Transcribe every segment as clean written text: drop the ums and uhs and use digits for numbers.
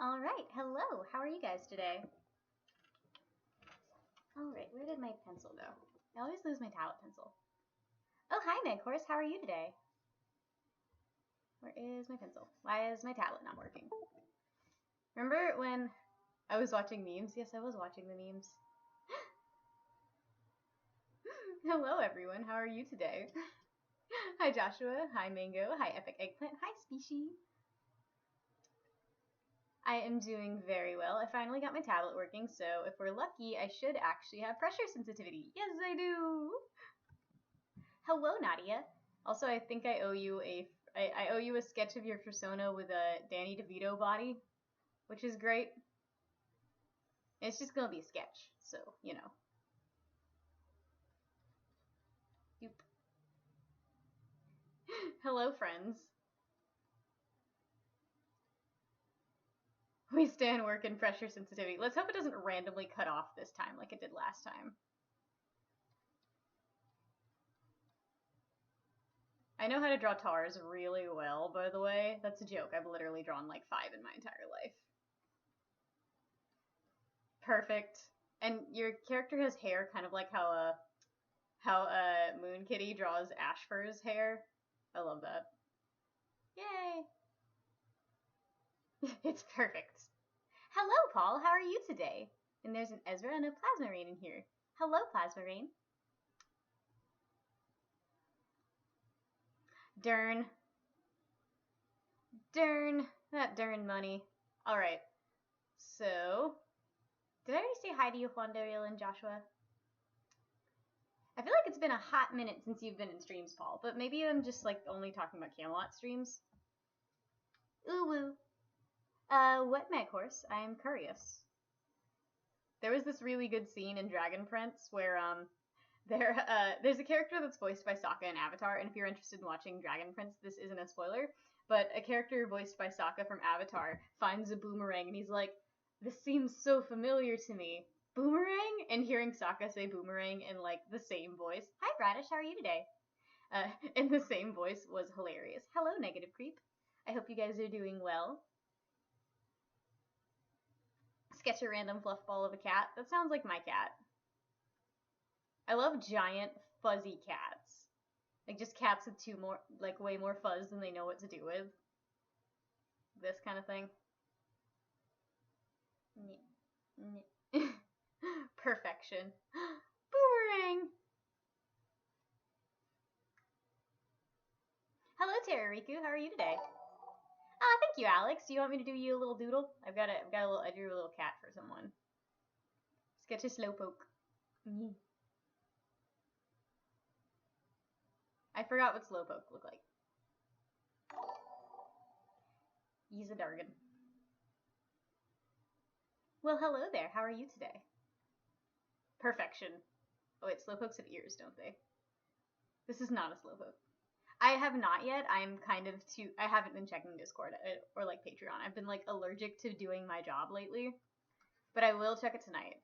All right, hello. How are you guys today? All right, where did my pencil go? I always lose my tablet pencil. Oh, hi, Meg Horse. How are you today? Where is my pencil? Why is my tablet not working? Remember when I was watching memes? Yes, I was watching the memes. Hello, everyone. How are you today? Hi, Joshua. Hi, Mango. Hi, Epic Eggplant. Hi, Species. I am doing very well. I finally got my tablet working, so if we're lucky, I should actually have pressure sensitivity. Yes, I do! Hello, Nadia. Also, I think I owe you a sketch of your persona with a Danny DeVito body, which is great. It's just gonna be a sketch, so, you know. Yoop. Hello, friends. We stand work in pressure sensitivity. Let's hope it doesn't randomly cut off this time like it did last time. I know how to draw tars really well, by the way. That's a joke. I've literally drawn like 5 in my entire life. Perfect. And your character has hair kind of like how Moon Kitty draws Ashfur's hair. I love that. Yay! It's perfect. Hello, Paul. How are you today? And there's an Ezra and a Plasmarine in here. Hello, Plasmarine. Darn. Darn. That darn money. Alright. So, did I already say hi to you, Juandariel and Joshua? I feel like it's been a hot minute since you've been in streams, Paul, but maybe I'm just like only talking about Camelot streams. Ooh woo. What, Meg Horse? I am curious. There was this really good scene in Dragon Prince where there's a character that's voiced by Sokka in Avatar, and if you're interested in watching Dragon Prince, this isn't a spoiler, but a character voiced by Sokka from Avatar finds a boomerang, and he's like, this seems so familiar to me. Boomerang? And hearing Sokka say boomerang in, like, the same voice, hi, Bradish, how are you today? In the same voice was hilarious. Hello, Negative Creep. I hope you guys are doing well. Sketch a random fluff ball of a cat. That sounds like my cat. I love giant, fuzzy cats. Like, just cats with way more fuzz than they know what to do with. This kind of thing. Perfection. Boomerang! Hello, Terrariku. How are you today? Thank you, Alex. Do you want me to do you a little doodle? I drew a little cat for someone. Sketch a slowpoke. I forgot what slowpoke looked like. He's a dargan. Well, hello there. How are you today? Perfection. Oh wait, slowpokes have ears, don't they? This is not a slowpoke. I have not yet. I haven't been checking Discord or like Patreon. I've been like allergic to doing my job lately, but I will check it tonight.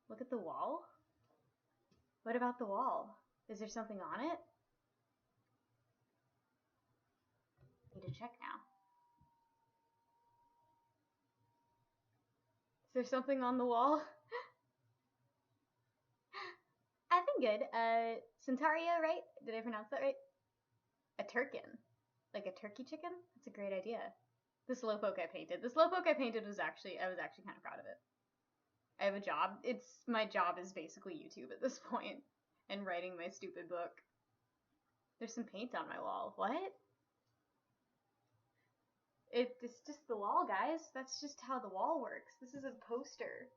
Look at the wall. What about the wall? Is there something on it? Need to check now. Is there something on the wall? I've been good. Centaria, right? Did I pronounce that right? A turkin. Like a turkey chicken? That's a great idea. The slowpoke I painted. The slowpoke I painted I was actually kind of proud of it. I have a job. My job is basically YouTube at this point, and writing my stupid book. There's some paint on my wall. What? It's just the wall, guys. That's just how the wall works. This is a poster.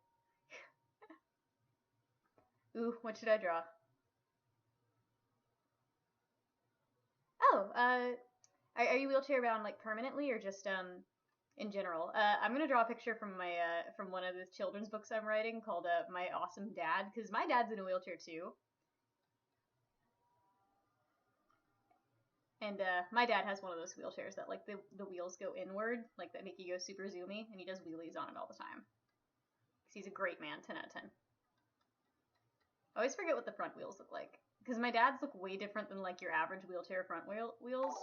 Ooh, what should I draw? Oh, are you wheelchair bound like permanently or just in general? I'm gonna draw a picture from my from one of the children's books I'm writing called My Awesome Dad, because my dad's in a wheelchair too. And my dad has one of those wheelchairs that like the wheels go inward, like that make you go super zoomy, and he does wheelies on it all the time. Because he's a great man, 10 out of 10. I always forget what the front wheels look like. Because my dad's look way different than like your average wheelchair front wheels.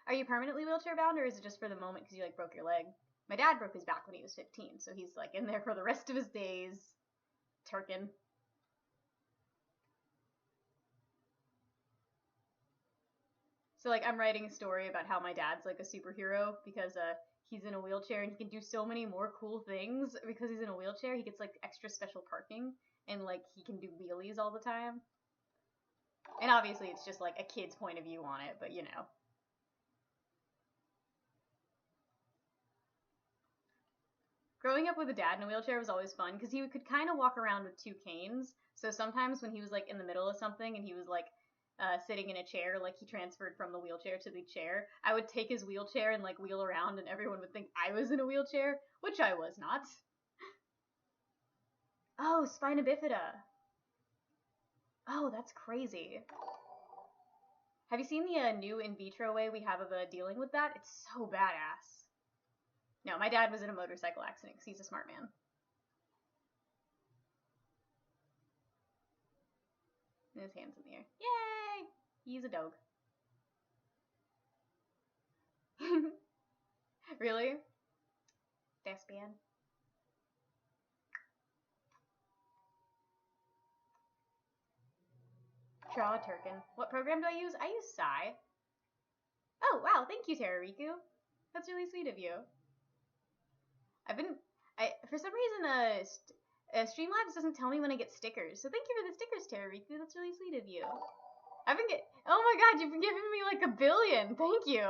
Are you permanently wheelchair bound, or is it just for the moment because you like broke your leg? My dad broke his back when he was 15, so he's like in there for the rest of his days. Turkin. So like I'm writing a story about how my dad's like a superhero because he's in a wheelchair and he can do so many more cool things because he's in a wheelchair. He gets like extra special parking and like he can do wheelies all the time. And obviously it's just like a kid's point of view on it, but you know. Growing up with a dad in a wheelchair was always fun because he could kind of walk around with two canes. So sometimes when he was like in the middle of something and he was like sitting in a chair, like he transferred from the wheelchair to the chair, I would take his wheelchair and like wheel around and everyone would think I was in a wheelchair, which I was not. Oh, spina bifida. Oh, that's crazy. Have you seen the new in vitro way we have of dealing with that? It's so badass. No, my dad was in a motorcycle accident because he's a smart man. And his hands in the air. Yay! He's a dog. Really? Thespian. Draw a Turkin. What program do I use? I use Psy. Oh, wow, thank you, Terrariku. That's really sweet of you. For some reason, Streamlabs doesn't tell me when I get stickers, so thank you for the stickers, Terrariku. That's really sweet of you. Oh my god, you've been giving me like a billion. Thank you.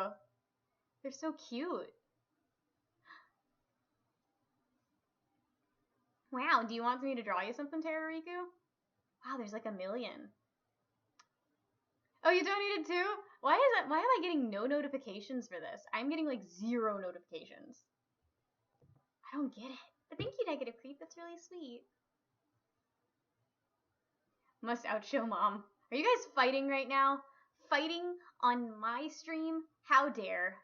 They're so cute. Wow, do you want me to draw you something, Terrariku? Wow, there's like a million. Oh, you donated too? Why am I getting no notifications for this? I'm getting like 0 notifications. I don't get it. But thank you, Negative Creep. That's really sweet. Must outshow mom. Are you guys fighting right now? Fighting on my stream? How dare.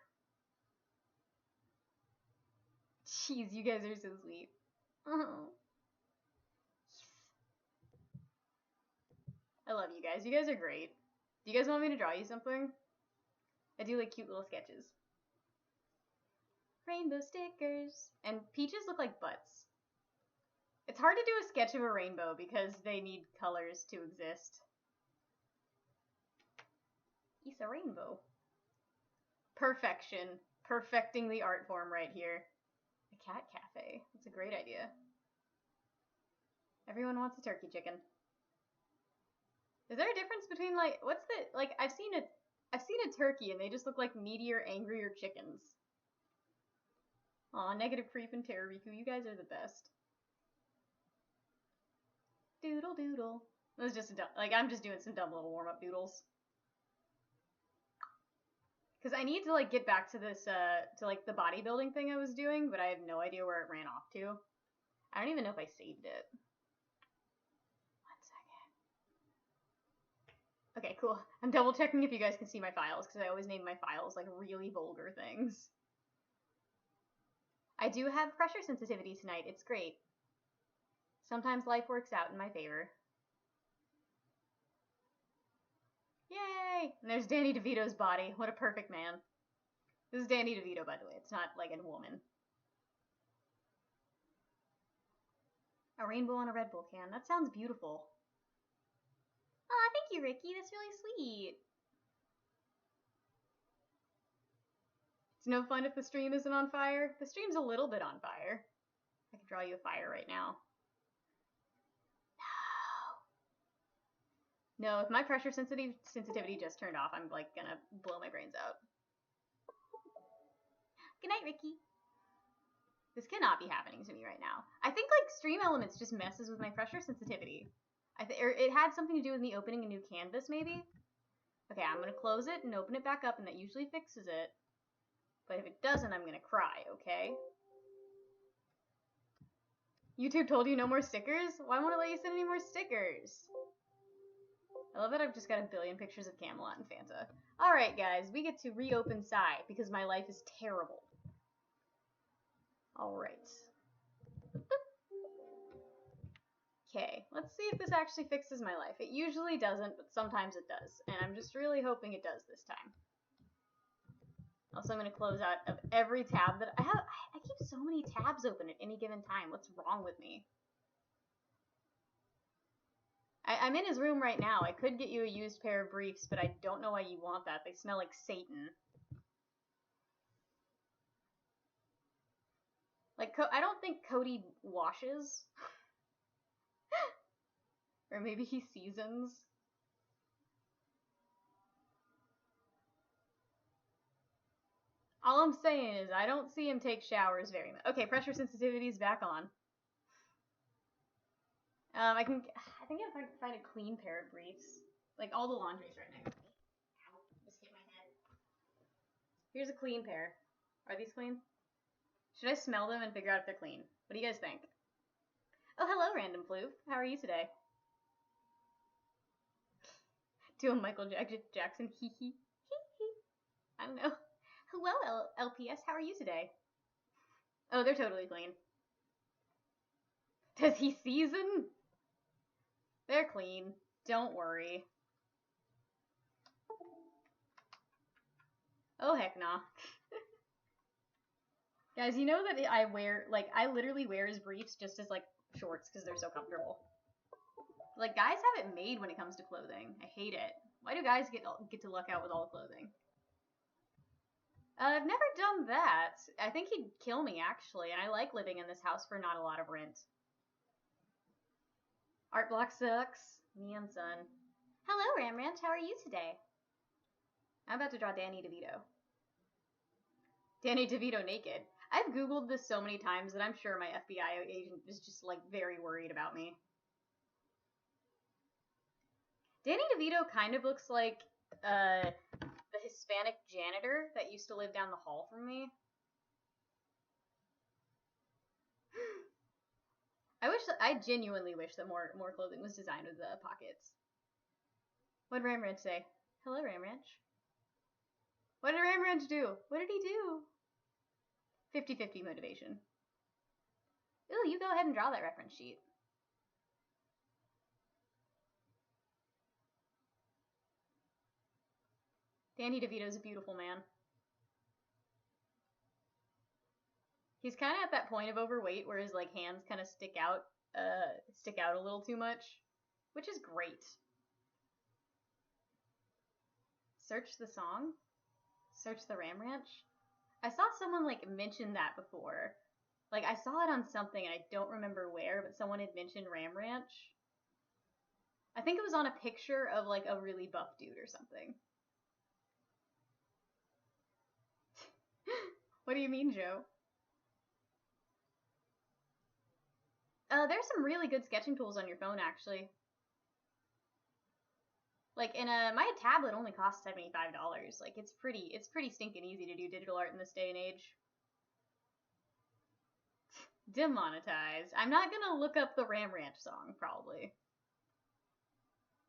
Jeez, you guys are so sweet. Oh. I love you guys. You guys are great. Do you guys want me to draw you something? I do like cute little sketches. Rainbow stickers. And peaches look like butts. It's hard to do a sketch of a rainbow because they need colors to exist. It's a rainbow. Perfection. Perfecting the art form right here. A cat cafe. That's a great idea. Everyone wants a turkey chicken. Is there a difference between like I've seen a turkey and they just look like meatier, angrier chickens. Aw, Negative Creep and Terrariku, you guys are the best. Doodle doodle. It was just I'm just doing some dumb little warm-up doodles. Because I need to like get back to this to like the bodybuilding thing I was doing, but I have no idea where it ran off to. I don't even know if I saved it. Okay, cool. I'm double checking if you guys can see my files, because I always name my files like really vulgar things. I do have pressure sensitivity tonight. It's great. Sometimes life works out in my favor. Yay! And there's Danny DeVito's body. What a perfect man. This is Danny DeVito, by the way. It's not like a woman. A rainbow on a Red Bull can. That sounds beautiful. Aw, thank you, Ricky. That's really sweet. It's no fun if the stream isn't on fire. The stream's a little bit on fire. I can draw you a fire right now. No, if my pressure sensitivity just turned off, I'm like gonna blow my brains out. Good night, Ricky. This cannot be happening to me right now. I think like Stream Elements just messes with my pressure sensitivity. Or it had something to do with me opening a new canvas, maybe? Okay, I'm gonna close it and open it back up, and that usually fixes it. But if it doesn't, I'm gonna cry, okay? YouTube told you no more stickers? Why won't it let you send any more stickers? I love that I've just got a billion pictures of Camelot and Fanta. Alright, guys, we get to reopen Psy, because my life is terrible. Alright. Okay, let's see if this actually fixes my life. It usually doesn't, but sometimes it does. And I'm just really hoping it does this time. Also, I'm going to close out of every tab that I have. I keep so many tabs open at any given time. What's wrong with me? I'm in his room right now. I could get you a used pair of briefs, but I don't know why you want that. They smell like Satan. Like, I don't think Cody washes. Or maybe he seasons. All I'm saying is I don't see him take showers very much. Okay, pressure sensitivity is back on. I think if I can find a clean pair of briefs. Like, all the laundry's right next to me. Ow, just hit my head. Here's a clean pair. Are these clean? Should I smell them and figure out if they're clean? What do you guys think? Oh, hello, Random Floof. How are you today? Do a Michael Jackson hee hee. I don't know. Hello, LPS. How are you today? Oh, they're totally clean. Does he season? They're clean. Don't worry. Oh, heck nah. Guys, you know that I literally wear his briefs just as, like, shorts because they're so comfortable. Like, guys have it made when it comes to clothing. I hate it. Why do guys get to luck out with all the clothing? I've never done that. I think he'd kill me, actually, and I like living in this house for not a lot of rent. Art block sucks. Neon Sun. Hello, Ram Ranch. How are you today? I'm about to draw Danny DeVito. Danny DeVito naked. I've Googled this so many times that I'm sure my FBI agent is just, like, very worried about me. Danny DeVito kind of looks like, the Hispanic janitor that used to live down the hall from me. I genuinely wish that more clothing was designed with the pockets. What did Ram Ranch say? Hello, Ram Ranch. What did Ram Ranch do? What did he do? 50-50 motivation. Ooh, you go ahead and draw that reference sheet. Danny DeVito's a beautiful man. He's kind of at that point of overweight where his, like, hands kind of stick out a little too much, which is great. Search the song? Search the Ram Ranch? I saw someone, like, mention that before. Like, I saw it on something, and I don't remember where, but someone had mentioned Ram Ranch. I think it was on a picture of, like, a really buff dude or something. What do you mean, Joe? There's some really good sketching tools on your phone, actually. Like, my tablet only costs $75. Like, it's pretty stinking easy to do digital art in this day and age. Demonetized. I'm not gonna look up the Ram Ranch song, probably.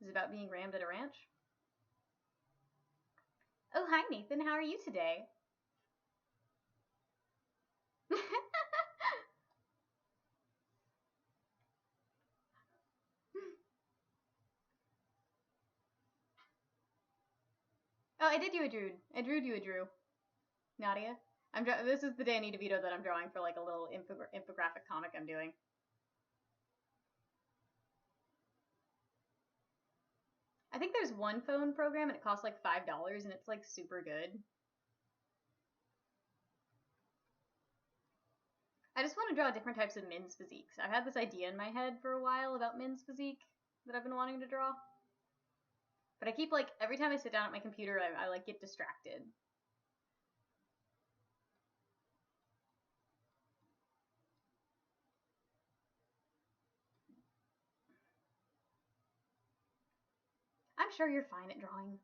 Is it about being rammed at a ranch? Oh, hi, Nathan. How are you today? Oh, I did you a Drew. I drew you a Drew. Nadia. This is the Danny DeVito that I'm drawing for, like, a little infographic comic I'm doing. I think there's one phone program and it costs like $5 and it's, like, super good. I just want to draw different types of men's physiques. I've had this idea in my head for a while about men's physique that I've been wanting to draw. But I keep, like, every time I sit down at my computer, I like, get distracted. I'm sure you're fine at drawing.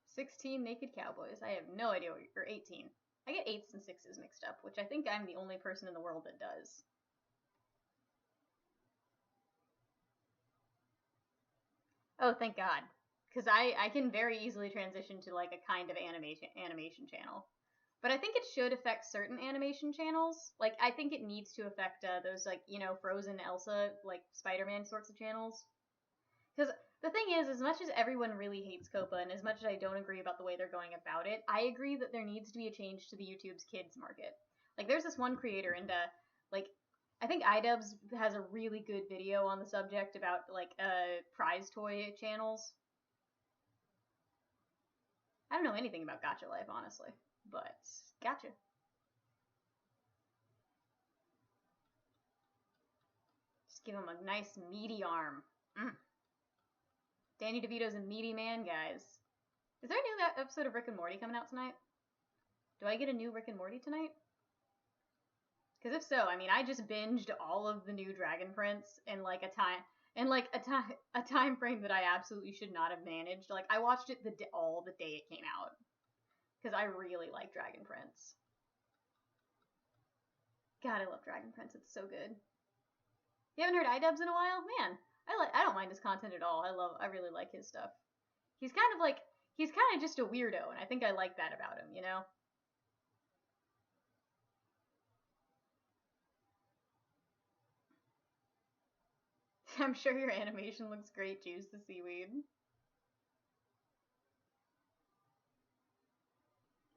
"16 naked cowboys." I have no idea what you're 18. I get 8s and 6s mixed up, which I think I'm the only person in the world that does. Oh, thank God. Because I can very easily transition to, like, a kind of animation channel. But I think it should affect certain animation channels. Like, I think it needs to affect those, like, you know, Frozen, Elsa, like, Spider-Man sorts of channels. Because The thing is, as much as everyone really hates COPA, and as much as I don't agree about the way they're going about it, I agree that there needs to be a change to the YouTube's kids market. Like, there's this one creator, and like, I think iDubbbz has a really good video on the subject about like prize toy channels. I don't know anything about Gacha Life, honestly, but gotcha. Just give him a nice meaty arm. Danny DeVito's a meaty man, guys. Is there a new episode of Rick and Morty coming out tonight? Do I get a new Rick and Morty tonight? Because if so, I mean, I just binged all of the new Dragon Prince in like a time frame that I absolutely should not have managed. Like, I watched it all the day it came out because I really like Dragon Prince. God, I love Dragon Prince. It's so good. You haven't heard iDubbbz in a while, man. I don't mind his content at all. I really like his stuff. He's kind of just a weirdo, and I think I like that about him, you know? I'm sure your animation looks great, Juice the Seaweed.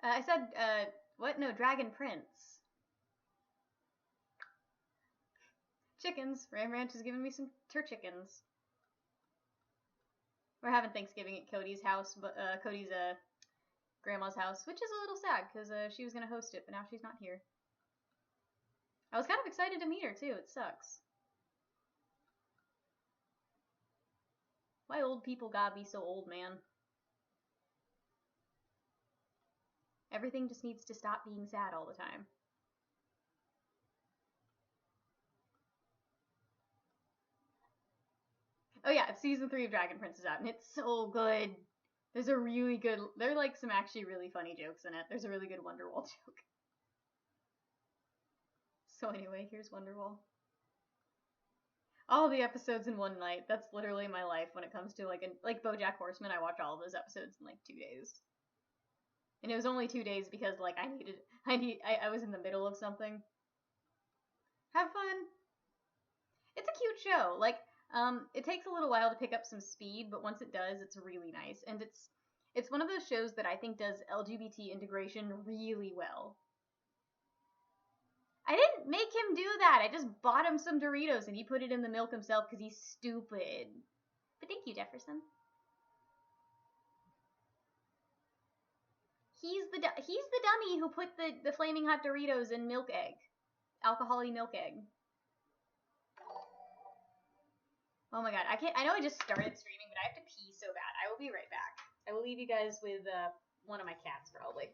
I said, what? No, Dragon Prince. Chickens. Ram Ranch is giving me some chickens. We're having Thanksgiving at Cody's house, but Cody's grandma's house, which is a little sad because she was gonna host it, but now she's not here. I was kind of excited to meet her too. It sucks. Why old people gotta be so old, man? Everything just needs to stop being sad all the time. Oh yeah, season 3 of Dragon Prince is out, and it's so good. There's a really good, there are like some actually really funny jokes in it. There's a really good Wonderwall joke. So anyway, here's Wonderwall. All the episodes in one night. That's literally my life when it comes to like BoJack Horseman. I watch all of those episodes in like 2 days. And it was only 2 days because like I was in the middle of something. Have fun. It's a cute show. Like, it takes a little while to pick up some speed, but once it does, it's really nice. And it's one of those shows that I think does LGBT integration really well. I didn't make him do that. I just bought him some Doritos and he put it in the milk himself because he's stupid. But thank you, Jefferson. He's the dummy who put the flaming hot Doritos in milk egg, alcohol-y milk egg. Oh my god, I know I just started streaming, but I have to pee so bad. I will be right back. I will leave you guys with one of my cats, probably.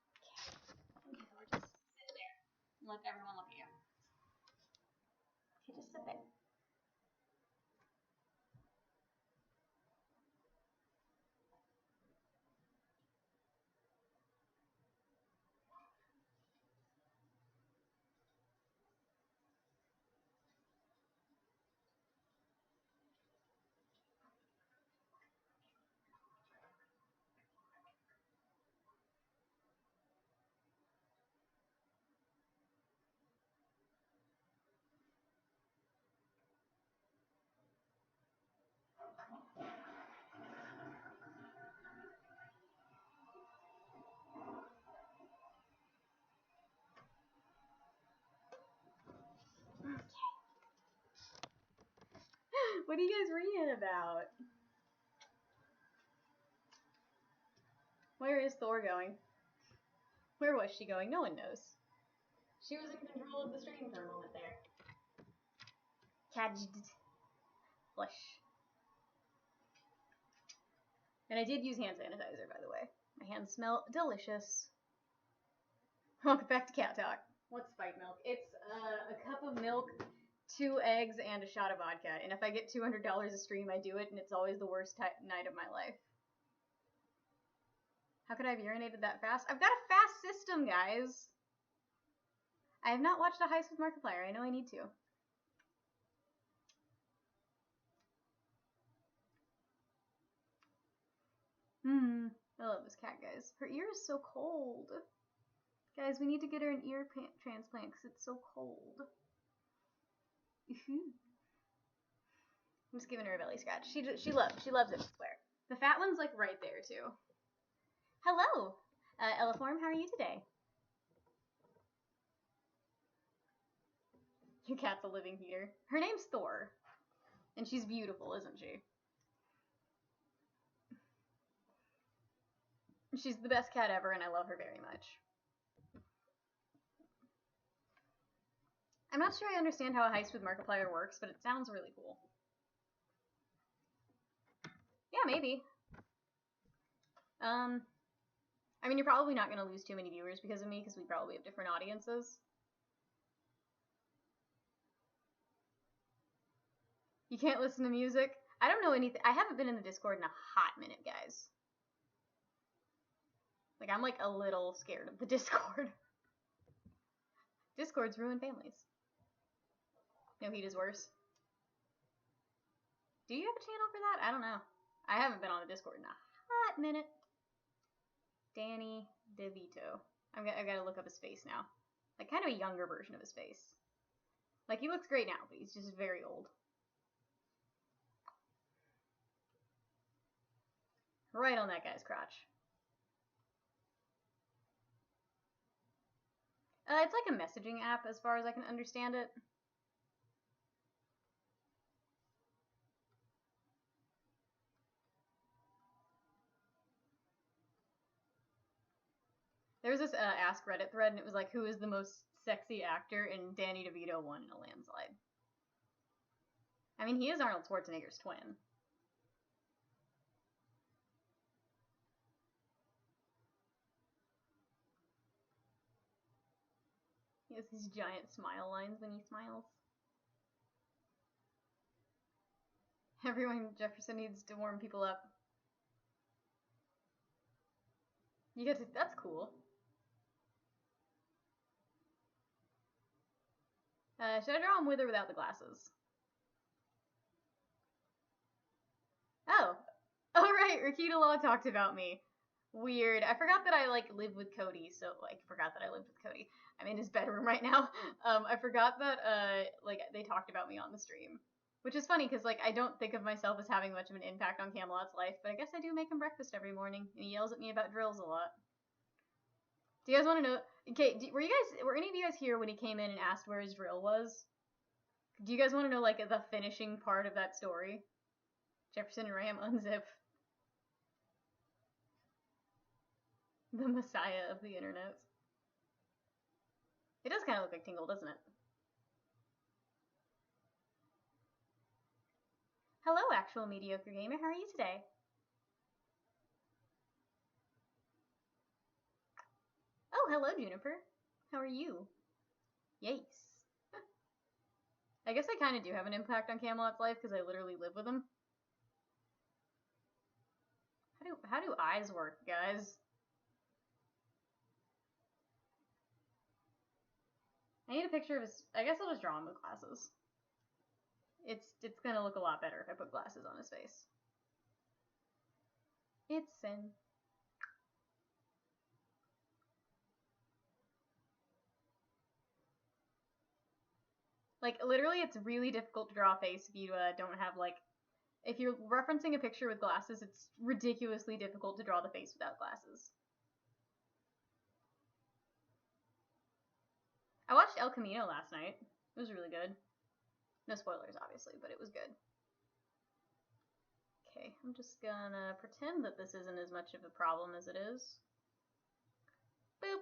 Okay, just sit there and let everyone look at you. Okay, just sit there. What are you guys reading about? Where is Thor going? Where was she going? No one knows. She was in control of the stream for a moment there. Cadged. Flush. And I did use hand sanitizer, by the way. My hands smell delicious. Welcome back to Cat Talk. What's Spike Milk? It's a cup of milk, 2 eggs, and a shot of vodka. And if I get $200 a stream, I do it, and it's always the worst night of my life. How could I have urinated that fast? I've got a fast system, guys. I have not watched a High School Markiplier. I know I need to. I love this cat, guys. Her ear is so cold. Guys, we need to get her an ear transplant because it's so cold. I'm just giving her a belly scratch. She loves it, I swear. The fat one's like right there too. Hello, Elaform. How are you today? Your cat's a living heater. Her name's Thor, and she's beautiful, isn't she? She's the best cat ever, and I love her very much. I'm not sure I understand how a heist with Markiplier works, but it sounds really cool. Yeah, maybe. I mean, you're probably not going to lose too many viewers because of me, because we probably have different audiences. You can't listen to music? I don't know anything. I haven't been in the Discord in a hot minute, guys. Like, I'm like a little scared of the Discord. Discords ruin families. No Heat is worse. Do you have a channel for that? I don't know. I haven't been on the Discord in a hot minute. Danny DeVito. I've got to look up his face now. Like, kind of a younger version of his face. Like, he looks great now, but he's just very old. Right on that guy's crotch. It's like a messaging app, as far as I can understand it. There was this Ask Reddit thread, and it was like, who is the most sexy actor? And Danny DeVito won in a landslide. I mean, he is Arnold Schwarzenegger's twin. He has these giant smile lines when he smiles. Everyone, Jefferson needs to warm people up. You get to, that's cool. Should I draw him with or without the glasses? Oh. Oh, right, Rakita Law talked about me. Weird. I forgot that I, like, live with Cody, so, like, forgot that I lived with Cody. I'm in his bedroom right now. I forgot that, like, they talked about me on the stream. Which is funny, because, like, I don't think of myself as having much of an impact on Camelot's life, but I guess I do make him breakfast every morning, and he yells at me about drills a lot. Do you guys want to know? Okay, were any of you guys here when he came in and asked where his drill was? Do you guys want to know, like, the finishing part of that story? Jefferson and Ram unzip. The messiah of the internet. It does kind of look like Tingle, doesn't it? Hello, actual mediocre gamer. How are you today? Oh, hello, Juniper. How are you? Yes. I guess I kind of do have an impact on Camelot's life because I literally live with him. How do eyes work, guys? I need a picture of his. I guess I'll just draw him with glasses. It's gonna look a lot better if I put glasses on his face. It's sin. Like, literally, it's really difficult to draw a face if you don't have, like, if you're referencing a picture with glasses, it's ridiculously difficult to draw the face without glasses. I watched El Camino last night. It was really good. No spoilers, obviously, but it was good. Okay, I'm just gonna pretend that this isn't as much of a problem as it is. Boop.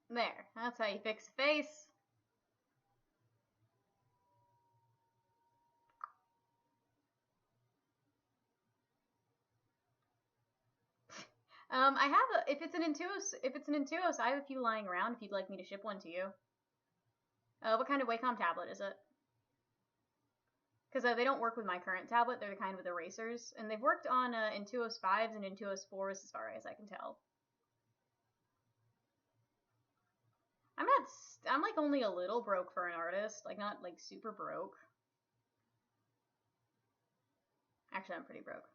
There. That's how you fix a face. I have if it's an Intuos, I have a few lying around if you'd like me to ship one to you. What kind of Wacom tablet is it? Because they don't work with my current tablet, they're the kind with erasers, and they've worked on Intuos 5s and Intuos 4s as far as I can tell. I'm like only a little broke for an artist, like not like super broke. Actually, I'm pretty broke.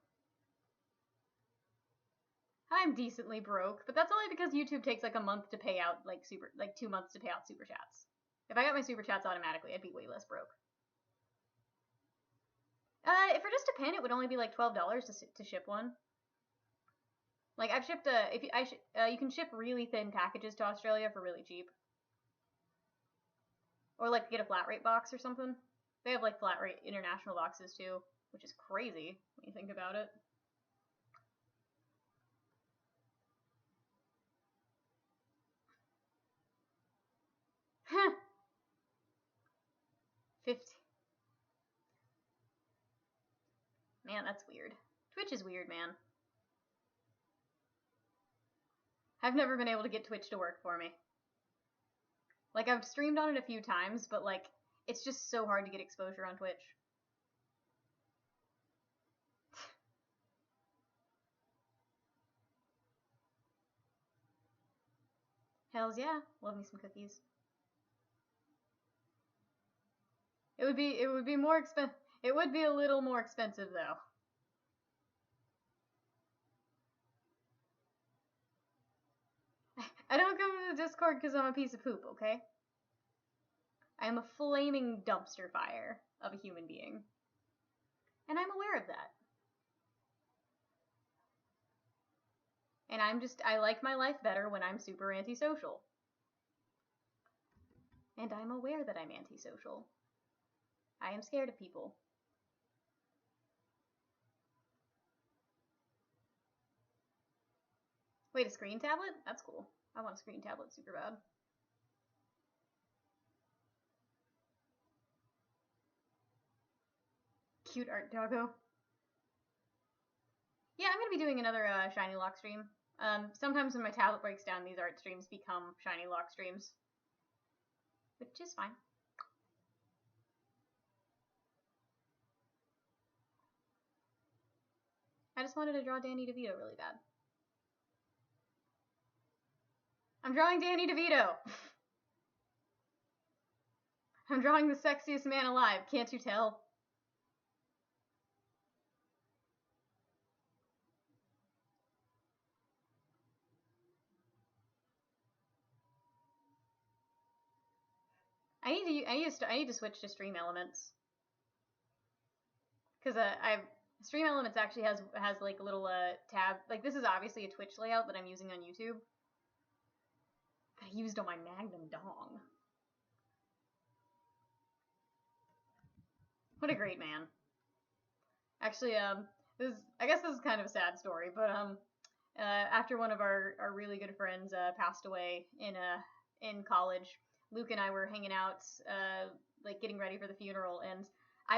I'm decently broke, but that's only because YouTube takes like a month to pay out, like 2 months to pay out super chats. If I got my super chats automatically, I'd be way less broke. For just a pin, it would only be like $12 to ship one. Like I've shipped you can ship really thin packages to Australia for really cheap. Or like get a flat rate box or something. They have like flat rate international boxes too, which is crazy when you think about it. Huh. 50. Man, that's weird. Twitch is weird, man. I've never been able to get Twitch to work for me. Like, I've streamed on it a few times, but, like, it's just so hard to get exposure on Twitch. Hells yeah, love me some cookies. It would be more expensive. It would be a little more expensive though. I don't come to the Discord because I'm a piece of poop, okay? I am a flaming dumpster fire of a human being. And I'm aware of that. And I like my life better when I'm super antisocial. And I'm aware that I'm antisocial. I am scared of people. Wait, a screen tablet? That's cool. I want a screen tablet super bad. Cute art doggo. Yeah, I'm gonna be doing another Shiny Lock stream. Sometimes when my tablet breaks down, these art streams become Shiny Lock streams. Which is fine. I just wanted to draw Danny DeVito really bad. I'm drawing Danny DeVito! I'm drawing the sexiest man alive, can't you tell? I need to switch to Stream Elements. Because Stream Elements actually has like a little tab. Like, this is obviously a Twitch layout that I'm using on YouTube. That I used on my Magnum Dong. What a great man. Actually, I guess this is kind of a sad story, but after one of our really good friends passed away in college, Luke and I were hanging out, like getting ready for the funeral, and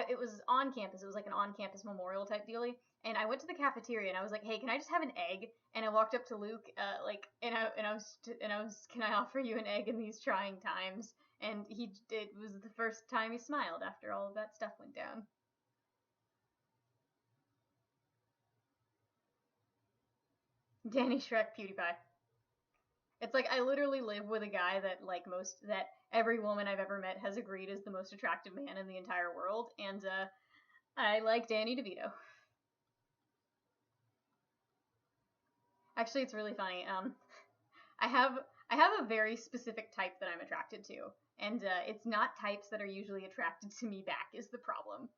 it was on campus. It was like an on-campus memorial type dealy. And I went to the cafeteria and I was like, "Hey, can I just have an egg?" And I walked up to Luke, and I was, "Can I offer you an egg in these trying times?" And it was the first time he smiled after all of that stuff went down. Danny Shrek PewDiePie. It's like I literally live with a guy that every woman I've ever met has agreed is the most attractive man in the entire world, and I like Danny DeVito. Actually, it's really funny. I have a very specific type that I'm attracted to, and it's not types that are usually attracted to me back is the problem.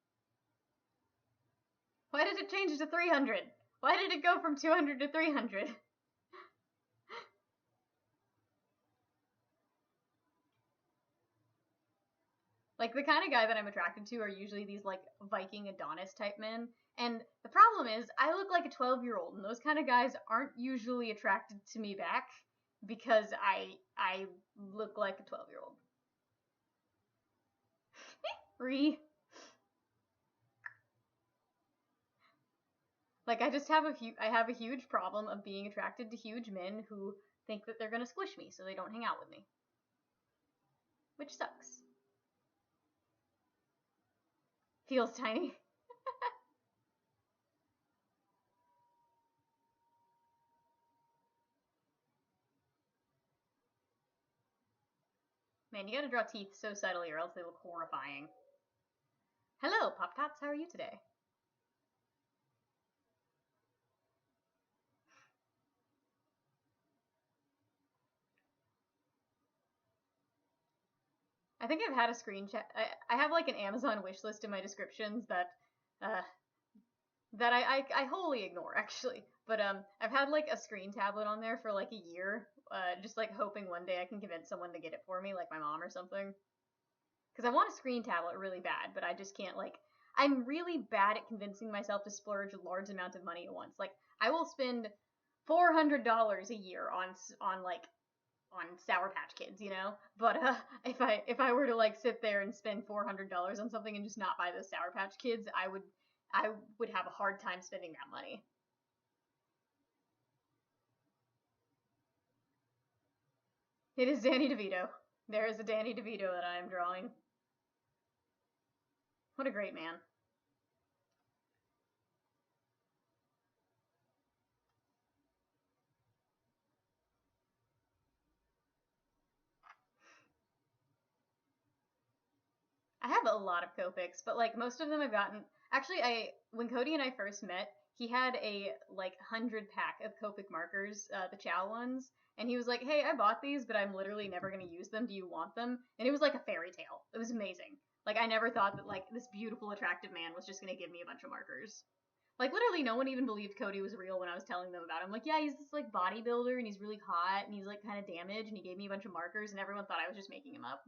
Why did it change to 300? Why did it go from 200 to 300? Like, the kind of guy that I'm attracted to are usually these, like, Viking Adonis type men. And the problem is, I look like a 12-year-old, and those kind of guys aren't usually attracted to me back because I look like a 12-year-old. Like, I have a huge problem of being attracted to huge men who think that they're gonna squish me, so they don't hang out with me. Which sucks. Feels tiny. Man, you gotta draw teeth so subtly or else they look horrifying. Hello, Pop Tots, how are you today? I think I've had a screen chat. I have like an Amazon wish list in my descriptions that uh, that I wholly ignore, actually. But I've had like a screen tablet on there for like a year, just like hoping one day I can convince someone to get it for me, like my mom or something. Because I want a screen tablet really bad, but I just can't, like, I'm really bad at convincing myself to splurge a large amount of money at once. Like, I will spend $400 a year on like on Sour Patch Kids, you know. But if I were to like sit there and spend $400 on something and just not buy those Sour Patch Kids, I would have a hard time spending that money. It is Danny DeVito. There is a Danny DeVito that I am drawing. What a great man. I have a lot of Copics, but like most of them I've gotten. Actually, I when Cody and I first met, he had a like 100 pack of Copic markers, the Chow ones, and he was like, "Hey, I bought these, but I'm literally never gonna use them. Do you want them?" And it was like a fairy tale. It was amazing. Like I never thought that like this beautiful, attractive man was just gonna give me a bunch of markers. Like literally, no one even believed Cody was real when I was telling them about him. Like, yeah, he's this like bodybuilder and he's really hot and he's like kind of damaged and he gave me a bunch of markers and everyone thought I was just making him up.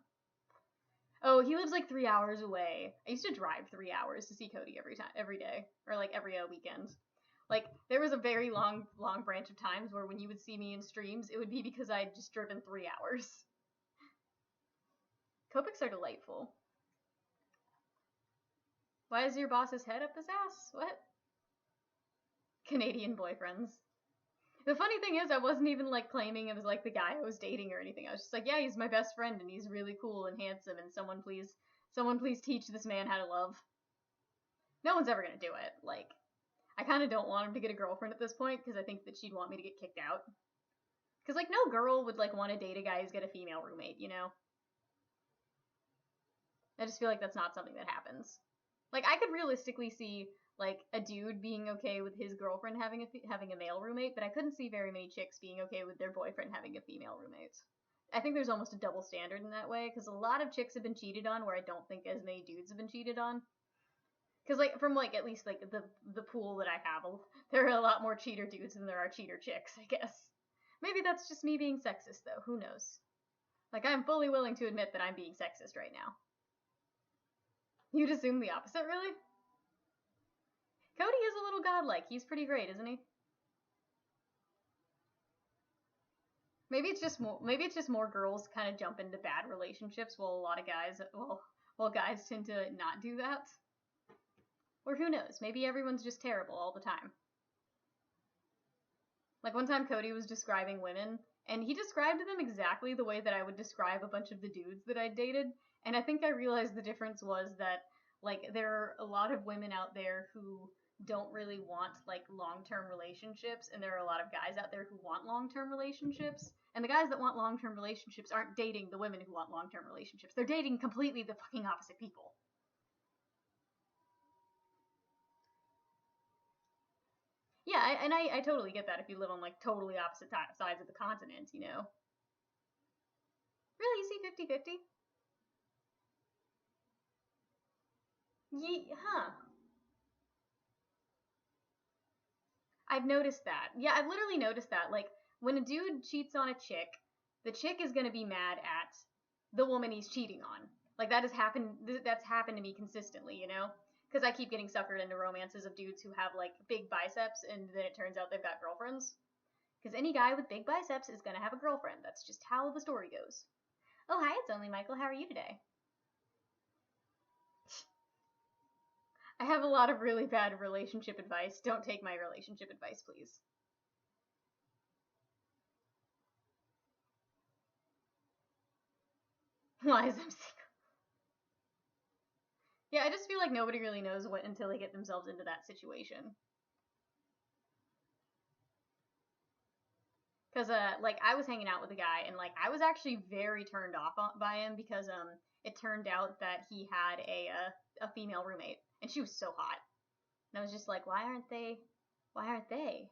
Oh, he lives like 3 hours away. I used to drive 3 hours to see Cody every day, or like every weekend. Like there was a very long branch of times where when you would see me in streams, it would be because I had just driven 3 hours. Copics are delightful. Why is your boss's head up his ass? What? Canadian boyfriends. The funny thing is, I wasn't even like claiming it was like the guy I was dating or anything. I was just like, yeah, he's my best friend and he's really cool and handsome and someone please teach this man how to love. No one's ever gonna do it. Like, I kind of don't want him to get a girlfriend at this point because I think that she'd want me to get kicked out. Because like no girl would like want to date a guy who's got a female roommate, you know. I just feel like that's not something that happens. Like I could realistically see like a dude being okay with his girlfriend having a male roommate, but I couldn't see very many chicks being okay with their boyfriend having a female roommate. I think there's almost a double standard in that way because a lot of chicks have been cheated on where I don't think as many dudes have been cheated on. Because like from like at least like the pool that I have, there are a lot more cheater dudes than there are cheater chicks, I guess. Maybe that's just me being sexist though. Who knows? Like I'm fully willing to admit that I'm being sexist right now. You'd assume the opposite, really? Cody is a little godlike. He's pretty great, isn't he? Maybe it's just more girls kind of jump into bad relationships while a lot of guys while guys tend to not do that. Or who knows? Maybe everyone's just terrible all the time. Like one time Cody was describing women and he described them exactly the way that I would describe a bunch of the dudes that I dated, and I think I realized the difference was that like there are a lot of women out there who don't really want like long-term relationships, and there are a lot of guys out there who want long-term relationships, and the guys that want long-term relationships aren't dating the women who want long-term relationships. They're dating completely the fucking opposite people. Yeah, I totally get that if you live on like totally opposite sides of the continent, you know. Really, you see 50-50? Huh. I've noticed that. Yeah, I've literally noticed that. Like, when a dude cheats on a chick, the chick is gonna be mad at the woman he's cheating on. Like, that's happened to me consistently, you know? Because I keep getting suckered into romances of dudes who have, like, big biceps, and then it turns out they've got girlfriends. Because any guy with big biceps is gonna have a girlfriend. That's just how the story goes. Oh, hi, it's only Michael. How are you today? I have a lot of really bad relationship advice. Don't take my relationship advice, please. Why is I'm single? Yeah, I just feel like nobody really knows what until they get themselves into that situation. Cause like I was hanging out with a guy and like I was actually very turned off by him because it turned out that he had a female roommate and she was so hot, and I was just like, why aren't they? Why aren't they?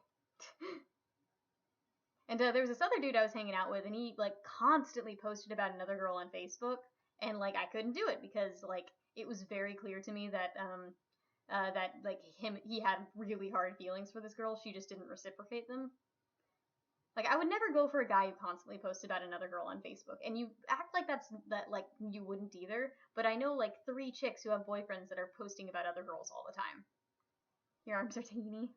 And there was this other dude I was hanging out with, and he like constantly posted about another girl on Facebook, and like I couldn't do it because like it was very clear to me that that like he had really hard feelings for this girl. She just didn't reciprocate them. Like, I would never go for a guy who constantly posts about another girl on Facebook, and you act like like you wouldn't either. But I know like 3 chicks who have boyfriends that are posting about other girls all the time. Your arms are teeny.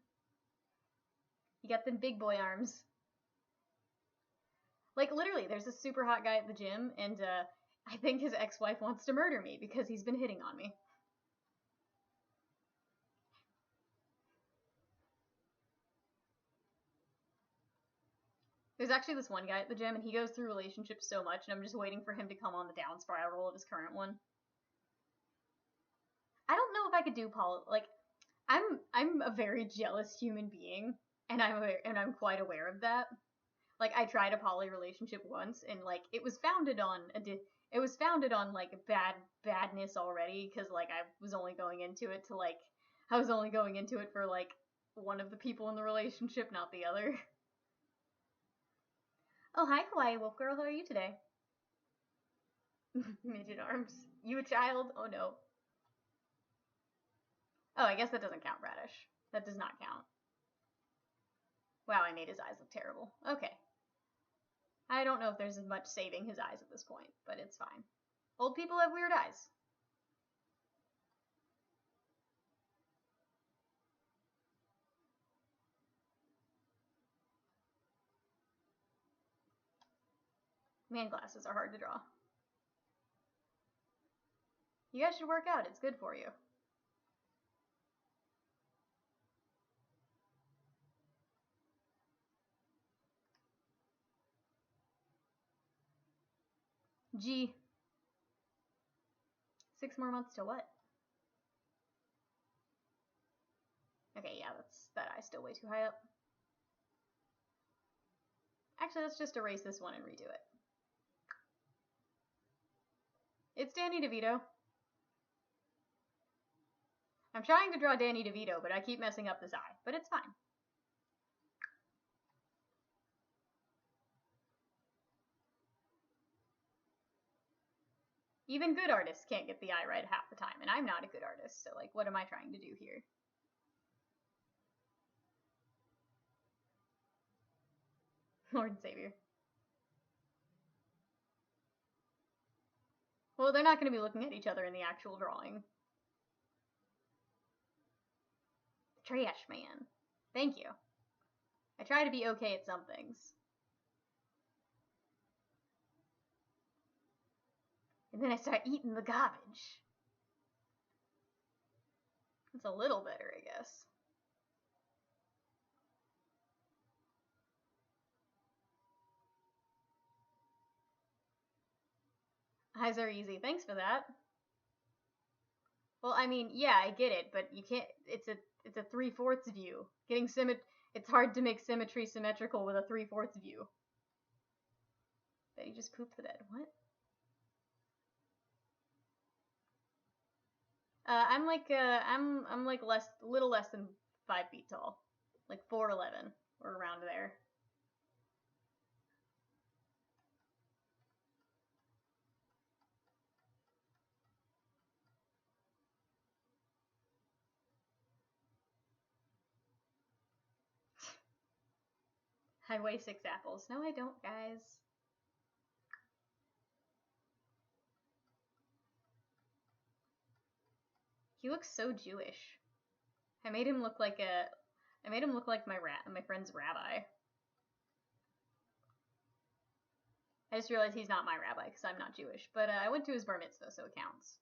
You got them big boy arms. Like, literally, there's a super hot guy at the gym, and I think his ex-wife wants to murder me because he's been hitting on me. There's actually this one guy at the gym, and he goes through relationships so much, and I'm just waiting for him to come on the down spiral of his current one. I don't know if I could do like, I'm a very jealous human being, and I'm quite aware of that. Like, I tried a poly relationship once, and like it was founded on like badness already, because like I was only going into it for like one of the people in the relationship, not the other. Oh, hi, Kawaii Wolf Girl. How are you today? Midget arms. You a child? Oh, no. Oh, I guess that doesn't count, Radish. That does not count. Wow, I made his eyes look terrible. Okay. I don't know if there's as much saving his eyes at this point, but it's fine. Old people have weird eyes. Man glasses are hard to draw. You guys should work out. It's good for you. G. 6 more months to what? Okay, yeah, that eye's still way too high up. Actually, let's just erase this one and redo it. It's Danny DeVito. I'm trying to draw Danny DeVito, but I keep messing up this eye, but it's fine. Even good artists can't get the eye right half the time, and I'm not a good artist, so like, what am I trying to do here? Lord and Savior. Well, they're not going to be looking at each other in the actual drawing. Trash man. Thank you. I try to be okay at some things. And then I start eating the garbage. It's a little better, I guess. Eyes are easy. Thanks for that. Well, I mean, yeah, I get it, but you can't. It's a 3/4 view. It's hard to make symmetry symmetrical with a 3/4 view. Betty just pooped the bed. What? I'm like little less than 5 feet tall, like 4'11" or around there. I weigh 6 apples. No, I don't, guys. He looks so Jewish. I made him look like my friend's rabbi. I just realized he's not my rabbi because I'm not Jewish, but I went to his bar mitzvah, so it counts.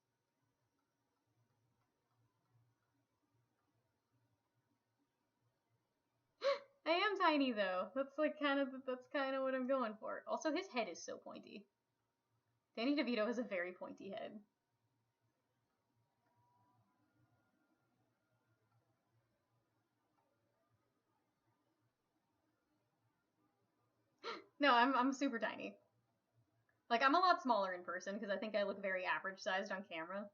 I am tiny though. That's kind of what I'm going for. Also, his head is so pointy. Danny DeVito has a very pointy head. No, I'm super tiny. Like, I'm a lot smaller in person because I think I look very average sized on camera.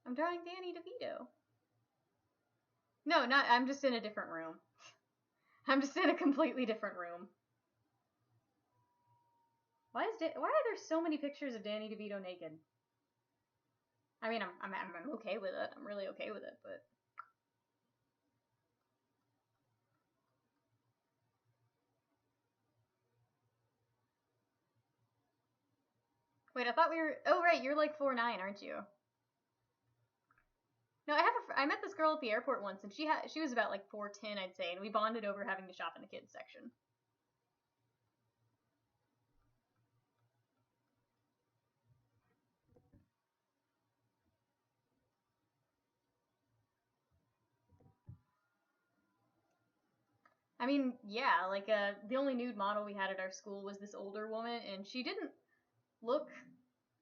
I'm drawing Danny DeVito. No, I'm just in a different room. I'm just in a completely different room. Why are there so many pictures of Danny DeVito naked? I mean, I'm okay with it. I'm really okay with it, but... Wait, I thought we were... Oh, right, you're like 4'9", aren't you? No, I met this girl at the airport once, and she was about like 4'10", I'd say, and we bonded over having to shop in the kids section. I mean, yeah, like, the only nude model we had at our school was this older woman, and she didn't look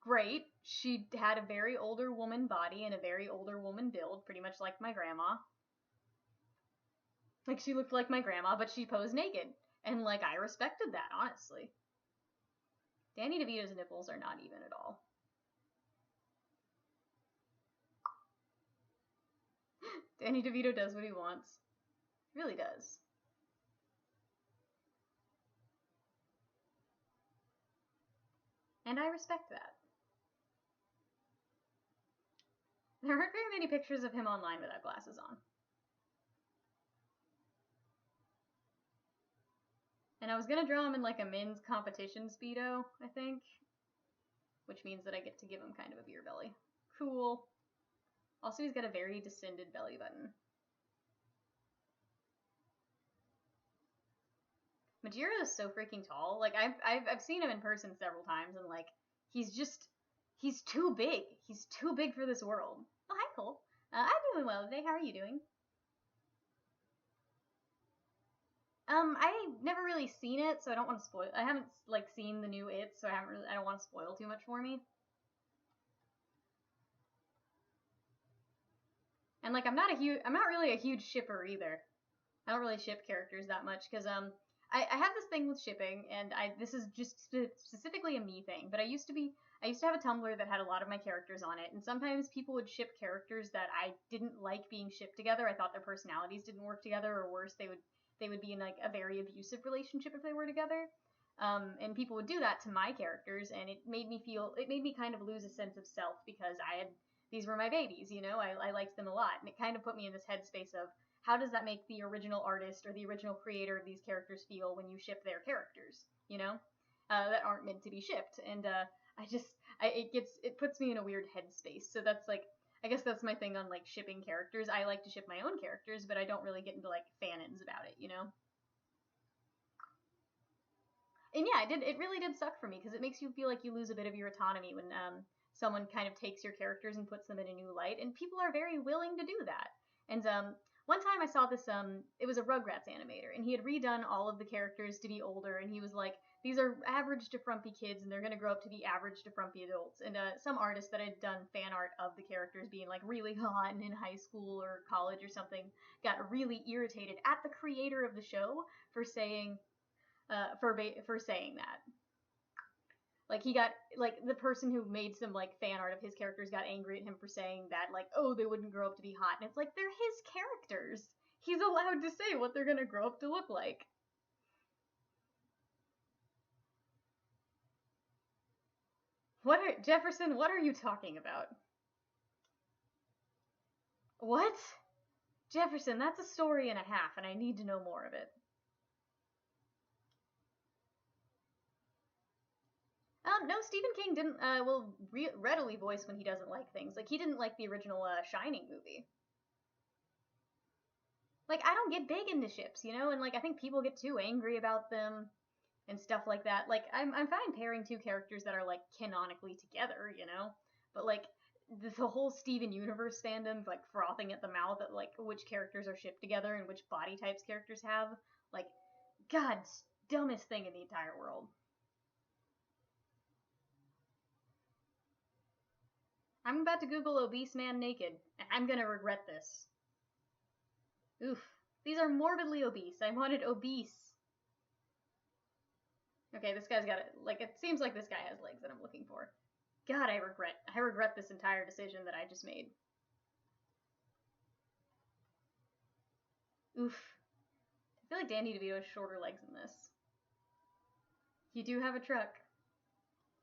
great. She had a very older woman body and a very older woman build, pretty much like my grandma. Like, she looked like my grandma, but she posed naked. And, like, I respected that, honestly. Danny DeVito's nipples are not even at all. Danny DeVito does what he wants. He really does. And I respect that. There aren't very many pictures of him online without glasses on. And I was gonna draw him in like a men's competition Speedo, I think. Which means that I get to give him kind of a beer belly. Cool. Also, he's got a very descended belly button. Majiro is so freaking tall. Like, I've seen him in person several times, and like, he's too big. He's too big for this world. Oh, hi, Cole. I'm doing well today. How are you doing? I've never really seen it, so I don't want to spoil. I haven't like seen the new It, so I don't want to spoil too much for me. And like, I'm not really a huge shipper either. I don't really ship characters that much because I have this thing with shipping, and this is just specifically a me thing. But I used to have a Tumblr that had a lot of my characters on it, and sometimes people would ship characters that I didn't like being shipped together. I thought their personalities didn't work together, or worse, they would be in like a very abusive relationship if they were together. And people would do that to my characters, and it made me kind of lose a sense of self because these were my babies, you know, I liked them a lot, and it kind of put me in this headspace of how does that make the original artist or the original creator of these characters feel when you ship their characters, you know, that aren't meant to be shipped, and it puts me in a weird headspace. So that's like, I guess that's my thing on like shipping characters. I like to ship my own characters, but I don't really get into like fan-ins about it, you know. And yeah, it really did suck for me because it makes you feel like you lose a bit of your autonomy when someone kind of takes your characters and puts them in a new light, and people are very willing to do that. And one time I saw this, it was a Rugrats animator, and he had redone all of the characters to be older, and he was like, these are average to frumpy kids, and they're going to grow up to be average to frumpy adults. And some artist that had done fan art of the characters being like really hot and in high school or college or something got really irritated at the creator of the show for saying saying that. Like, he got, like, the person who made some like fan art of his characters got angry at him for saying that, like, oh, they wouldn't grow up to be hot, and it's like, they're his characters. He's allowed to say what they're gonna grow up to look like. Jefferson, what are you talking about? What? Jefferson, that's a story and a half, and I need to know more of it. No, Stephen King didn't, readily voice when he doesn't like things. Like, he didn't like the original, Shining movie. Like, I don't get big into ships, you know, and like, I think people get too angry about them and stuff like that. Like, I'm fine pairing two characters that are like canonically together, you know, but like, the whole Steven Universe fandom, like, frothing at the mouth at like which characters are shipped together and which body types characters have, like, God's dumbest thing in the entire world. I'm about to Google obese man naked, and I'm gonna regret this. Oof. These are morbidly obese. I wanted obese. Okay, this guy's got it. Like, it seems like this guy has legs that I'm looking for. God, I regret this entire decision that I just made. Oof. I feel like Danny DeVito has shorter legs than this. You do have a truck.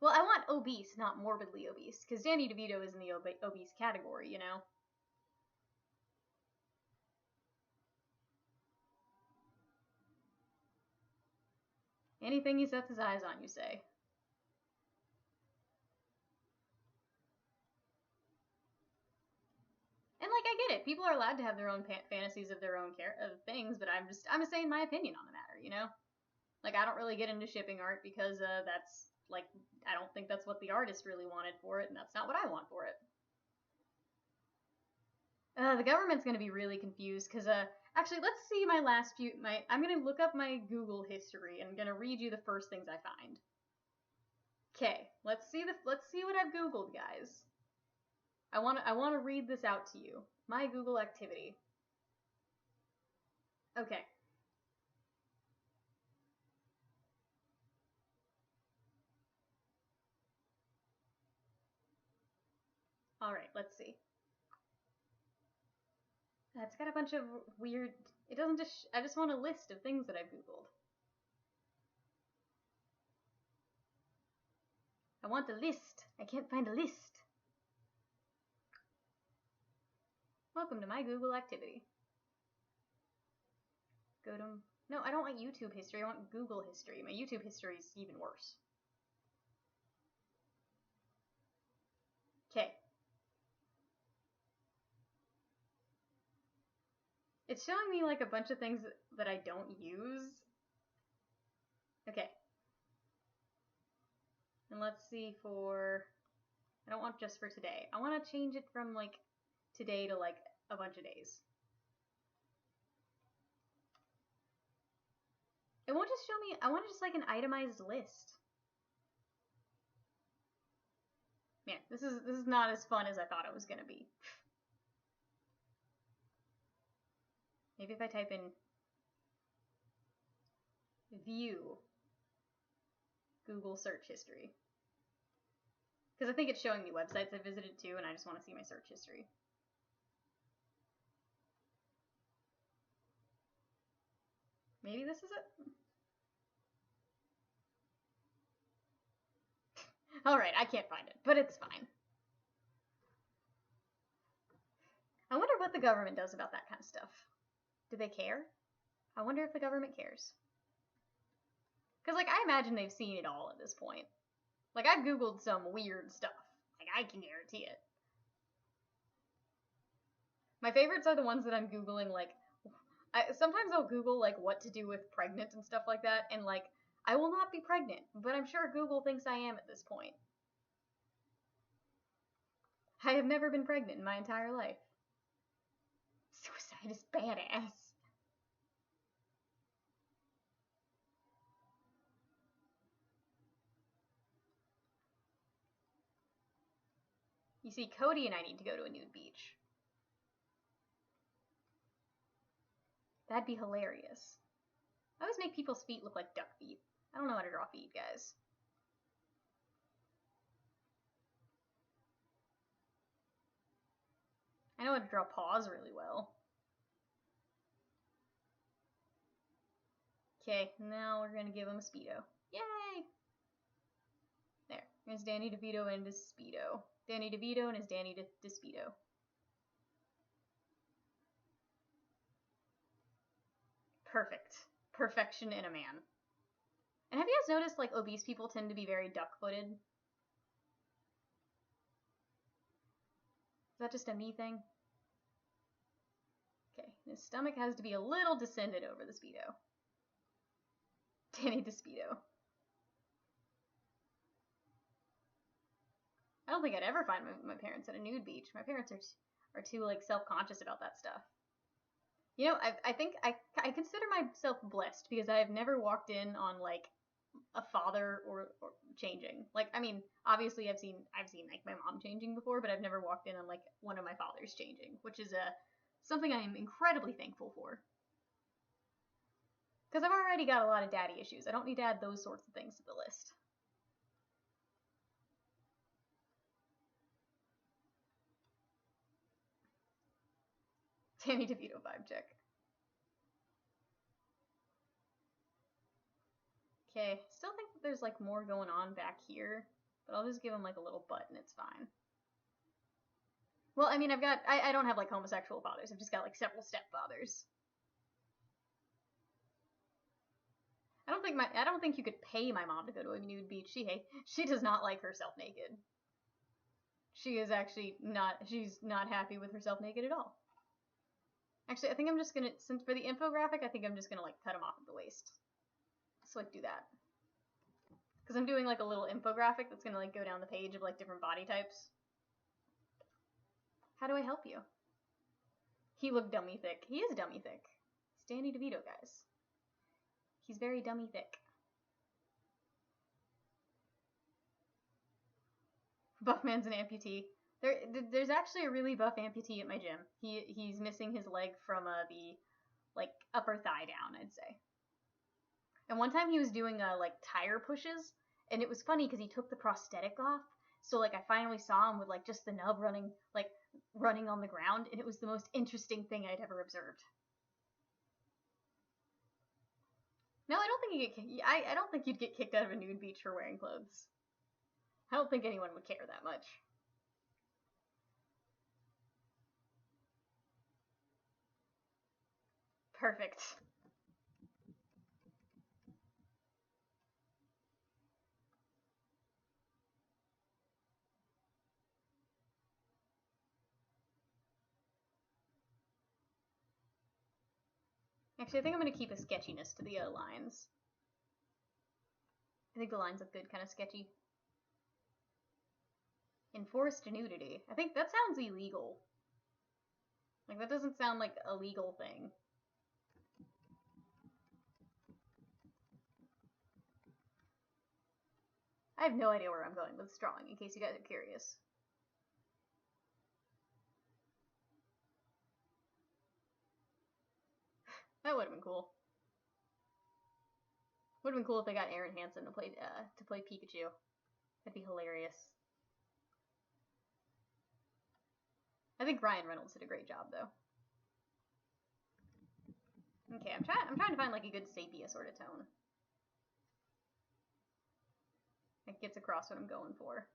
Well, I want obese, not morbidly obese, because Danny DeVito is in the obese category, you know? Anything he sets his eyes on, you say. And like, I get it. People are allowed to have their own fantasies of their own things, but I'm just saying my opinion on the matter, you know? Like, I don't really get into shipping art because that's like, I don't think that's what the artist really wanted for it, and that's not what I want for it. The government's gonna be really confused because actually, let's see my last few. I'm gonna look up my Google history and I'm gonna read you the first things I find. Okay, let's see what I've Googled, guys. I want to read this out to you. My Google activity. Okay. All right, let's see. It's got a bunch of weird. It doesn't just. I just want a list of things that I've Googled. I want the list. I can't find a list. Welcome to my Google activity. Go to. No, I don't want YouTube history. I want Google history. My YouTube history is even worse. Okay. It's showing me like a bunch of things that I don't use. Okay. And let's see for, I don't want just for today. I want to change it from like today to like a bunch of days. It won't just show me, I want just like an itemized list. Man, this is not as fun as I thought it was gonna be. Maybe if I type in view Google search history. Because I think it's showing me websites I visited too, and I just want to see my search history. Maybe this is it? Alright, I can't find it, but it's fine. I wonder what the government does about that kind of stuff. Do they care? I wonder if the government cares. Because, like, I imagine they've seen it all at this point. Like, I've Googled some weird stuff. Like, I can guarantee it. My favorites are the ones that I'm Googling, like, sometimes I'll Google, like, what to do with pregnant and stuff like that, and, like, I will not be pregnant, but I'm sure Google thinks I am at this point. I have never been pregnant in my entire life. Suicide is badass. You see, Cody and I need to go to a nude beach. That'd be hilarious. I always make people's feet look like duck feet. I don't know how to draw feet, guys. I know how to draw paws really well. Okay, now we're gonna give him a Speedo. Yay! There. There's Danny DeVito and his Speedo. Danny DeVito and his Danny DeSpeedo. Perfect. Perfection in a man. And have you guys noticed, like, obese people tend to be very duck-footed? Is that just a me thing? Okay, his stomach has to be a little descended over the Speedo. Danny DeSpeedo. I don't think I'd ever find my parents at a nude beach. My parents are too, like, self-conscious about that stuff. You know, I think I consider myself blessed because I have never walked in on, like, a father or changing. Like, I mean, obviously I've seen like my mom changing before, but I've never walked in on like one of my fathers changing, which is something I am incredibly thankful for. Because I've already got a lot of daddy issues. I don't need to add those sorts of things to the list. Danny DeVito vibe check. Okay, still think that there's like more going on back here. but I'll just give him like a little butt and it's fine. Well, I mean, I don't have like homosexual fathers. I've just got like several stepfathers. I don't think you could pay my mom to go to a nude beach. She does not like herself naked. She is actually she's not happy with herself naked at all. Actually, I think I'm just gonna, since for the infographic, I think I'm just gonna like cut him off at the waist. So like do that. Because I'm doing like a little infographic that's gonna like go down the page of like different body types. How do I help you? He looked dummy thick. He is dummy thick. It's Danny DeVito, guys. He's very dummy thick. Buffman's an amputee. There's actually a really buff amputee at my gym. He's missing his leg from the like upper thigh down, I'd say. And one time he was doing like tire pushes, and it was funny because he took the prosthetic off. So like I finally saw him with like just the nub running on the ground, and it was the most interesting thing I'd ever observed. No, I don't think you'd get kicked out of a nude beach for wearing clothes. I don't think anyone would care that much. Perfect. Actually, I think I'm going to keep a sketchiness to the lines. I think the lines look good, kind of sketchy. Enforced nudity. I think that sounds illegal. Like, that doesn't sound like a legal thing. I have no idea where I'm going with this drawing, in case you guys are curious. That would have been cool. Would have been cool if they got Aaron Hansen to play Pikachu. That'd be hilarious. I think Ryan Reynolds did a great job, though. Okay, I'm trying to find like a good sepia sort of tone. It gets across what I'm going for.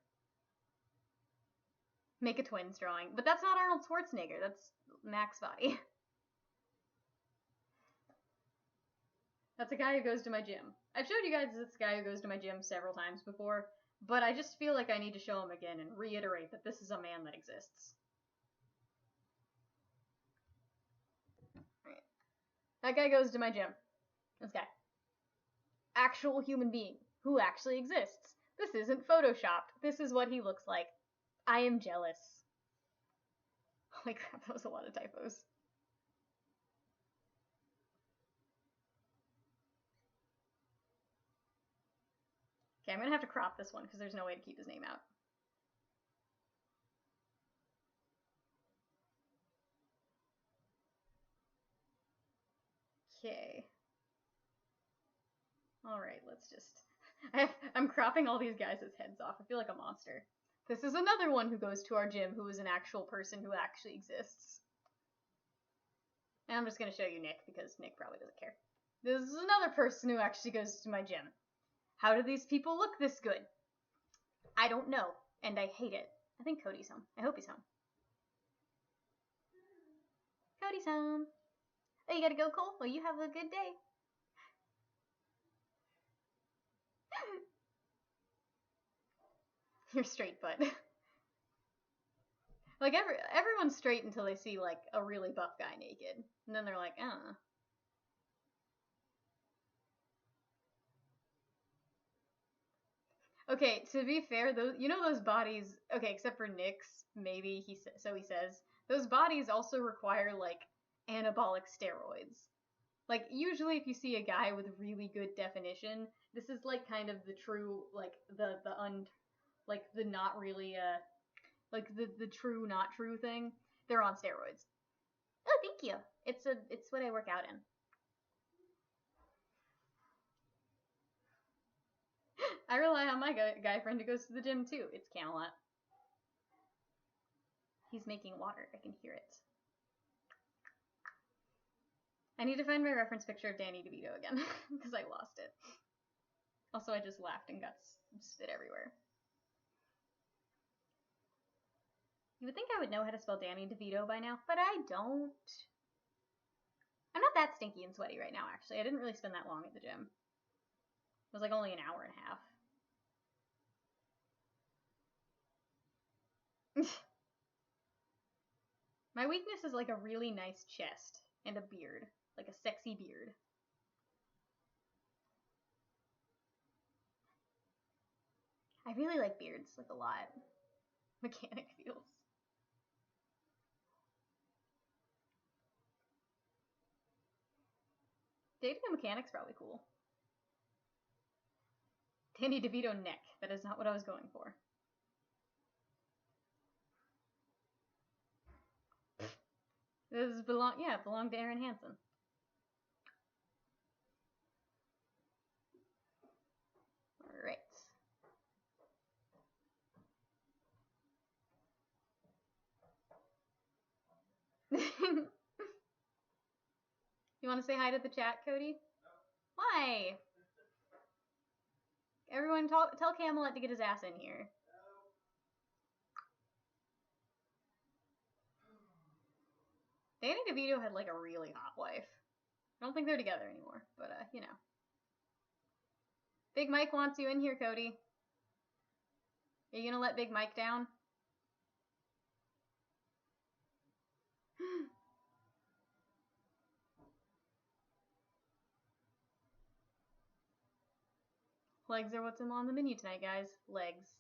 Make a twins drawing. But that's not Arnold Schwarzenegger. That's Max body. That's a guy who goes to my gym. I've showed you guys this guy who goes to my gym several times before, but I just feel like I need to show him again and reiterate that this is a man that exists. Alright. That guy goes to my gym. This guy. Actual human being who actually exists. This isn't photoshopped. This is what he looks like. I am jealous. Holy crap, that was a lot of typos. Okay, I'm gonna have to crop this one because there's no way to keep his name out. Okay. Alright, let's just... I'm cropping all these guys' heads off. I feel like a monster. This is another one who goes to our gym who is an actual person who actually exists. And I'm just gonna show you Nick because Nick probably doesn't care. This is another person who actually goes to my gym. How do these people look this good? I don't know, and I hate it. I think Cody's home. I hope he's home. Cody's home. Oh, you gotta go, Cole? Well, you have a good day. You're straight, bud. Like, everyone's straight until they see, like, a really buff guy naked. And then they're like, Okay, to be fair, those bodies, okay, except for Nick's, maybe, he says, those bodies also require, like, anabolic steroids. Like, usually if you see a guy with really good definition, this is, like, kind of the true, like, the not really, like, the true, not true thing. They're on steroids. Oh, thank you. It's what I work out in. I rely on my guy friend who goes to the gym, too. It's Camelot. He's making water. I can hear it. I need to find my reference picture of Danny DeVito again, because I lost it. Also, I just laughed and got spit everywhere. You would think I would know how to spell Danny DeVito by now, but I don't. I'm not that stinky and sweaty right now, actually. I didn't really spend that long at the gym. It was like only an hour and a half. My weakness is like a really nice chest and a beard. Like a sexy beard. I really like beards, like a lot. Mechanic feels. Dating a mechanic's probably cool. Danny DeVito neck. That is not what I was going for. This belonged to Aaron Hansen. Alright. You want to say hi to the chat, Cody? Why? Everyone tell Camelot to get his ass in here. Danny DeVito had like a really hot wife. I don't think they're together anymore, but you know. Big Mike wants you in here, Cody. Are you gonna let Big Mike down? Legs are what's on the menu tonight, guys. Legs.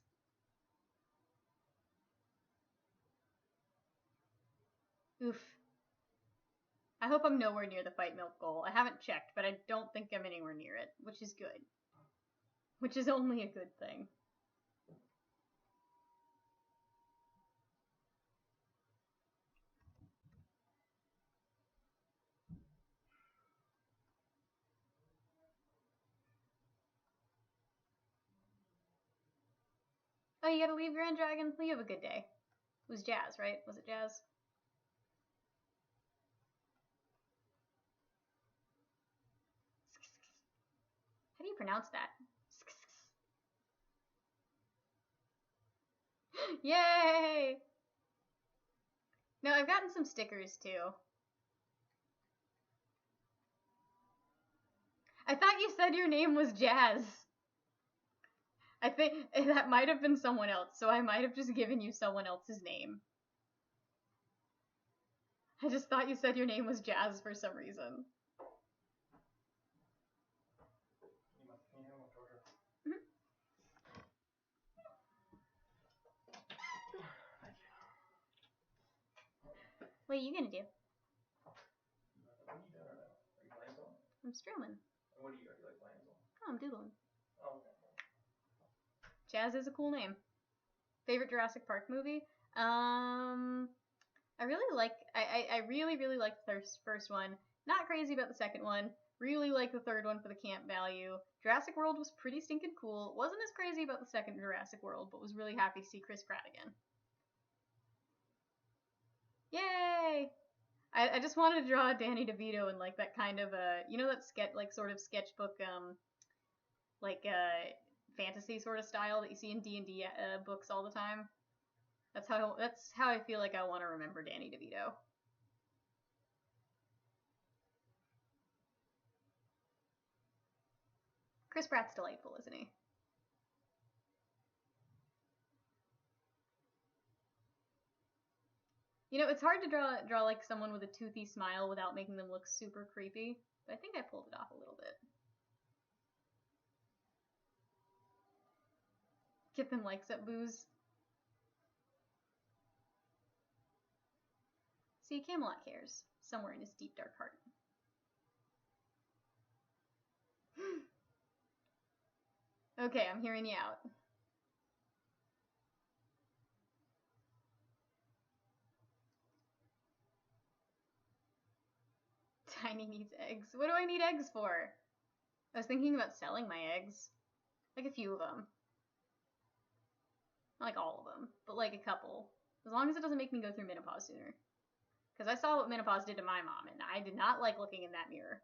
Oof. I hope I'm nowhere near the fight milk goal. I haven't checked, but I don't think I'm anywhere near it, which is good. Which is only a good thing. Oh, you gotta leave Grand Dragon? Well, you have a good day. It was Jazz, right? Was it Jazz? How do you pronounce that? Yay! No, I've gotten some stickers too. I thought you said your name was Jazz. I think that might have been someone else, so I might have just given you someone else's name. I just thought you said your name was Jazz for some reason. What are you gonna do? What are you doing right now? Are you playing something? I'm strumming. What are you like playing something? Oh, I'm doodling. Oh, okay. Jazz is a cool name. Favorite Jurassic Park movie? I really like. I really liked the first one. Not crazy about the second one. Really like the third one for the camp value. Jurassic World was pretty stinking cool. Wasn't as crazy about the second Jurassic World, but was really happy to see Chris Pratt again. Yay! I just wanted to draw Danny DeVito in like that kind of you know that sort of sketchbook fantasy sort of style that you see in D&D books all the time. That's how I feel like I want to remember Danny DeVito. Chris Pratt's delightful, isn't he? You know, it's hard to draw like someone with a toothy smile without making them look super creepy, but I think I pulled it off a little bit. Get them likes up, booze. See, Camelot cares, somewhere in his deep dark heart. Okay, I'm hearing you out. Tiny needs eggs. What do I need eggs for? I was thinking about selling my eggs. Like a few of them. Not like all of them, but like a couple. As long as it doesn't make me go through menopause sooner. Because I saw what menopause did to my mom, and I did not like looking in that mirror.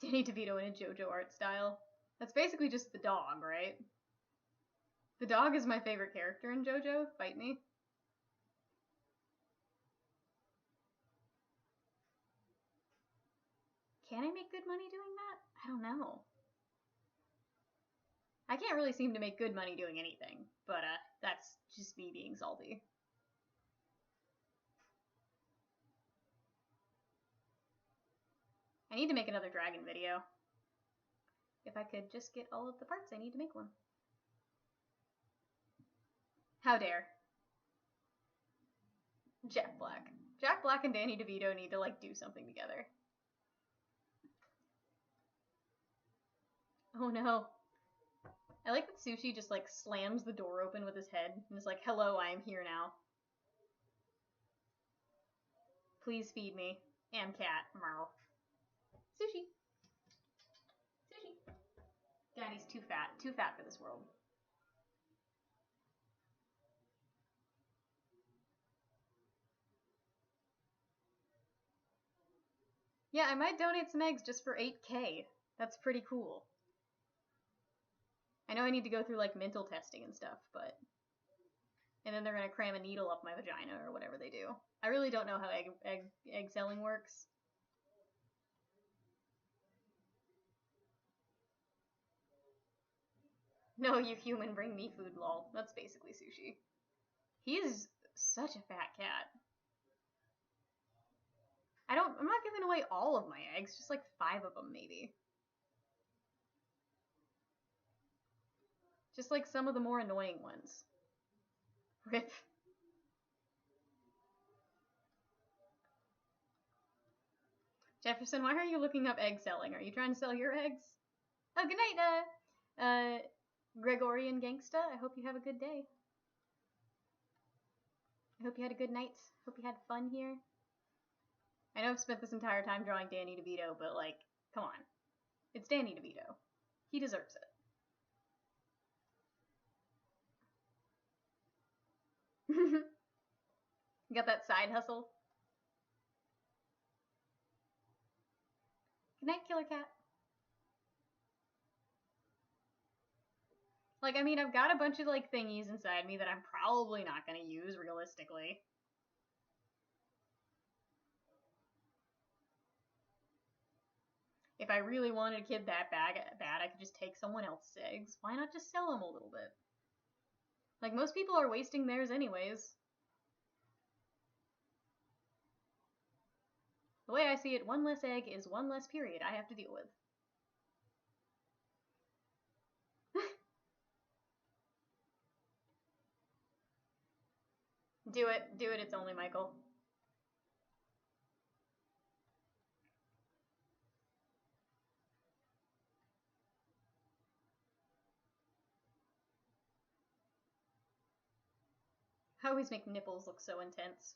Danny DeVito in a JoJo art style. That's basically just the dog, right? The dog is my favorite character in JoJo. Fight me. Can I make good money doing that? I don't know. I can't really seem to make good money doing anything, but that's just me being salty. I need to make another dragon video. If I could just get all of the parts, I need to make one. How dare. Jack Black. Jack Black and Danny DeVito need to, like, do something together. Oh no. I like that Sushi just, like, slams the door open with his head and is like, hello, I am here now. Please feed me. Am cat. Meow. Sushi. Sushi. Daddy's too fat. Too fat for this world. Yeah, I might donate some eggs just for 8K. That's pretty cool. I know I need to go through, like, mental testing and stuff, but... And then they're gonna cram a needle up my vagina or whatever they do. I really don't know how egg selling works. No, you human, bring me food, lol. That's basically Sushi. He is such a fat cat. I'm not giving away all of my eggs, just like 5 of them, maybe. Just like some of the more annoying ones. Rip. Jefferson, why are you looking up egg selling? Are you trying to sell your eggs? Oh, good night, Gregorian Gangsta. I hope you have a good day. I hope you had a good night. Hope you had fun here. I know I've spent this entire time drawing Danny DeVito, but, like, come on. It's Danny DeVito. He deserves it. You got that side hustle? Good night, Killer Cat. Like, I mean, I've got a bunch of, like, thingies inside me that I'm probably not gonna use, realistically. If I really wanted a kid that bad, I could just take someone else's eggs. Why not just sell them a little bit? Like, most people are wasting theirs anyways. The way I see it, one less egg is one less period I have to deal with. Do it, it's only Michael. I always make nipples look so intense.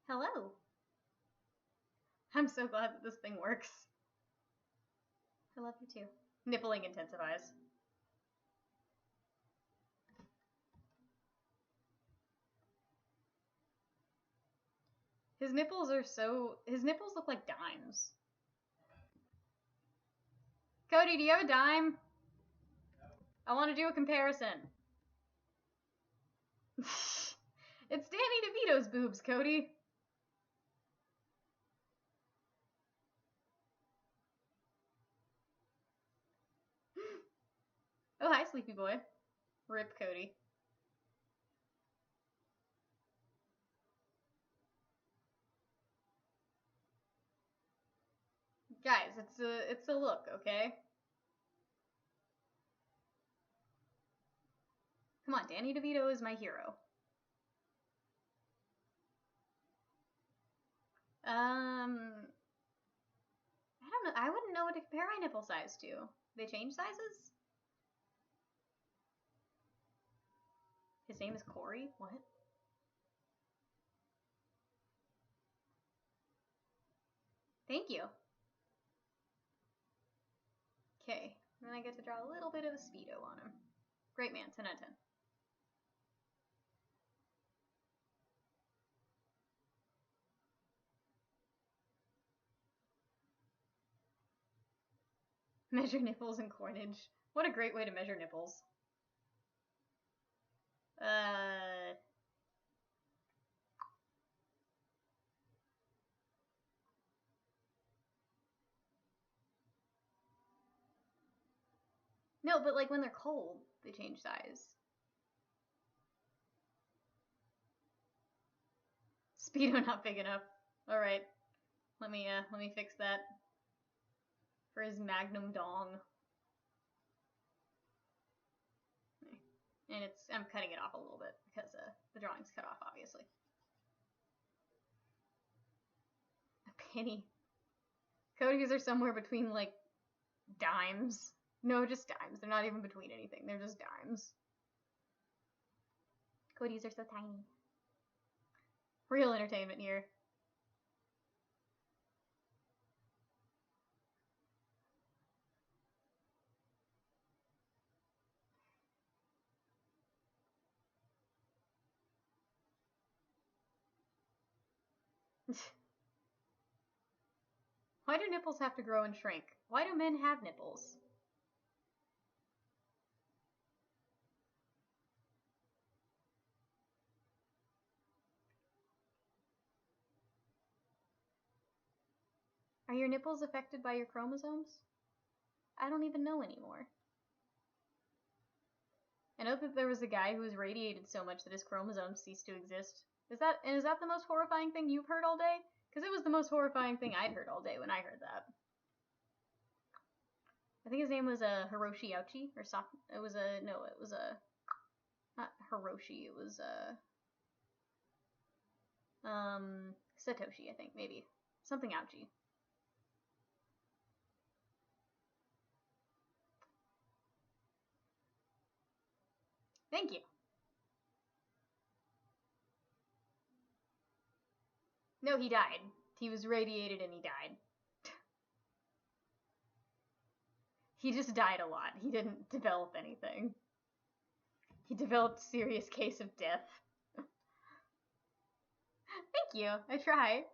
Hello. I'm so glad that this thing works. I love you too. Nippling intensifies. His nipples look like dimes. Cody, do you have a dime? I want to do a comparison. It's Danny DeVito's boobs, Cody. Oh, hi, sleepy boy. Rip Cody. Guys, it's a look, okay? Come on, Danny DeVito is my hero. I don't know. I wouldn't know what to compare my nipple size to. They change sizes? His name is Corey? What? Thank you. And I get to draw a little bit of a Speedo on him. Great man, 10 out of 10. Measure nipples and cornage. What a great way to measure nipples. No, but like when they're cold, they change size. Speedo not big enough. Alright. Let me fix that. For his magnum dong. And I'm cutting it off a little bit because the drawing's cut off, obviously. A penny. Coatings are somewhere between, like, dimes. No, just dimes. They're not even between anything. They're just dimes. Coatings are so tiny. Real entertainment here. Why do nipples have to grow and shrink? Why do men have nipples? Are your nipples affected by your chromosomes? I don't even know anymore. I know that there was a guy who was radiated so much that his chromosomes ceased to exist. Is that the most horrifying thing you've heard all day? Because it was the most horrifying thing I'd heard all day when I heard that. I think his name was Hiroshi Yauchi, or it was not Hiroshi, it was Satoshi, I think, maybe. Something Ouchie. Thank you. No, he died. He was radiated and he died. He just died a lot. He didn't develop anything. He developed a serious case of death. Thank you. I try.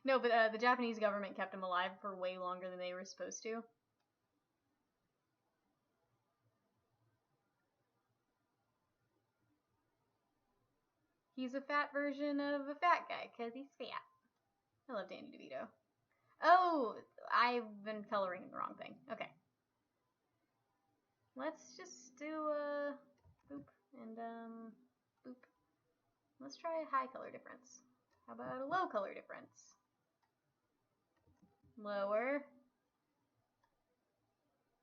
No, but the Japanese government kept him alive for way longer than they were supposed to. He's a fat version of a fat guy, because he's fat. I love Danny DeVito. Oh, I've been coloring the wrong thing. Okay. Let's just do a boop and boop. Let's try a high color difference. How about a low color difference? Lower.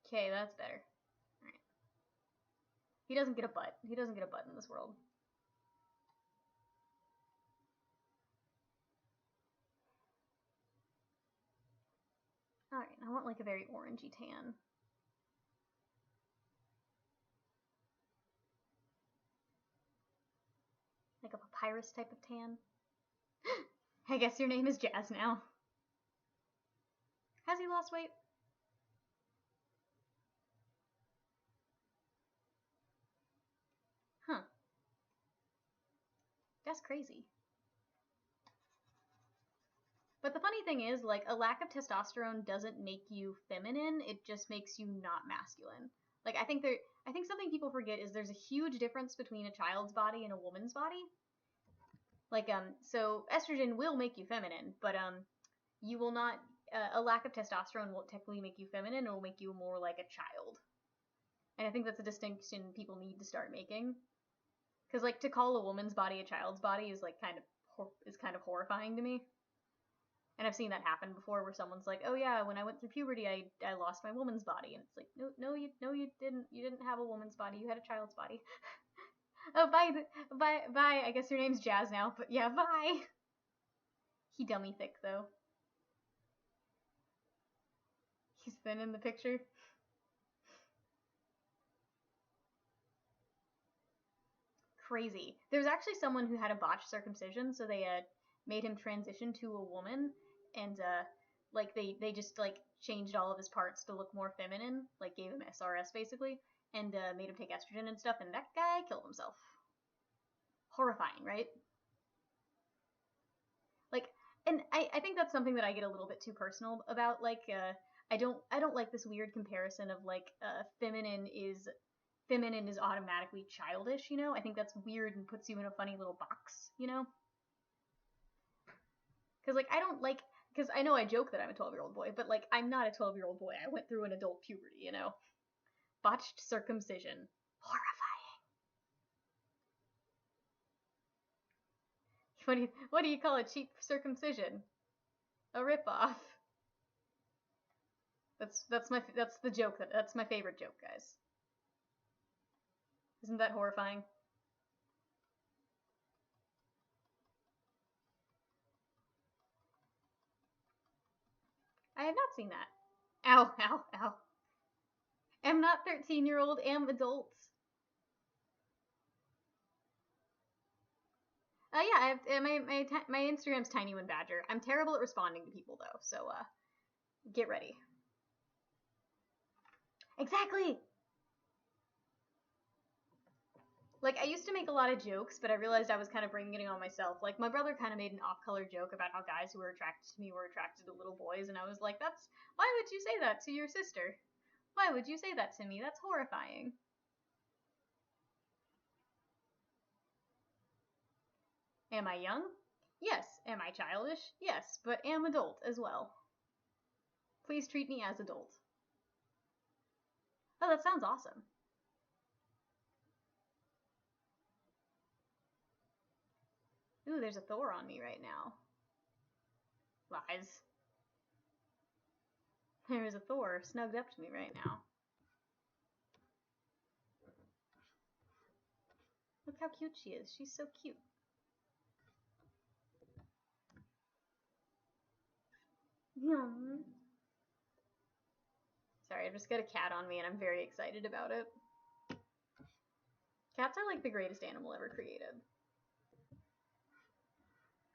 Okay, that's better. Alright. He doesn't get a butt. He doesn't get a butt in this world. Alright, I want like a very orangey tan. Like a papyrus type of tan. I guess your name is Jazz now. Has he lost weight? Huh. That's crazy. But the funny thing is, like, a lack of testosterone doesn't make you feminine, it just makes you not masculine. Like, I think something people forget is there's a huge difference between a child's body and a woman's body. Like, so estrogen will make you feminine, but, you will not, a lack of testosterone won't technically make you feminine, it will make you more like a child. And I think that's a distinction people need to start making. Because, like, to call a woman's body a child's body is, like, kind of horrifying to me. And I've seen that happen before, where someone's like, "Oh yeah, when I went through puberty, I lost my woman's body," and it's like, no, you didn't. You didn't have a woman's body. You had a child's body. Oh, bye. I guess your name's Jazz now, but yeah, bye. He dummy thick though. He's thin in the picture. crazy. There's actually someone who had a botched circumcision, so they made him transition to a woman, and like they just like changed all of his parts to look more feminine, like gave him SRS basically, and made him take estrogen and stuff, and that guy killed himself. Horrifying, right? Like, and I think that's something that I get a little bit too personal about. Like, I don't like this weird comparison of like feminine is automatically childish, you know? I think that's weird and puts you in a funny little box, you know? Because, like, I don't like, because I know I joke that I'm a 12-year-old boy, but, like, I'm not a 12-year-old boy. I went through an adult puberty, you know? Botched circumcision. Horrifying. What do you call a cheap circumcision? A ripoff. That's the joke, that's my favorite joke, guys. Isn't that horrifying? I have not seen that. Ow, ow, ow. Am not 13-year-old, am adult. Yeah, I have, my Instagram's Tiny One Badger. I'm terrible at responding to people though, so get ready. Exactly. Like, I used to make a lot of jokes, but I realized I was kind of bringing it on myself. Like, my brother kind of made an off-color joke about how guys who were attracted to me were attracted to little boys, and I was like, why would you say that to your sister? Why would you say that to me? That's horrifying. Am I young? Yes. Am I childish? Yes, but am adult as well. Please treat me as adult. Oh, that sounds awesome. Ooh, there's a Thor on me right now. Lies. There is a Thor snugged up to me right now. Look how cute she is. She's so cute. Yum. Sorry, I've just got a cat on me and I'm very excited about it. Cats are like the greatest animal ever created.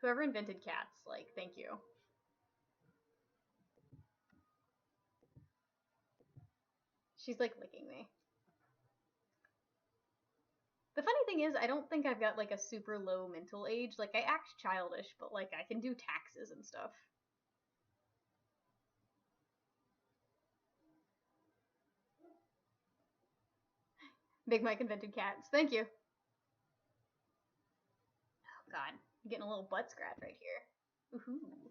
Whoever invented cats, like, thank you. She's like licking me. The funny thing is, I don't think I've got like a super low mental age. Like, I act childish, but like I can do taxes and stuff. Big Mike invented cats. Thank you. Oh god, I'm getting a little butt scratch right here. Ooh.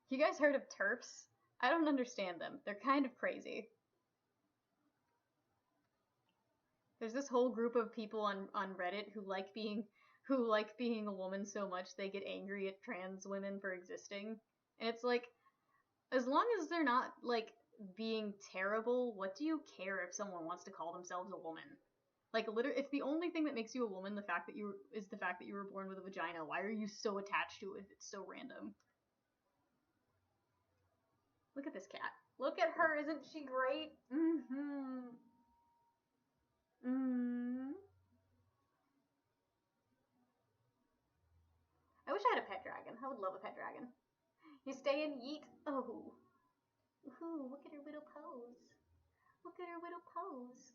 You guys heard of TERFs? I don't understand them. They're kind of crazy. There's this whole group of people on Reddit who like being a woman so much they get angry at trans women for existing. And it's like, as long as they're not like being terrible, what do you care if someone wants to call themselves a woman? Like, literally, if the only thing that makes you a woman the fact that you were born with a vagina, why are you so attached to it if it's so random? Look at this cat. Look at her, isn't she great? Mm-hmm. Mm-hmm. I wish I had a pet dragon. I would love a pet dragon. You stay and yeet. Oh. Ooh, look at her little pose. Look at her little pose.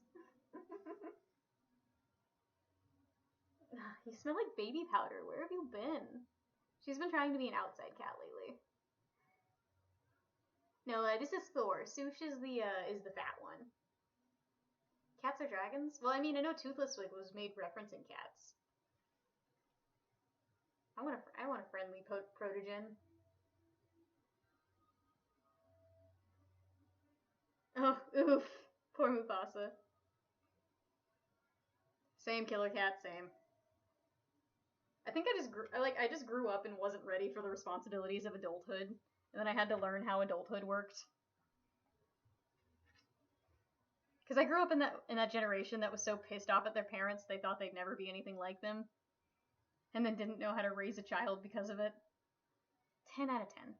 You smell like baby powder. Where have you been? She's been trying to be an outside cat lately. No, this is Thor. Sush is the fat one. Cats are dragons? Well, I mean, I know Toothless Wig was made referencing cats. I want a friendly protogen. Oh, oof. Poor Mufasa. Same, Killer Cat, same. I think I just grew up and wasn't ready for the responsibilities of adulthood, and then I had to learn how adulthood worked. Because I grew up in that generation that was so pissed off at their parents they thought they'd never be anything like them, and then didn't know how to raise a child because of it. 10 out of 10.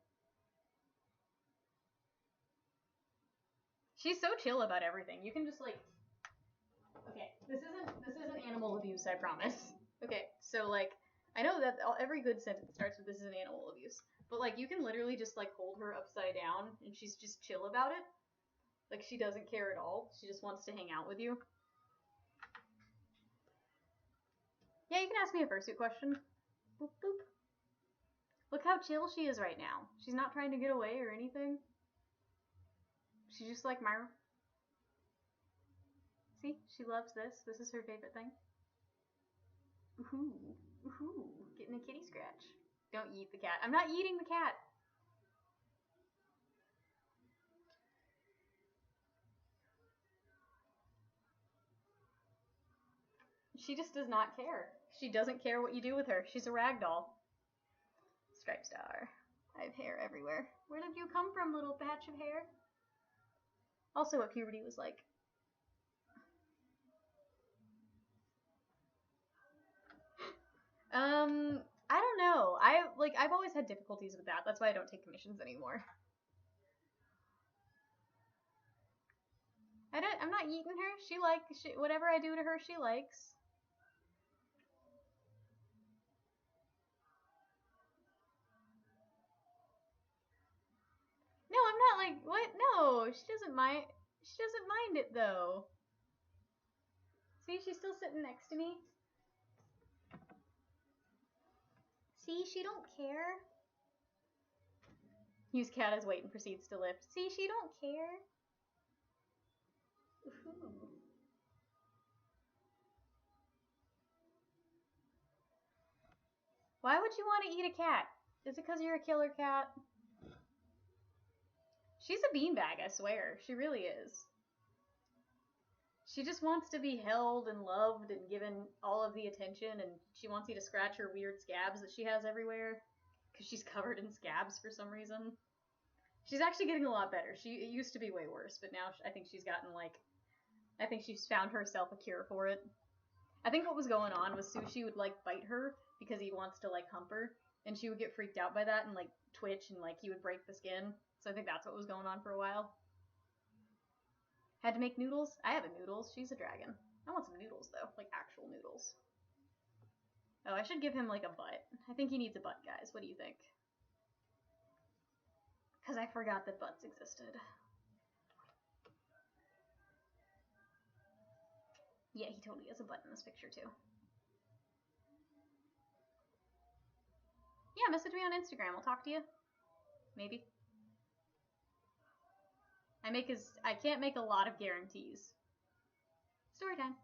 She's so chill about everything. You can just like, okay, this isn't animal abuse, I promise. Okay, so like, I know that every good sentence starts with this is an animal abuse, but like you can literally just like hold her upside down and she's just chill about it. Like she doesn't care at all. She just wants to hang out with you. Yeah, you can ask me a fursuit question. Boop boop. Look how chill she is right now. She's not trying to get away or anything. She's just like Myra. See, she loves this. This is her favorite thing. Ooh, ooh, getting a kitty scratch. Don't eat the cat. I'm not eating the cat. She just does not care. She doesn't care what you do with her. She's a ragdoll. Striped star. I have hair everywhere. Where did you come from, little patch of hair? Also what puberty was like. I don't know. I've always had difficulties with that. That's why I don't take commissions anymore. I'm not eating her. Whatever I do to her, she likes. No, I'm not like, what? No, she doesn't mind. She doesn't mind it though. See, she's still sitting next to me. See, she don't care. Use cat as weight and proceeds to lift. See, she don't care. Ooh. Why would you want to eat a cat? Is it because you're a killer cat? She's a beanbag, I swear. She really is. She just wants to be held and loved and given all of the attention, and she wants you to scratch her weird scabs that she has everywhere. Because she's covered in scabs for some reason. She's actually getting a lot better. It used to be way worse, but now I think she's gotten I think she's found herself a cure for it. I think what was going on was Sushi would bite her because he wants to hump her, and she would get freaked out by that and twitch and he would break the skin. So I think that's what was going on for a while. Had to make noodles? I have a noodles. She's a dragon. I want some noodles though, actual noodles. Oh, I should give him a butt. I think he needs a butt, guys. What do you think? Because I forgot that butts existed. Yeah, he totally has a butt in this picture too. Yeah, message me on Instagram. I'll talk to you. Maybe. I can't make a lot of guarantees. Story time.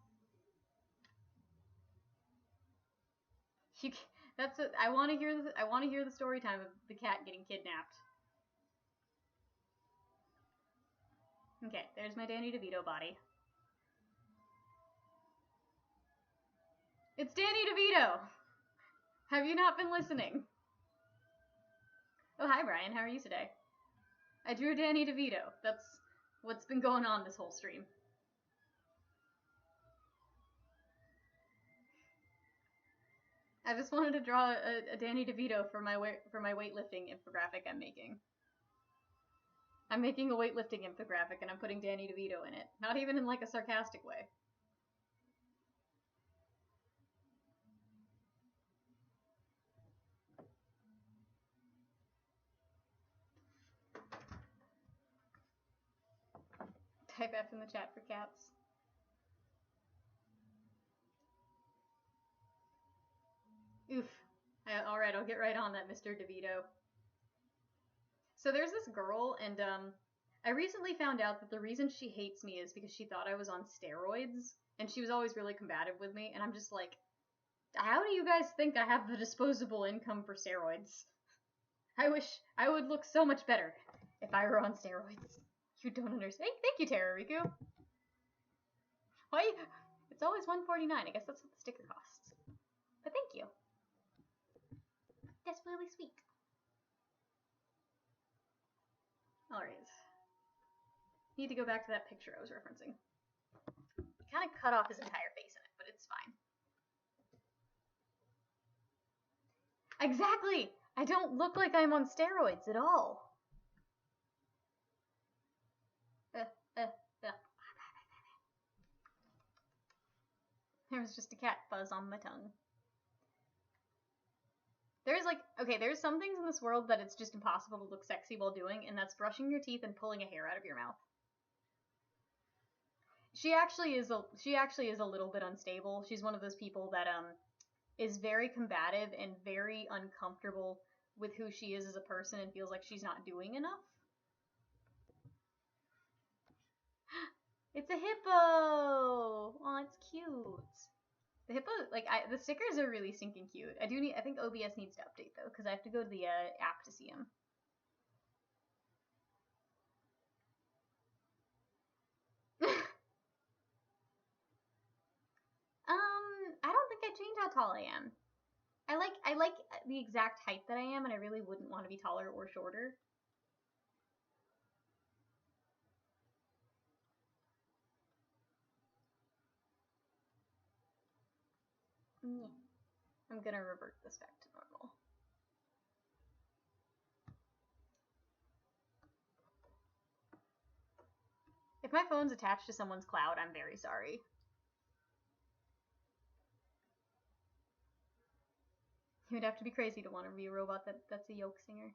I want to hear the story time of the cat getting kidnapped. Okay, there's my Danny DeVito body. It's Danny DeVito! Have you not been listening? Oh, hi Brian, how are you today? I drew Danny DeVito. That's what's been going on this whole stream. I just wanted to draw a Danny DeVito for my weightlifting infographic I'm making. I'm making a weightlifting infographic and I'm putting Danny DeVito in it. Not even in a sarcastic way. Type F in the chat for cats. Oof. Alright, I'll get right on that, Mr. DeVito. So there's this girl, and I recently found out that the reason she hates me is because she thought I was on steroids, and she was always really combative with me, and I'm just like, how do you guys think I have the disposable income for steroids? I wish I would look so much better if I were on steroids. You don't understand. Hey, thank you, Tara Riku. Why? It's always $1.49. I guess that's what the sticker costs. But thank you. That's really sweet. Alright. Need to go back to that picture I was referencing. Kind of cut off his entire face in it, but it's fine. Exactly! I don't look like I'm on steroids at all. There was just a cat fuzz on my tongue. There's there's some things in this world that it's just impossible to look sexy while doing, and that's brushing your teeth and pulling a hair out of your mouth. She actually is a little bit unstable. She's one of those people that is very combative and very uncomfortable with who she is as a person and feels like she's not doing enough. It's a hippo! Oh, it's cute. The hippo, the stickers are really stinking cute. I think OBS needs to update though, because I have to go to the app to see them. I don't think I changed how tall I am. I like the exact height that I am, and I really wouldn't want to be taller or shorter. Yeah. I'm gonna revert this back to normal. If my phone's attached to someone's cloud, I'm very sorry. You would have to be crazy to want to be a robot that's a yoke singer.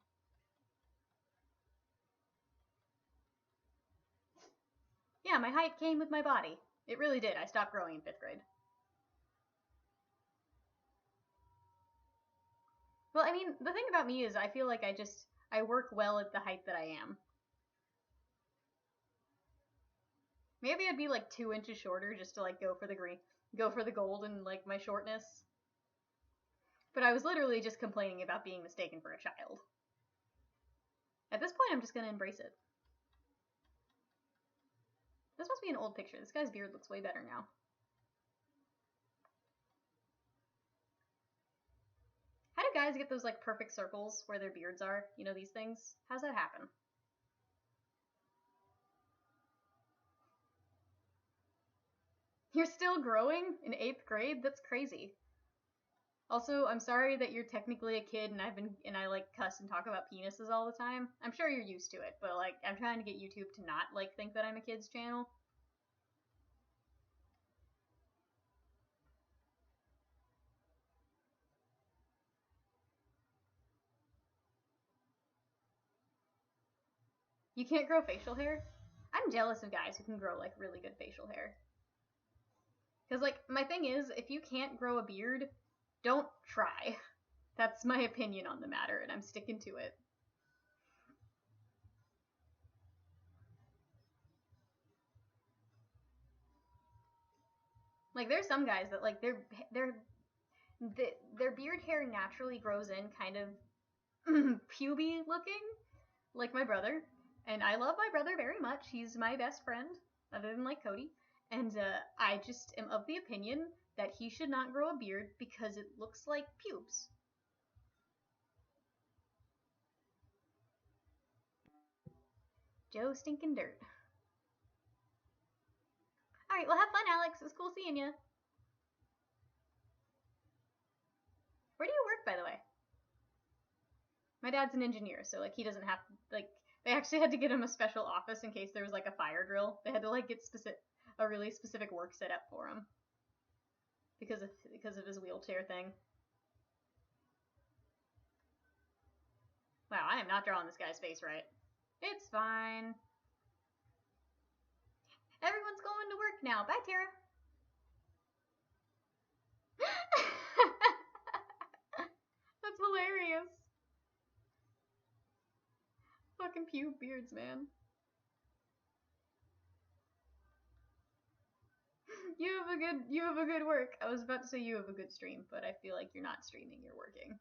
Yeah, my height came with my body. It really did. I stopped growing in 5th grade. Well, I mean, the thing about me is I feel like I work well at the height that I am. Maybe I'd be like 2 inches shorter just to like go for the gold and like my shortness. But I was literally just complaining about being mistaken for a child. At this point, I'm just gonna embrace it. This must be an old picture. This guy's beard looks way better now. How do guys get those like perfect circles where their beards are? You know, these things? How's that happen? You're still growing in 8th grade? That's crazy. Also, I'm sorry that you're technically a kid and I like cuss and talk about penises all the time. I'm sure you're used to it, but like I'm trying to get YouTube to not like think that I'm a kid's channel. You can't grow facial hair? I'm jealous of guys who can grow like really good facial hair. Cuz like my thing is, if you can't grow a beard, don't try. That's my opinion on the matter, and I'm sticking to it. Like there's some guys that like their beard hair naturally grows in kind of puby looking, like my brother. And I love my brother very much. He's my best friend, other than like Cody. And I just am of the opinion that he should not grow a beard because it looks like pubes. Joe stinking dirt. Alright, well have fun, Alex. It was cool seeing you. Where do you work, by the way? My dad's an engineer, so like he doesn't have like they actually had to get him a special office in case there was like a fire drill. They had to like get a really specific work set up for him because of his wheelchair thing. Wow, I am not drawing this guy's face right. It's fine. Everyone's going to work now. Bye, Tara. That's hilarious. Fucking pube beards, man. You have a good work. I was about to say you have a good stream, but I feel like you're not streaming, you're working.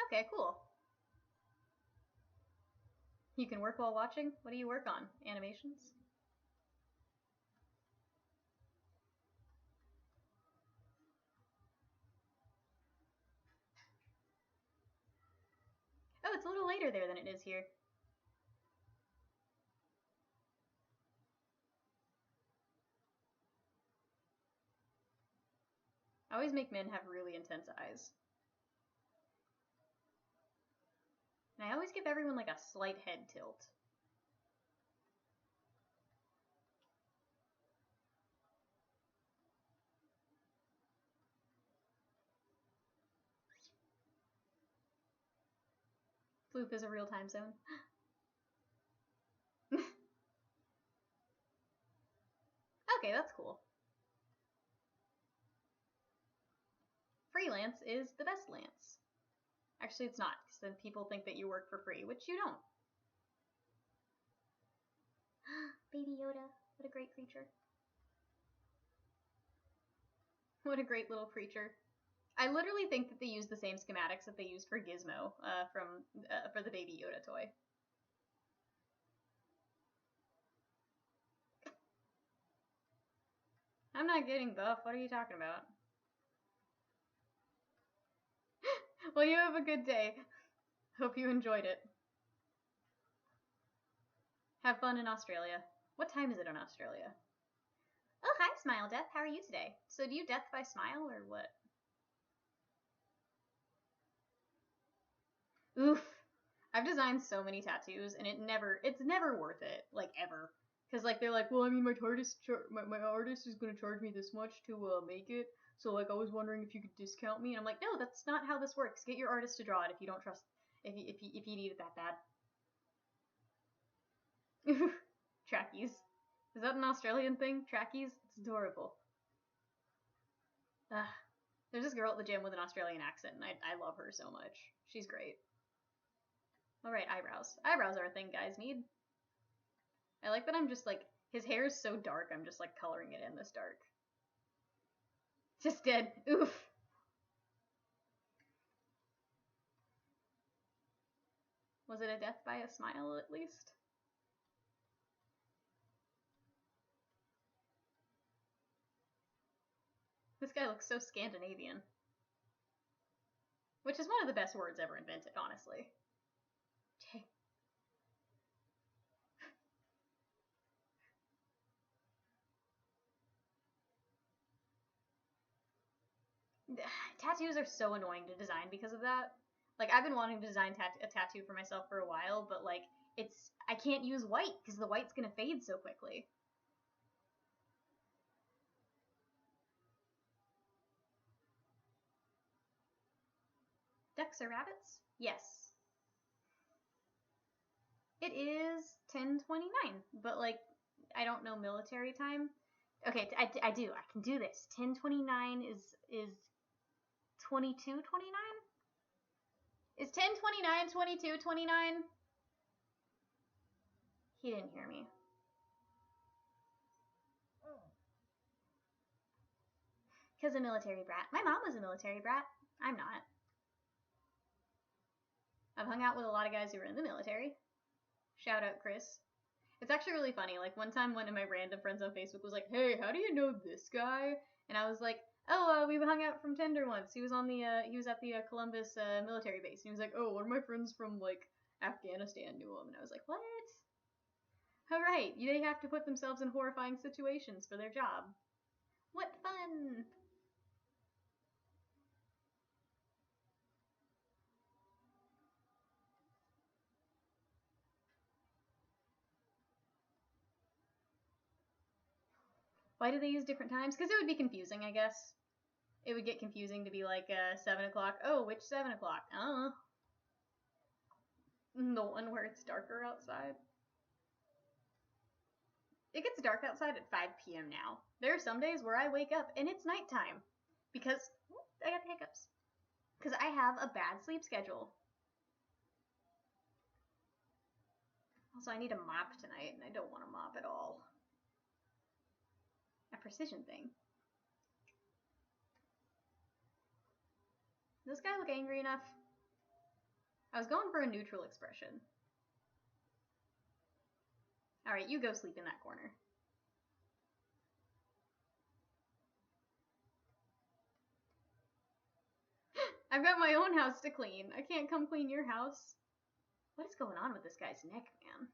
Okay, cool. You can work while watching? What do you work on? Animations? Oh, it's a little later there than it is here. I always make men have really intense eyes. And I always give everyone like a slight head tilt. Floop is a real time zone. Okay, that's cool. Freelance is the best lance. Actually, it's not, because then people think that you work for free, which you don't. Baby Yoda, what a great creature. What a great little creature. I literally think that they use the same schematics that they used for Gizmo for the Baby Yoda toy. I'm not getting buff. What are you talking about? Well, you have a good day. Hope you enjoyed it. Have fun in Australia. What time is it in Australia? Oh, hi, Smile Death. How are you today? So do you death by smile or what? Oof. I've designed so many tattoos and it's never worth it, like ever. Cause like they're like, well, I mean, my artist is gonna charge me this much to make it. So like, I was wondering if you could discount me, and I'm like, no, that's not how this works. Get your artist to draw it if you don't trust, if you need it that bad. Trackies. Is that an Australian thing? Trackies? It's adorable. Ugh. There's this girl at the gym with an Australian accent, and I love her so much. She's great. Alright, eyebrows. Eyebrows are a thing guys need. I like that I'm just like, his hair is so dark, I'm just like coloring it in this dark. Just dead. Oof. Was it a death by a smile at least? This guy looks so Scandinavian. Which is one of the best words ever invented, honestly. Tattoos are so annoying to design because of that. Like, I've been wanting to design a tattoo for myself for a while, but like, I can't use white because the white's gonna fade so quickly. Ducks or rabbits? Yes. It is 10:29, but like, I don't know military time. Okay, I do. I can do this. 10:29 is 22:29? Is 10:29 22:29? He didn't hear me. Because a military brat. My mom was a military brat. I'm not. I've hung out with a lot of guys who were in the military. Shout out Chris. It's actually really funny. Like, one time one of my random friends on Facebook was like, hey, how do you know this guy? And I was like, oh, we hung out from Tinder once. He was at the Columbus military base. And he was like, oh, one of my friends from like Afghanistan knew him. And I was like, what? All right, they have to put themselves in horrifying situations for their job. What fun! Why do they use different times? Because it would be confusing, I guess. It would get confusing to be like 7 o'clock. Oh, which 7 o'clock? I don't know. The one where it's darker outside. It gets dark outside at 5 p.m. now. There are some days where I wake up and it's nighttime. Because, I got the hiccups. Because I have a bad sleep schedule. Also, I need a mop tonight, and I don't want to mop at all. A precision thing. Does this guy look angry enough? I was going for a neutral expression. Alright, you go sleep in that corner. I've got my own house to clean. I can't come clean your house. What is going on with this guy's neck, man?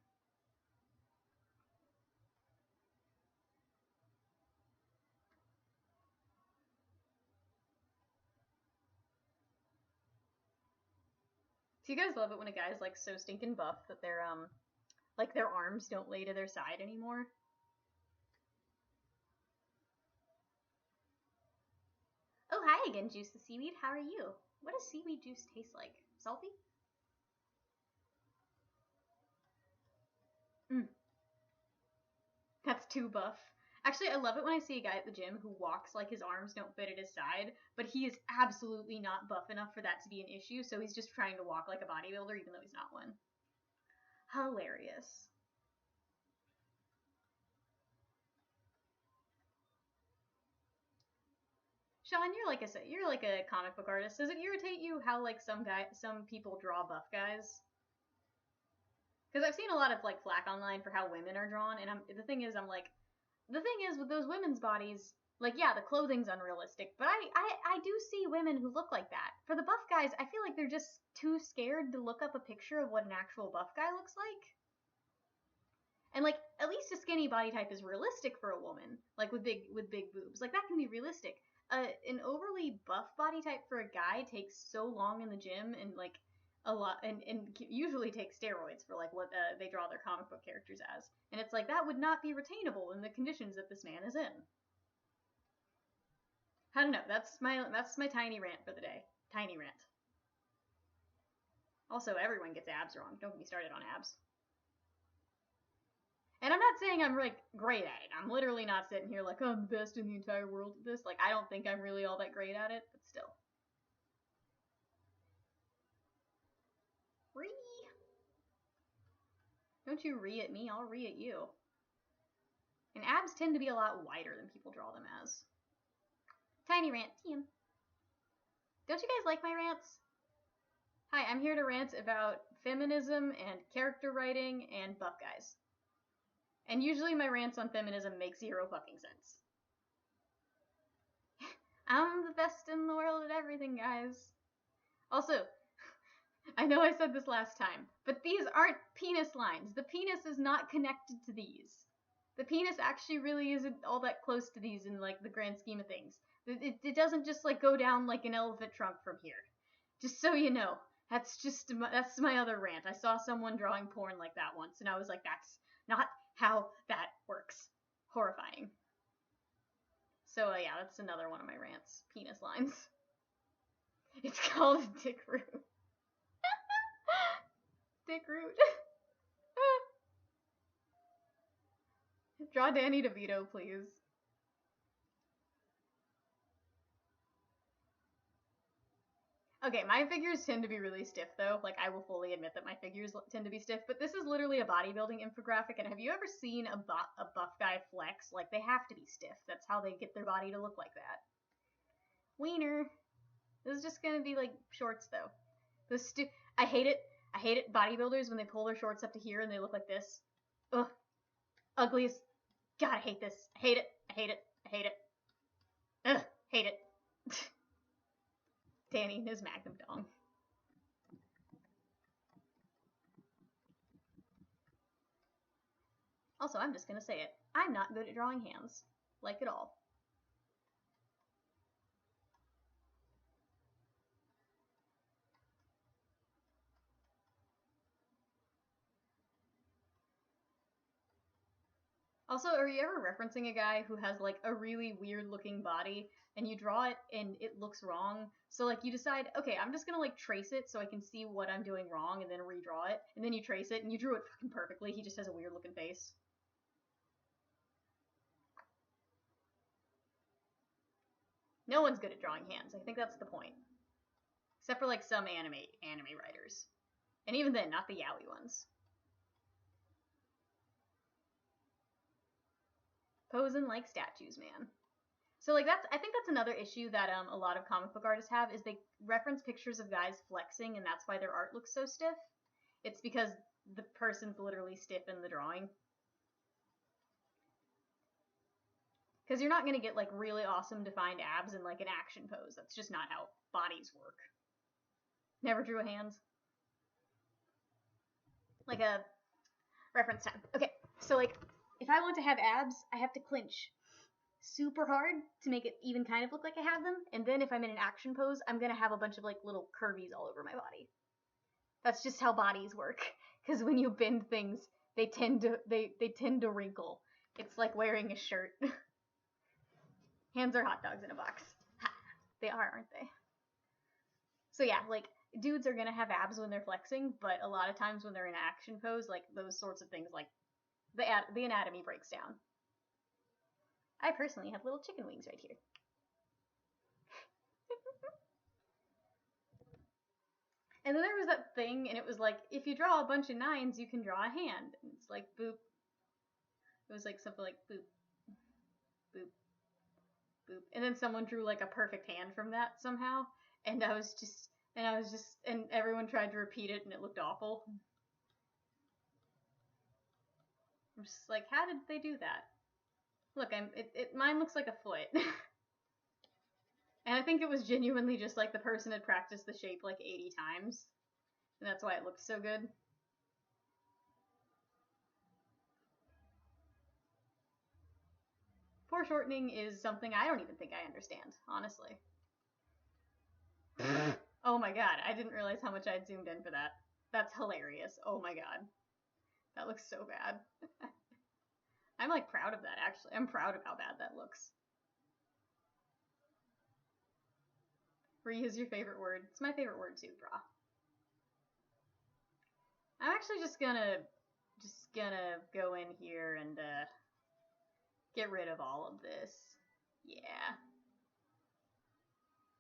Do you guys love it when a guy's like so stinking buff that their like their arms don't lay to their side anymore? Oh, hi again, Juice the Seaweed. How are you? What does seaweed juice taste like? Salty? Mm, that's too buff. Actually, I love it when I see a guy at the gym who walks like his arms don't fit at his side, but he is absolutely not buff enough for that to be an issue, so he's just trying to walk like a bodybuilder even though he's not one. Hilarious. Sean, you're like a comic book artist. Does it irritate you how like some people draw buff guys? Because I've seen a lot of like flack online for how women are drawn, and the thing is with those women's bodies, like yeah, the clothing's unrealistic, but I do see women who look like that. For the buff guys, I feel like they're just too scared to look up a picture of what an actual buff guy looks like. And like at least a skinny body type is realistic for a woman, like with big boobs. Like that can be realistic. An overly buff body type for a guy takes so long in the gym and like a lot and usually takes steroids for like what they draw their comic book characters as. And it's like that would not be retainable in the conditions that this man is in. I don't know. That's my tiny rant for the day. Tiny rant. Also, everyone gets abs wrong. Don't get me started on abs. And I'm not saying I'm like great at it. I'm literally not sitting here like, oh, I'm the best in the entire world at this. Like, I don't think I'm really all that great at it, but still. Ree! Don't you ree at me, I'll ree at you. And abs tend to be a lot wider than people draw them as. Tiny rant, TM. Don't you guys like my rants? Hi, I'm here to rant about feminism and character writing and buff guys. And usually my rants on feminism make zero fucking sense. I'm the best in the world at everything, guys. Also, I know I said this last time, but these aren't penis lines. The penis is not connected to these. The penis actually really isn't all that close to these in like the grand scheme of things. It doesn't just like go down like an elephant trunk from here. Just so you know, that's my other rant. I saw someone drawing porn like that once, and I was like, that's not how that works. Horrifying. So yeah, that's another one of my rants. Penis lines. It's called dick root. Dick root. Draw Danny DeVito, please. Okay, my figures tend to be really stiff, though. Like, I will fully admit that my figures tend to be stiff, but this is literally a bodybuilding infographic, and have you ever seen a buff guy flex? Like, they have to be stiff. That's how they get their body to look like that. Wiener. This is just gonna be, like, shorts, though. I hate it. I hate it. Bodybuilders, when they pull their shorts up to here and they look like this. Ugh. Ugliest. God, I hate this. I hate it. I hate it. I hate it. Ugh. Hate it. Danny and his Magnum Dong. Also, I'm just gonna say it. I'm not good at drawing hands. Like at all. Also, are you ever referencing a guy who has like a really weird looking body and you draw it and it looks wrong? So like you decide, okay, I'm just gonna like trace it so I can see what I'm doing wrong and then redraw it. And then you trace it and you drew it fucking perfectly. He just has a weird looking face. No one's good at drawing hands. I think that's the point. Except for like some anime writers. And even then, not the yaoi ones. Posing like statues, man. So like I think that's another issue that a lot of comic book artists have is they reference pictures of guys flexing and that's why their art looks so stiff. It's because the person's literally stiff in the drawing. Because you're not going to get like really awesome defined abs in like an action pose. That's just not how bodies work. Never drew a hand. Like a reference time. Okay, so like if I want to have abs, I have to clinch super hard to make it even kind of look like I have them. And then if I'm in an action pose, I'm going to have a bunch of like little curvies all over my body. That's just how bodies work. Because when you bend things, they tend to wrinkle. It's like wearing a shirt. Hands are hot dogs in a box. They are, aren't they? So yeah, like, dudes are gonna have abs when they're flexing, but a lot of times when they're in action pose, like, those sorts of things, like, the anatomy breaks down. I personally have little chicken wings right here. And then there was that thing, and it was like, if you draw a bunch of 9s, you can draw a hand. And it's like, boop. It was like something like, boop, boop, boop. And then someone drew like a perfect hand from that somehow. And and everyone tried to repeat it, and it looked awful. I'm just like, how did they do that? Look, mine looks like a foot. And I think it was genuinely just like the person had practiced the shape like 80 times. And that's why it looked so good. Foreshortening is something I don't even think I understand, honestly. Oh my god, I didn't realize how much I'd zoomed in for that. That's hilarious. Oh my god. That looks so bad. I'm like proud of that, actually. I'm proud of how bad that looks. Free is your favorite word. It's my favorite word too, brah. I'm actually just gonna go in here and get rid of all of this. Yeah.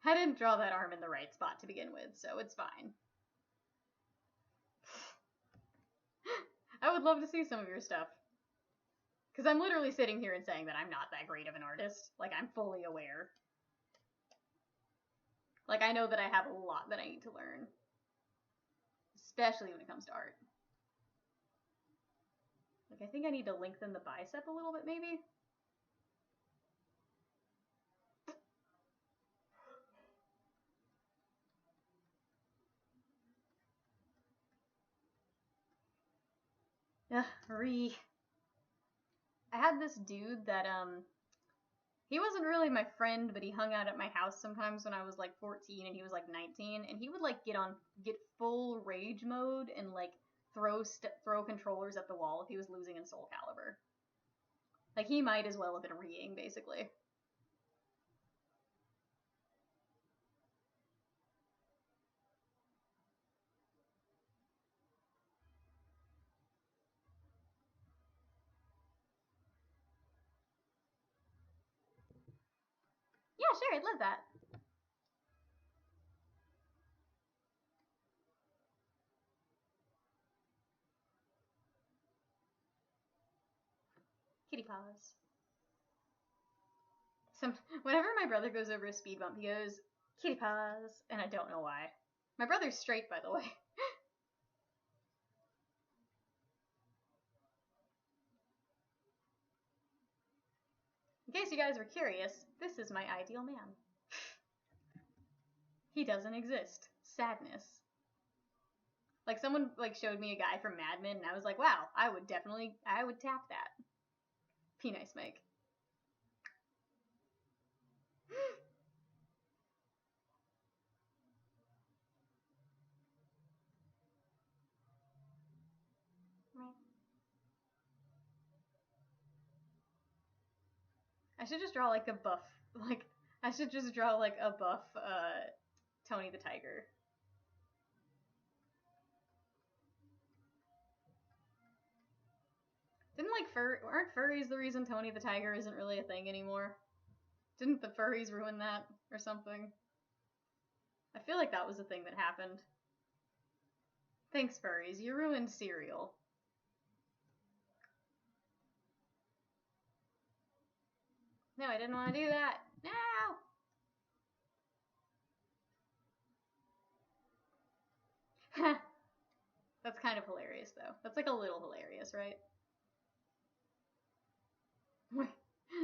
I didn't draw that arm in the right spot to begin with, so it's fine. I would love to see some of your stuff. Because I'm literally sitting here and saying that I'm not that great of an artist. Like, I'm fully aware. Like, I know that I have a lot that I need to learn. Especially when it comes to art. Like, I think I need to lengthen the bicep a little bit, maybe? Ugh, I had this dude that, he wasn't really my friend, but he hung out at my house sometimes when I was like 14 and he was like 19, and he would like get full rage mode and like throw controllers at the wall if he was losing in Soul Calibur. Like, he might as well have been reeing, basically. Yeah, sure, I'd love that. Kitty paws. Whenever my brother goes over a speed bump, he goes, kitty paws, and I don't know why. My brother's straight, by the way. In case you guys were curious, this is my ideal man. He doesn't exist. Sadness. Like, someone like showed me a guy from Mad Men, and I was like, wow, I would tap that. Be nice, Mike. I should just draw like a buff, Tony the Tiger. Aren't furries the reason Tony the Tiger isn't really a thing anymore? Didn't the furries ruin that or something? I feel like that was a thing that happened. Thanks, furries. You ruined cereal. No, I didn't want to do that. No! That's kind of hilarious, though. That's like a little hilarious, right?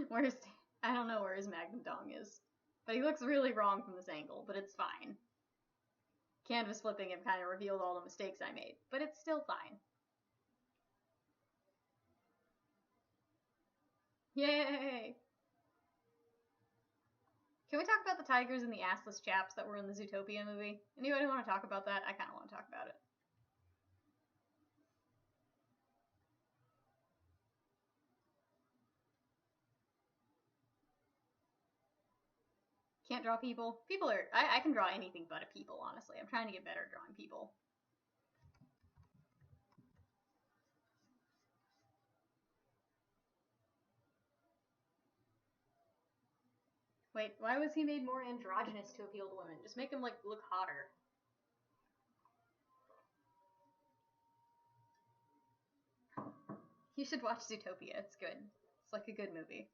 Where's... I don't know where his Magnum Dong is. But he looks really wrong from this angle, but it's fine. Canvas flipping him kind of revealed all the mistakes I made, but it's still fine. Yay! Can we talk about the tigers and the assless chaps that were in the Zootopia movie? Anybody want to talk about that? I kind of want to talk about it. Can't draw people. People are... I can draw anything but a people, honestly. I'm trying to get better at drawing people. Wait, why was he made more androgynous to appeal to women? Just make him, like, look hotter. You should watch Zootopia. It's good. It's like a good movie.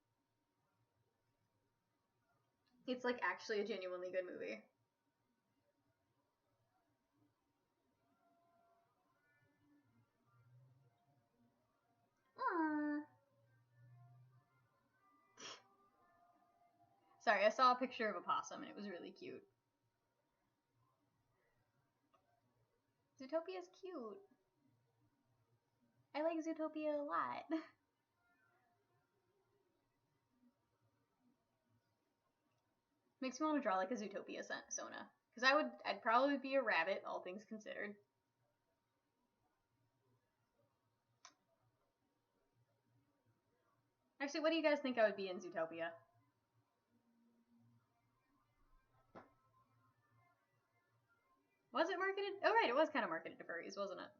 It's like actually a genuinely good movie. Aww. Sorry, I saw a picture of a possum and it was really cute. Zootopia's cute. I like Zootopia a lot. Makes me want to draw like a Zootopia Sona. Because I'd probably be a rabbit, all things considered. Actually, what do you guys think I would be in Zootopia? Was it marketed? Oh right, it was kind of marketed to furries, wasn't it?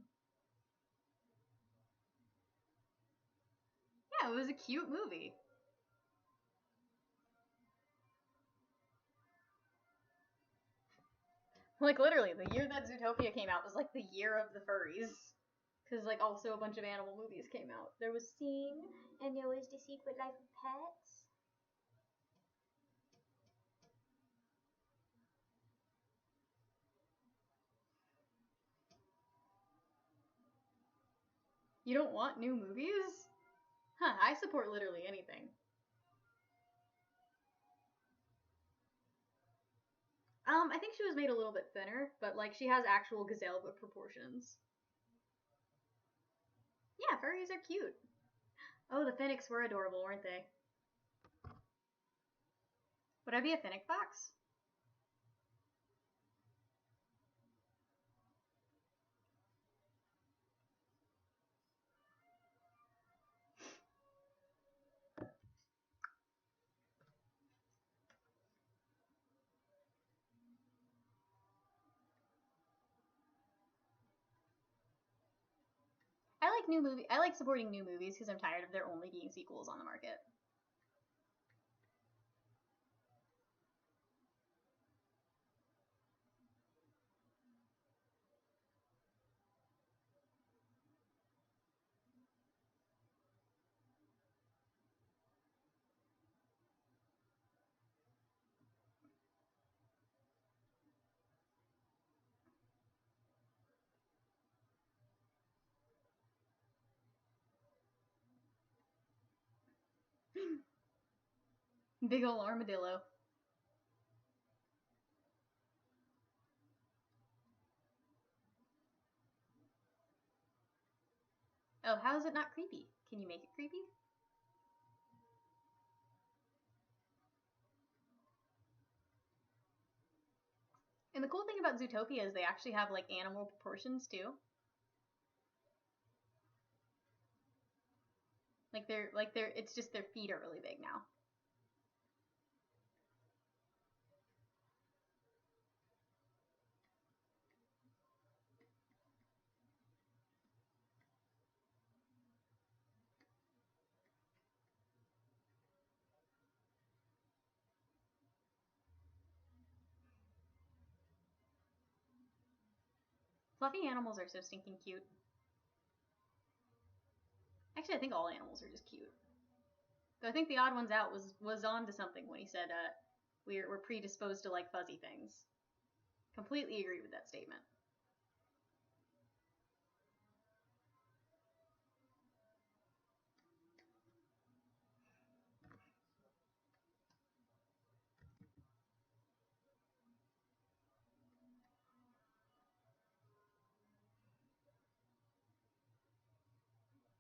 Yeah, it was a cute movie. Like, literally, the year that Zootopia came out was, like, the year of the furries. Because, like, also a bunch of animal movies came out. There was Sing, and there was The Secret Life of Pets. You don't want new movies? Huh, I support literally anything. I think she was made a little bit thinner, but, like, she has actual gazelle proportions. Yeah, furries are cute. Oh, the Fennecs were adorable, weren't they? Would I be a Fennec fox? I like supporting new movies because I'm tired of there only being sequels on the market. Big ol' armadillo. Oh, how is it not creepy? Can you make it creepy? And the cool thing about Zootopia is they actually have, like, animal proportions, too. It's just their feet are really big now. Fluffy animals are so stinking cute. Actually, I think all animals are just cute. But I think the odd ones out was on to something when he said, we're predisposed to like fuzzy things. Completely agree with that statement.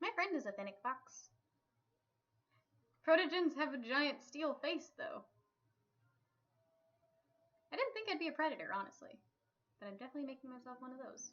My friend is a Fennec fox. Protogens have a giant steel face, though. I didn't think I'd be a predator, honestly. But I'm definitely making myself one of those.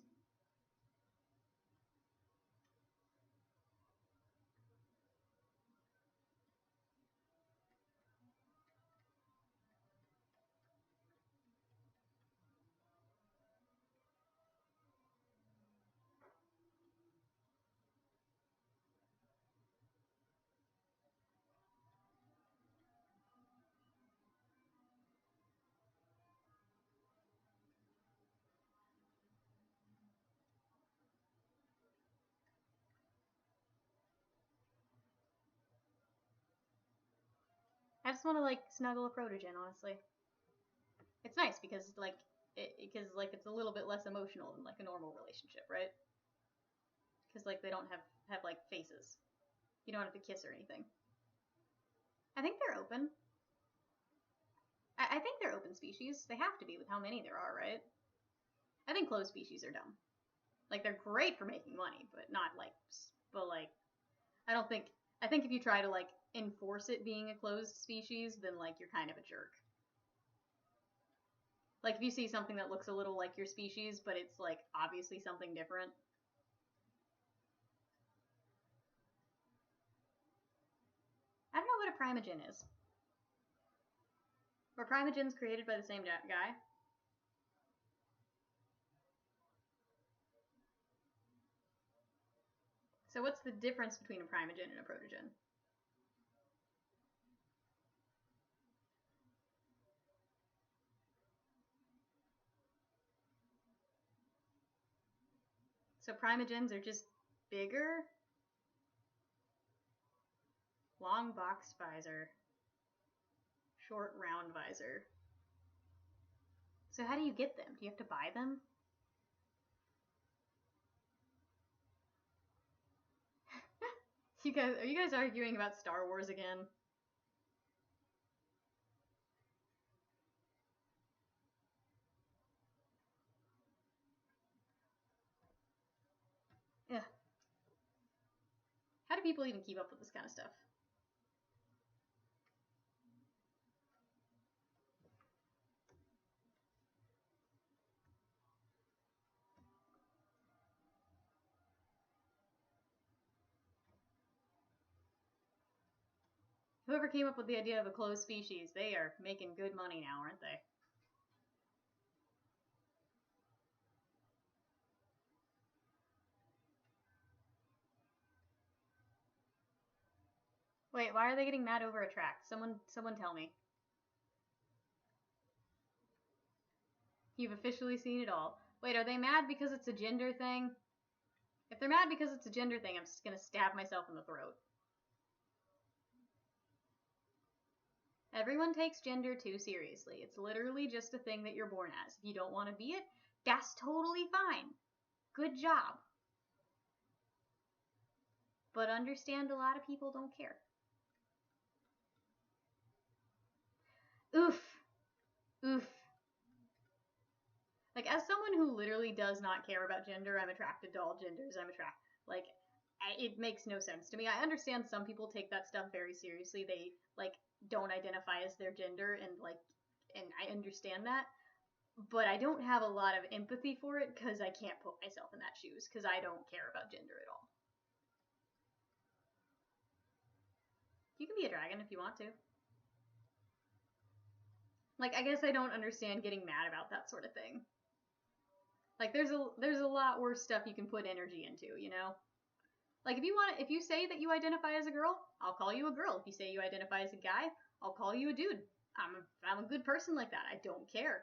I just want to like snuggle a protogen, honestly. It's nice because like it's a little bit less emotional than like a normal relationship, right? Because like they don't have like faces. You don't have to kiss or anything. I think they're open. I think they're open species. They have to be with how many there are, right? I think closed species are dumb. Like they're great for making money, but not like, but like, I don't think. I think if you try to like enforce it being a closed species, then like you're kind of a jerk. Like if you see something that looks a little like your species, but it's like obviously something different. I don't know what a primogen is. Were primogens created by the same guy? So what's the difference between a primogen and a protogen? So primogens are just bigger, long box visor, short round visor. So how do you get them? Do you have to buy them? Are you guys arguing about Star Wars again? Ugh. How do people even keep up with this kind of stuff? Whoever came up with the idea of a closed species, they are making good money now, aren't they? Wait, why are they getting mad over a tract? Someone tell me. You've officially seen it all. Wait, are they mad because it's a gender thing? If they're mad because it's a gender thing, I'm just gonna stab myself in the throat. Everyone takes gender too seriously. It's literally just a thing that you're born as. If you don't want to be it, that's totally fine. Good job. But understand a lot of people don't care. Oof. Oof. Like, as someone who literally does not care about gender, I'm attracted to all genders. Like, it makes no sense to me. I understand some people take that stuff very seriously. They, like, don't identify as their gender, and I understand that. But I don't have a lot of empathy for it because I can't put myself in that shoes because I don't care about gender at all. You can be a dragon if you want to. Like, I guess I don't understand getting mad about that sort of thing. Like, there's a lot worse stuff you can put energy into, you know? Like, if you say that you identify as a girl, I'll call you a girl. If you say you identify as a guy, I'll call you a dude. I'm a good person like that. I don't care.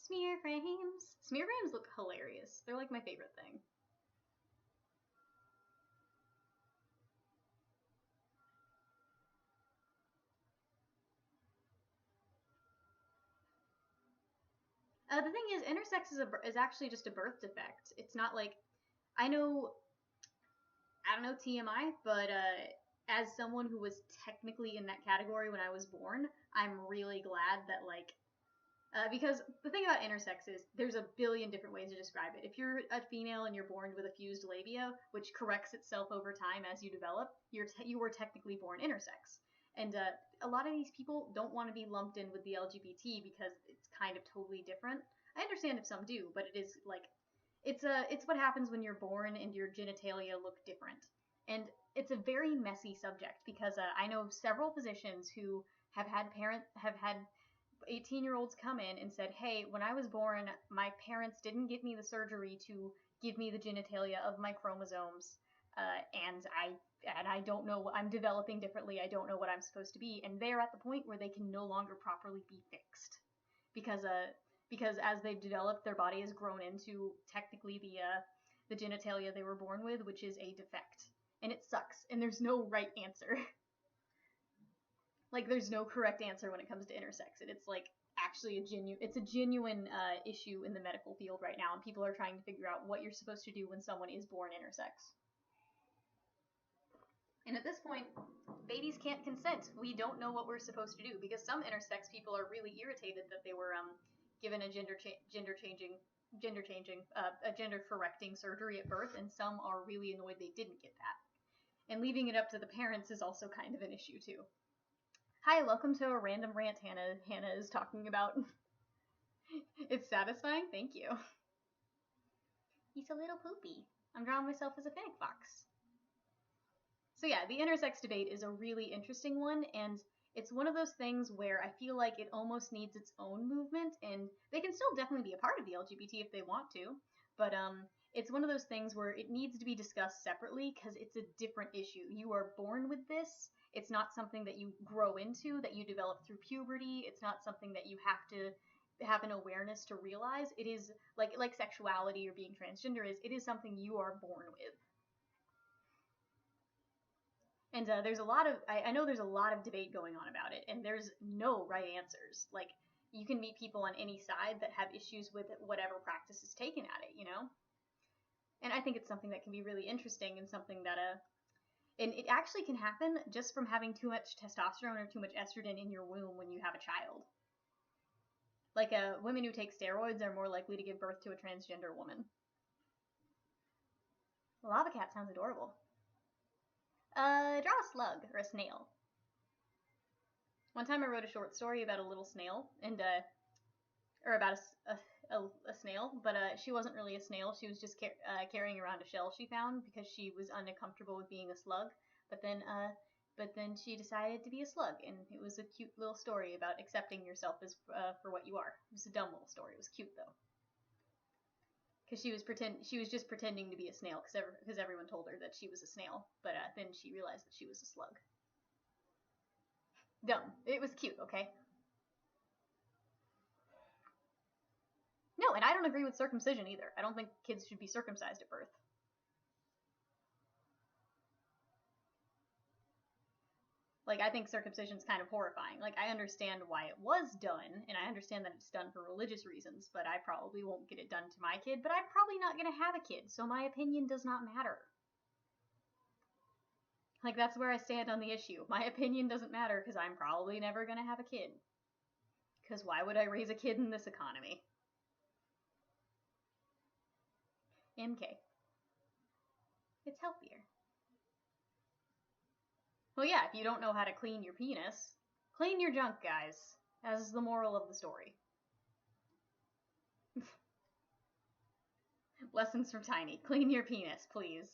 Smear frames. Smear frames look hilarious. They're like my favorite thing. The thing is, intersex is actually just a birth defect. It's not like I know. I don't know TMI, but as someone who was technically in that category when I was born, I'm really glad that like because the thing about intersex is there's a billion different ways to describe it. If you're a female and you're born with a fused labia, which corrects itself over time as you develop, you were technically born intersex. And a lot of these people don't want to be lumped in with the LGBT because it's kind of totally different. I understand if some do, but it is like it's what happens when you're born and your genitalia look different. And it's a very messy subject because I know several physicians who have had 18-year-olds come in and said, hey, when I was born, my parents didn't give me the surgery to give me the genitalia of my chromosomes, and I don't know. I'm developing differently. I don't know what I'm supposed to be, and they're at the point where they can no longer properly be fixed because as they've developed, their body has grown into technically the genitalia they were born with, which is a defect. And it sucks, and there's no right answer. Like, there's no correct answer when it comes to intersex, and it's like actually a genuine issue in the medical field right now, and people are trying to figure out what you're supposed to do when someone is born intersex. And at this point, babies can't consent. We don't know what we're supposed to do, because some intersex people are really irritated that they were given a gender correcting surgery at birth, and some are really annoyed they didn't get that. And leaving it up to the parents is also kind of an issue too. Hi, welcome to a random rant Hannah is talking about. It's satisfying? Thank you. He's a little poopy. I'm drawing myself as a fag fox. So yeah, the intersex debate is a really interesting one, and it's one of those things where I feel like it almost needs its own movement, and they can still definitely be a part of the LGBT if they want to, but it's one of those things where it needs to be discussed separately because it's a different issue. You are born with this. It's not something that you grow into, that you develop through puberty. It's not something that you have to have an awareness to realize. It is like sexuality or being transgender is. It is something you are born with. And there's a lot of, I know there's a lot of debate going on about it, and there's no right answers. Like, you can meet people on any side that have issues with whatever practice is taken at it, you know? And I think it's something that can be really interesting and something that, and it actually can happen just from having too much testosterone or too much estrogen in your womb when you have a child. Like, women who take steroids are more likely to give birth to a transgender woman. Lava cat sounds adorable. Draw a slug, or a snail. One time I wrote a short story about a little snail, and, or about a snail, but she wasn't really a snail. She was just carrying around a shell she found because she was uncomfortable with being a slug, but then she decided to be a slug, and it was a cute little story about accepting yourself as for what you are. It was a dumb little story. It was cute, though. Because she was just pretending to be a snail because everyone told her that she was a snail, but then she realized that she was a slug. Dumb. It was cute, okay? No, and I don't agree with circumcision either. I don't think kids should be circumcised at birth. Like, I think circumcision's kind of horrifying. Like, I understand why it was done, and I understand that it's done for religious reasons, but I probably won't get it done to my kid, but I'm probably not going to have a kid, so my opinion does not matter. Like, that's where I stand on the issue. My opinion doesn't matter because I'm probably never going to have a kid. Because why would I raise a kid in this economy? MK. It's healthier. Well, yeah, if you don't know how to clean your penis, clean your junk, guys. As the moral of the story. Lessons from Tiny. Clean your penis, please.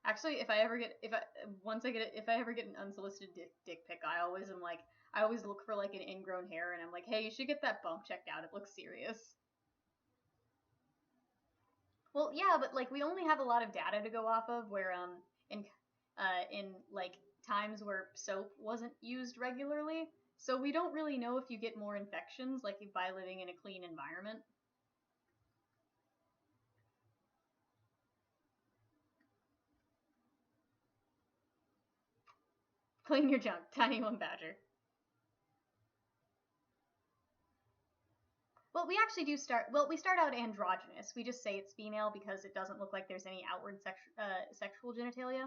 Actually, if I ever get an unsolicited dick pic, I always look for like an ingrown hair, and I'm like, hey, you should get that bump checked out. It looks serious. Well, yeah, but like we only have a lot of data to go off of where in like times where soap wasn't used regularly, so we don't really know if you get more infections like by living in a clean environment. Clean your junk, Tiny One Badger. Well, we actually do we start out androgynous. We just say it's female because it doesn't look like there's any outward sexual genitalia.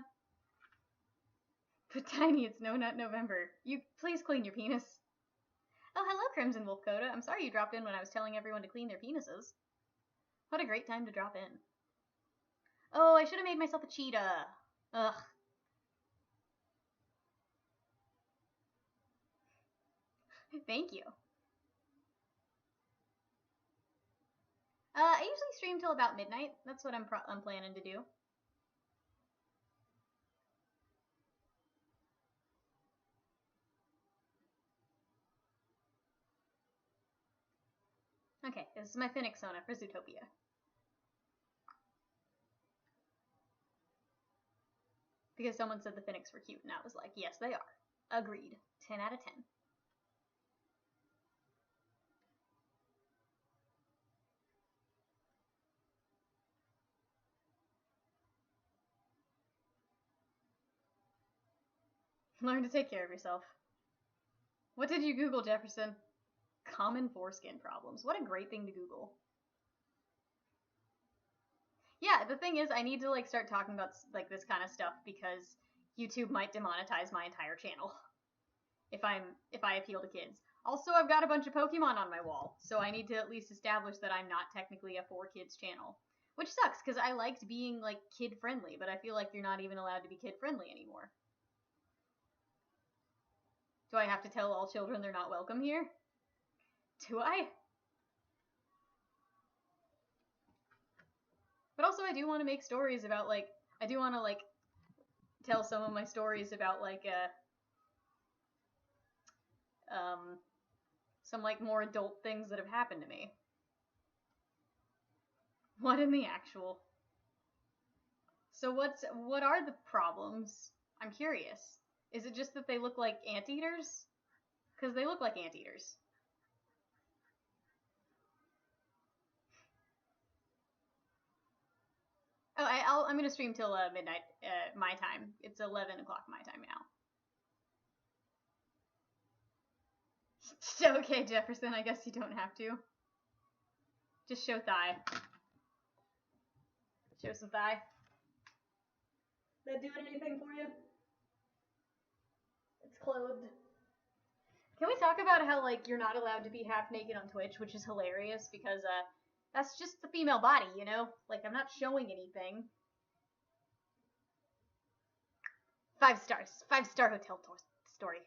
But Tiny, it's No Nut November. You please clean your penis. Oh, hello, Crimson Wolf Coda. I'm sorry you dropped in when I was telling everyone to clean their penises. What a great time to drop in. Oh, I should have made myself a cheetah. Ugh. Thank you. I usually stream till about midnight. That's what I'm planning to do. Okay, this is my Phoenix Sona for Zootopia. Because someone said the Phoenix were cute, and I was like, yes, they are. Agreed. 10 out of 10. Learn to take care of yourself. What did you Google, Jefferson? Common foreskin problems. What a great thing to Google. Yeah, the thing is, I need to like start talking about like this kind of stuff because YouTube might demonetize my entire channel if I appeal to kids. Also, I've got a bunch of Pokemon on my wall, so I need to at least establish that I'm not technically a for kids channel, which sucks because I liked being like kid friendly, but I feel like you're not even allowed to be kid friendly anymore. Do I have to tell all children they're not welcome here? Do I? But also, I do want to make stories about like I do want to like tell some of my stories about like some like more adult things that have happened to me. What in the actual? So what are the problems? I'm curious. Is it just that they look like anteaters? Because they look like anteaters. Oh, I'm gonna stream till midnight my time. It's 11 o'clock my time now. Okay, Jefferson, I guess you don't have to. Just show thigh. Show some thigh. That doing anything for you? It's clothed. Can we talk about how like you're not allowed to be half naked on Twitch, which is hilarious because that's just the female body, you know? Like I'm not showing anything. 5 stars. 5-star hotel story.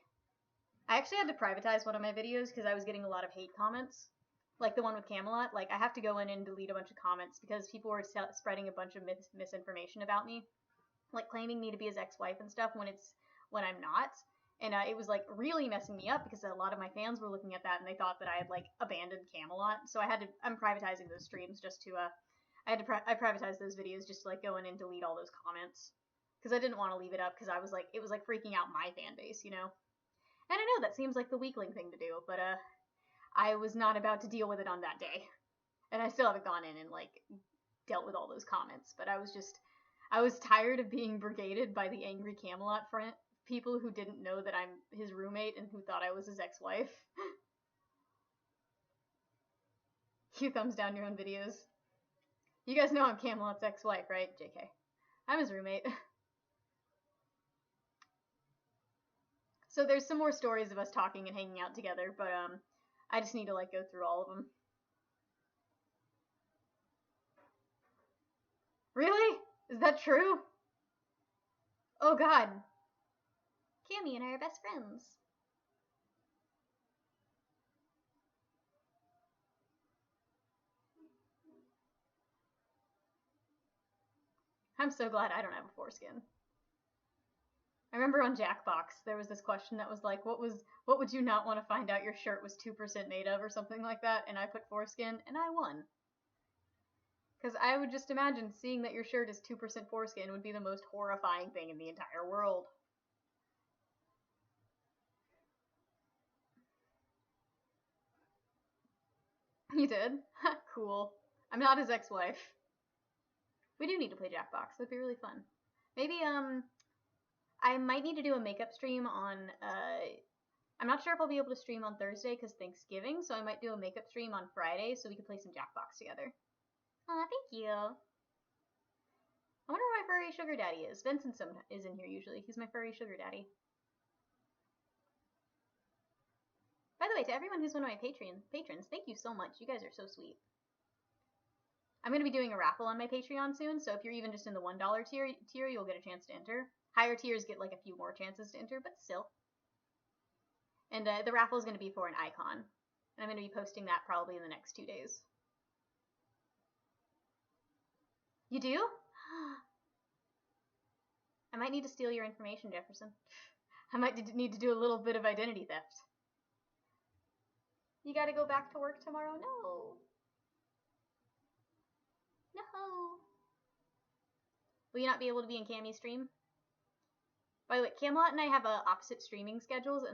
I actually had to privatize one of my videos because I was getting a lot of hate comments. Like the one with Camelot. Like, I have to go in and delete a bunch of comments because people were spreading a bunch of misinformation about me. Like, claiming me to be his ex-wife and stuff when I'm not. And it was, like, really messing me up because a lot of my fans were looking at that and they thought that I had, like, abandoned Camelot. So I'm privatizing those streams just to, I privatized those videos just to, like, go in and delete all those comments. Because I didn't want to leave it up because it was, like, freaking out my fan base, you know? And I know that seems like the weakling thing to do, but, I was not about to deal with it on that day. And I still haven't gone in and, like, dealt with all those comments. But I was tired of being brigaded by the angry Camelot people who didn't know that I'm his roommate and who thought I was his ex-wife. You thumbs down your own videos. You guys know I'm Camelot's ex-wife, right? JK. I'm his roommate. So there's some more stories of us talking and hanging out together, but, I just need to, like, go through all of them. Really? Is that true? Oh, God. Cammy and I are best friends. I'm so glad I don't have a foreskin. I remember on Jackbox, there was this question that was like, what would you not want to find out your shirt was 2% made of or something like that, and I put foreskin, and I won. Because I would just imagine seeing that your shirt is 2% foreskin would be the most horrifying thing in the entire world. You did? Cool. I'm not his ex-wife. We do need to play Jackbox. That'd be really fun. Maybe, I might need to do a makeup stream on, I'm not sure if I'll be able to stream on Thursday because Thanksgiving, so I might do a makeup stream on Friday so we can play some Jackbox together. Aw, thank you. I wonder where my furry sugar daddy is. Vincent is in here usually. He's my furry sugar daddy. By the way, to everyone who's one of my patrons, thank you so much. You guys are so sweet. I'm going to be doing a raffle on my Patreon soon, so if you're even just in the $1 tier, you'll get a chance to enter. Higher tiers get like a few more chances to enter, but still. And the raffle is going to be for an icon. And I'm going to be posting that probably in the next 2 days. You do? I might need to steal your information, Jefferson. I might need to do a little bit of identity theft. You gotta go back to work tomorrow? No. No. Will you not be able to be in Cammy's stream? By the way, Camelot and I have opposite streaming schedules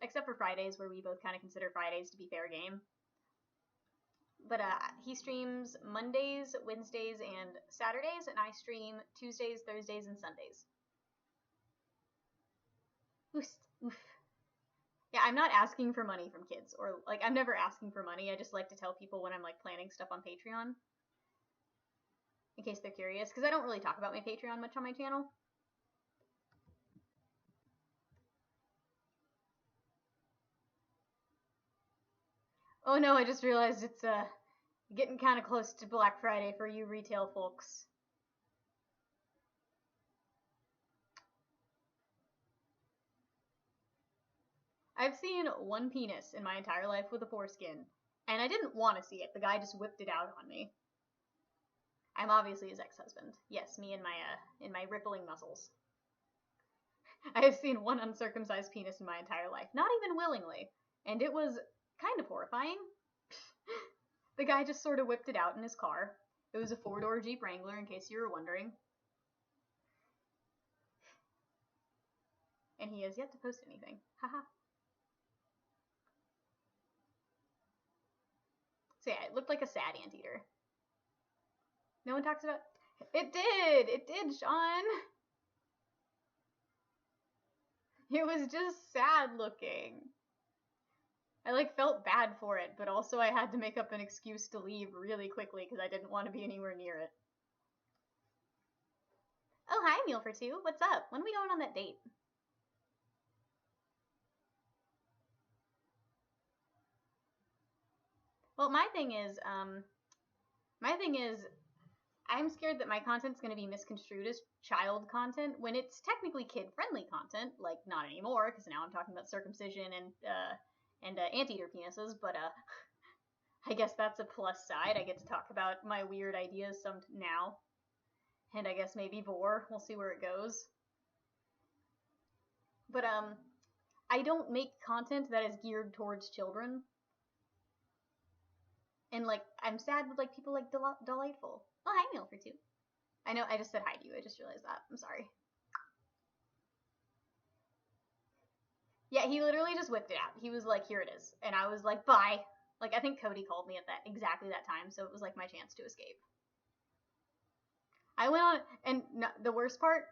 except for Fridays, where we both kind of consider Fridays to be fair game. But he streams Mondays, Wednesdays, and Saturdays, and I stream Tuesdays, Thursdays, and Sundays. Oof. Yeah, I'm not asking for money from kids, or like I'm never asking for money. I just like to tell people when I'm like planning stuff on Patreon, in case they're curious, because I don't really talk about my Patreon much on my channel. Oh no, I just realized it's getting kind of close to Black Friday for you retail folks. I've seen one penis in my entire life with a foreskin, and I didn't want to see it. The guy just whipped it out on me. I'm obviously his ex-husband. Yes, me and my rippling muscles. I have seen one uncircumcised penis in my entire life, not even willingly, and it was kind of horrifying. The guy just sort of whipped it out in his car. It was a 4-door Jeep Wrangler, in case you were wondering. And he has yet to post anything. Haha. So yeah, it looked like a sad anteater. No one talks about... It did! It did, Sean! It was just sad looking. I like felt bad for it, but also I had to make up an excuse to leave really quickly because I didn't want to be anywhere near it. Oh, hi, Meal for Two. What's up? When are we going on that date? Well, my thing is, I'm scared that my content's going to be misconstrued as child content when it's technically kid-friendly content. Like, not anymore, because now I'm talking about circumcision and anteater penises, but I guess that's a plus side. I get to talk about my weird ideas some now. And I guess maybe vor. We'll see where it goes. But, I don't make content that is geared towards children. And, like, I'm sad with, like, people like Delightful. Oh, hi, Meal for Two. I know, I just said hi to you. I just realized that. I'm sorry. Yeah, he literally just whipped it out. He was like, here it is. And I was like, bye. Like, I think Cody called me at exactly that time, so it was like my chance to escape. I went on, and the worst part,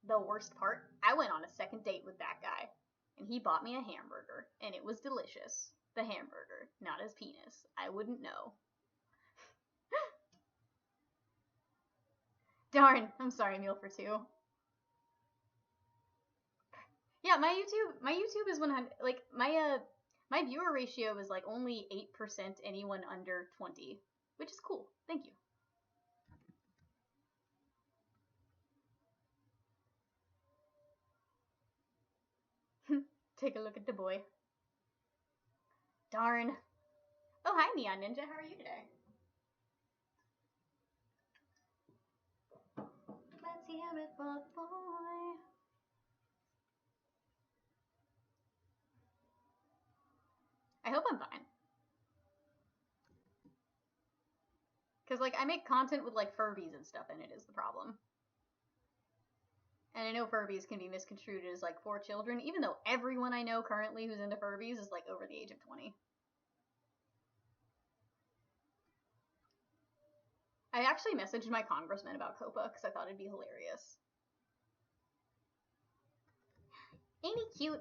I went on a second date with that guy, and he bought me a hamburger, and it was delicious. The hamburger, not his penis. I wouldn't know. Darn, I'm sorry, Meal for Two. Yeah, my YouTube is 100, like, my viewer ratio is, like, only 8% anyone under 20, which is cool. Thank you. Take a look at the boy. Darn. Oh, hi, Neon Ninja. How are you today? Let's hear it for the boy. I hope I'm fine. Because, like, I make content with, like, Furbies and stuff in it is the problem. And I know Furbies can be misconstrued as, like, for children, even though everyone I know currently who's into Furbies is, like, over the age of 20. I actually messaged my congressman about Copa because I thought it'd be hilarious. Ain't he cute?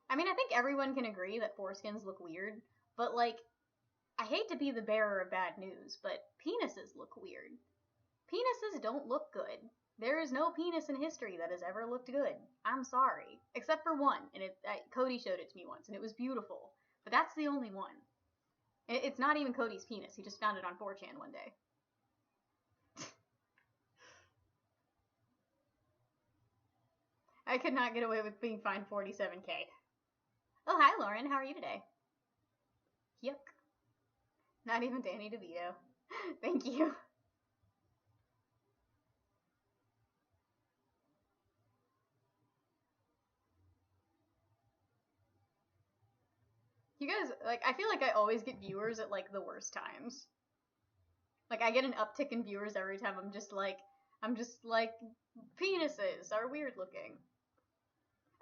I mean, I think everyone can agree that foreskins look weird, but, like, I hate to be the bearer of bad news, but penises look weird. Penises don't look good. There is no penis in history that has ever looked good. I'm sorry. Except for one, and Cody showed it to me once, and it was beautiful. But that's the only one. It's not even Cody's penis. He just found it on 4chan one day. I could not get away with being fined $47K. Oh, hi, Lauren. How are you today? Yuck. Not even Danny DeVito. Thank you. You guys, like, I feel like I always get viewers at, like, the worst times. Like, I get an uptick in viewers every time I'm just like, penises are weird looking.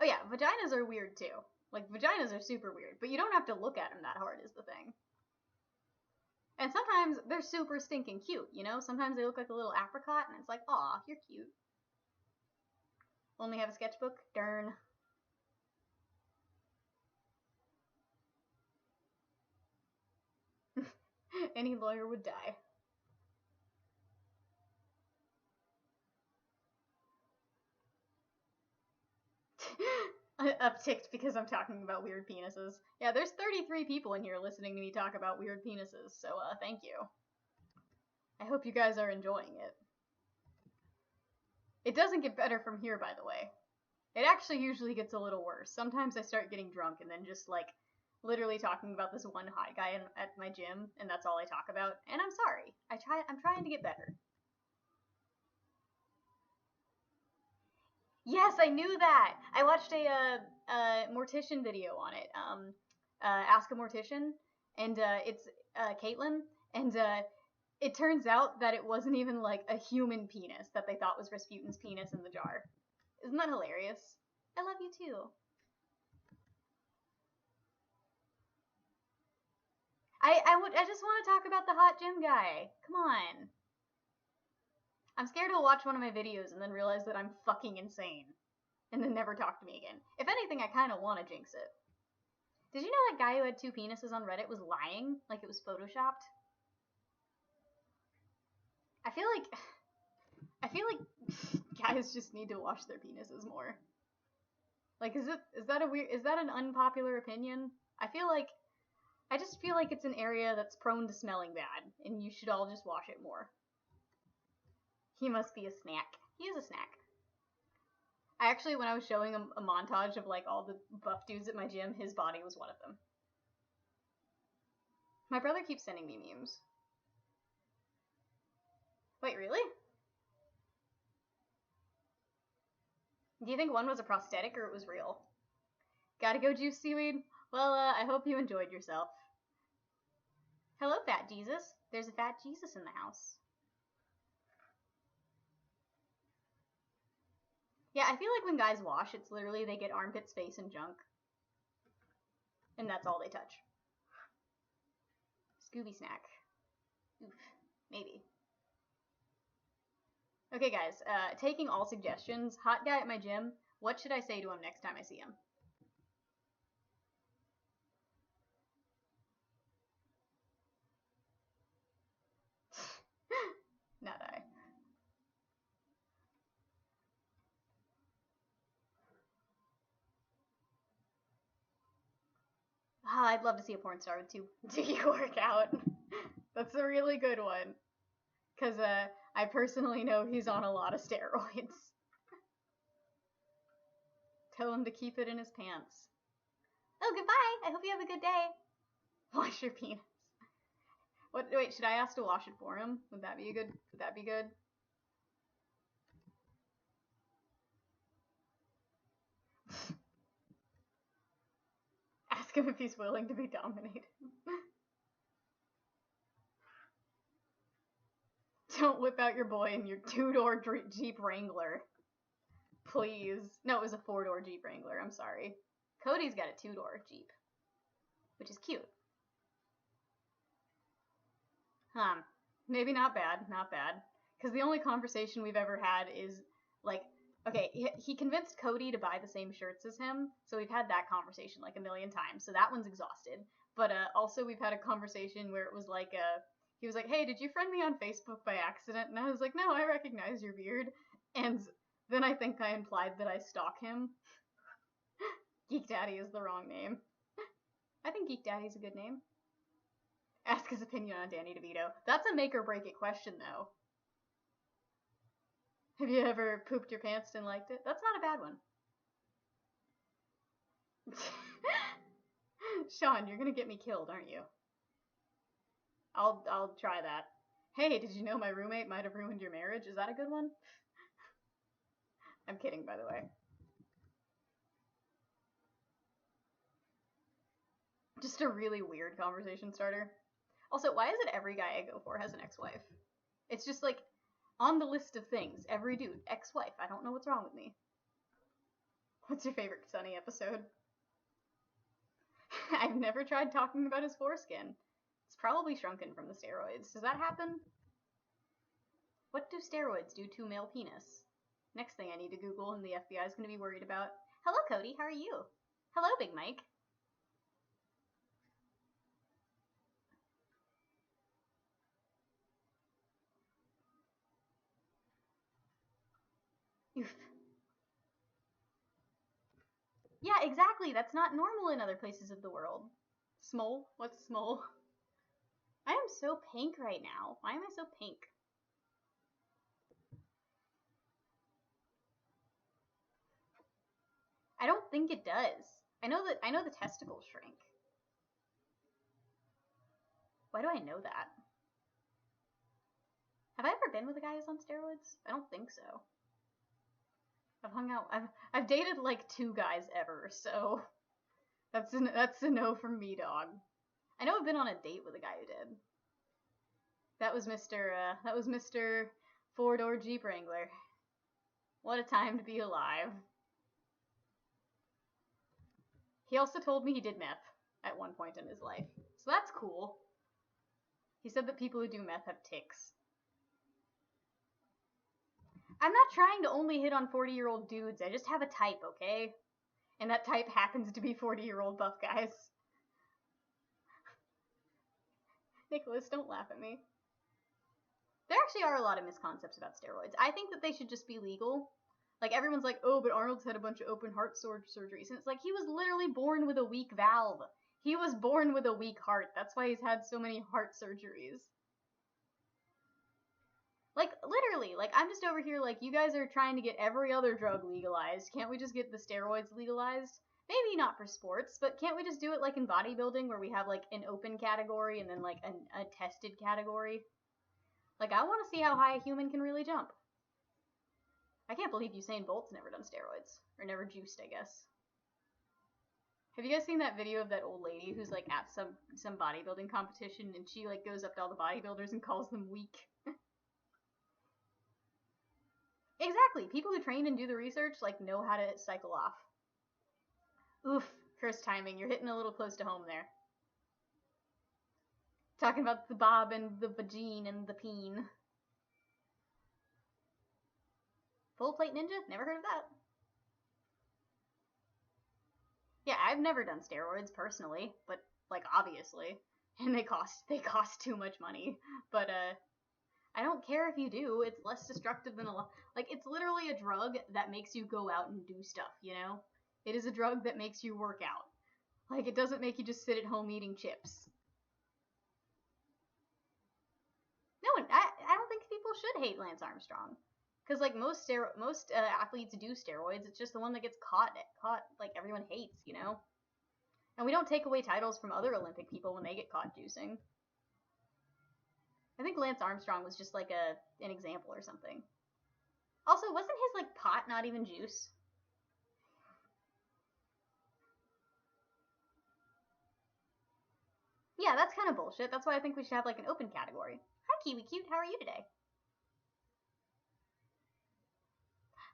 Oh yeah, vaginas are weird too. Like, vaginas are super weird, but you don't have to look at them that hard is the thing. And sometimes they're super stinking cute, you know? Sometimes they look like a little apricot, and it's like, aw, you're cute. Only have a sketchbook? Darn. Any lawyer would die. Upticked because I'm talking about weird penises. Yeah, there's 33 people in here listening to me talk about weird penises, so thank you. I hope you guys are enjoying it. It doesn't get better from here, by the way. It actually usually gets a little worse. Sometimes I start getting drunk and then just, like, literally talking about this one hot guy at my gym, and that's all I talk about, and I'm sorry. I'm trying to get better. Yes, I knew that! I watched a mortician video on it, Ask a Mortician, and it's Caitlin, and it turns out that it wasn't even, like, a human penis that they thought was Rasputin's penis in the jar. Isn't that hilarious? I love you too. I just want to talk about the hot gym guy. Come on. I'm scared he'll watch one of my videos and then realize that I'm fucking insane. And then never talk to me again. If anything, I kind of want to jinx it. Did you know that guy who had 2 penises on Reddit was lying? Like it was photoshopped? I feel like guys just need to wash their penises more. Like, is that an unpopular opinion? I just feel like it's an area that's prone to smelling bad, and you should all just wash it more. He must be a snack. He is a snack. I actually, when I was showing a montage of, like, all the buff dudes at my gym, his body was one of them. My brother keeps sending me memes. Wait, really? Do you think one was a prosthetic or it was real? Gotta go juice seaweed? Well, I hope you enjoyed yourself. Hello, Fat Jesus. There's a Fat Jesus in the house. Yeah, I feel like when guys wash, it's literally they get armpit space and junk. And that's all they touch. Scooby snack. Oof. Maybe. Okay, guys, taking all suggestions, hot guy at my gym, what should I say to him next time I see him? Not I. Oh, I'd love to see a porn star with 2 do you work out? That's a really good one. Because I personally know he's on a lot of steroids. Tell him to keep it in his pants. Oh, goodbye! I hope you have a good day. Wash your penis. What? Wait, should I ask to wash it for him? Would that be good? Would that be good? Ask him if he's willing to be dominated. Don't whip out your boy in your 2-door Jeep Wrangler. Please. No, it was a 4-door Jeep Wrangler. I'm sorry. Cody's got a 2-door Jeep. Which is cute. Maybe not bad. Not bad. Because the only conversation we've ever had is, like, okay, he convinced Cody to buy the same shirts as him, so we've had that conversation like a million times, so that one's exhausted. But also we've had a conversation where it was like, he was like, hey, did you friend me on Facebook by accident? And I was like, no, I recognize your beard. And then I think I implied that I stalk him. Geek Daddy is the wrong name. I think Geek Daddy's a good name. Ask his opinion on Danny DeVito. That's a make or break it question, though. Have you ever pooped your pants and liked it? That's not a bad one. Sean, you're gonna get me killed, aren't you? I'll try that. Hey, did you know my roommate might have ruined your marriage? Is that a good one? I'm kidding, by the way. Just a really weird conversation starter. Also, why is it every guy I go for has an ex-wife? It's just like, on the list of things, every dude, ex-wife. I don't know what's wrong with me. What's your favorite Sunny episode? I've never tried talking about his foreskin. It's probably shrunken from the steroids. Does that happen? What do steroids do to male penis? Next thing I need to Google and the FBI is going to be worried about. Hello, Cody. How are you? Hello, Big Mike. Oof. Yeah, exactly. That's not normal in other places of the world. Smole? What's smole? I am so pink right now. Why am I so pink? I don't think it does. I know the testicles shrink. Why do I know that? Have I ever been with a guy who's on steroids? I don't think so. I've hung out. I've dated like 2 guys ever, so that's a no from me, dog. I know I've been on a date with a guy who did. That was Mr. 4-door Jeep Wrangler. What a time to be alive. He also told me he did meth at one point in his life, so that's cool. He said that people who do meth have tics. I'm not trying to only hit on 40-year-old dudes. I just have a type, okay? And that type happens to be 40-year-old buff guys. Nicholas, don't laugh at me. There actually are a lot of misconceptions about steroids. I think that they should just be legal. Like, everyone's like, oh, but Arnold's had a bunch of open heart surgeries. And it's like, he was literally born with a weak valve. He was born with a weak heart. That's why he's had so many heart surgeries. Like, literally, like, I'm just over here like, you guys are trying to get every other drug legalized. Can't we just get the steroids legalized? Maybe not for sports, but can't we just do it like in bodybuilding where we have like an open category and then like a tested category? Like, I want to see how high a human can really jump. I can't believe Usain Bolt's never done steroids. Or never juiced, I guess. Have you guys seen that video of that old lady who's like at some bodybuilding competition and she like goes up to all the bodybuilders and calls them weak? Exactly. People who train and do the research like know how to cycle off. Oof, curse timing. You're hitting a little close to home there. Talking about the bob and the vagine and the peen. Full plate ninja? Never heard of that. Yeah, I've never done steroids personally, but like obviously, and they cost too much money. But I don't care if you do. It's less destructive than like it's literally a drug that makes you go out and do stuff, you know? It is a drug that makes you work out. Like it doesn't make you just sit at home eating chips. No, I don't think people should hate Lance Armstrong. Because like most athletes do steroids, it's just the one that gets caught like everyone hates, you know. And we don't take away titles from other Olympic people when they get caught juicing. I think Lance Armstrong was just like an example or something. Also, wasn't his like pot not even juice? Yeah, that's kind of bullshit. That's why I think we should have like an open category. Hi, Kiwi Cute. How are you today?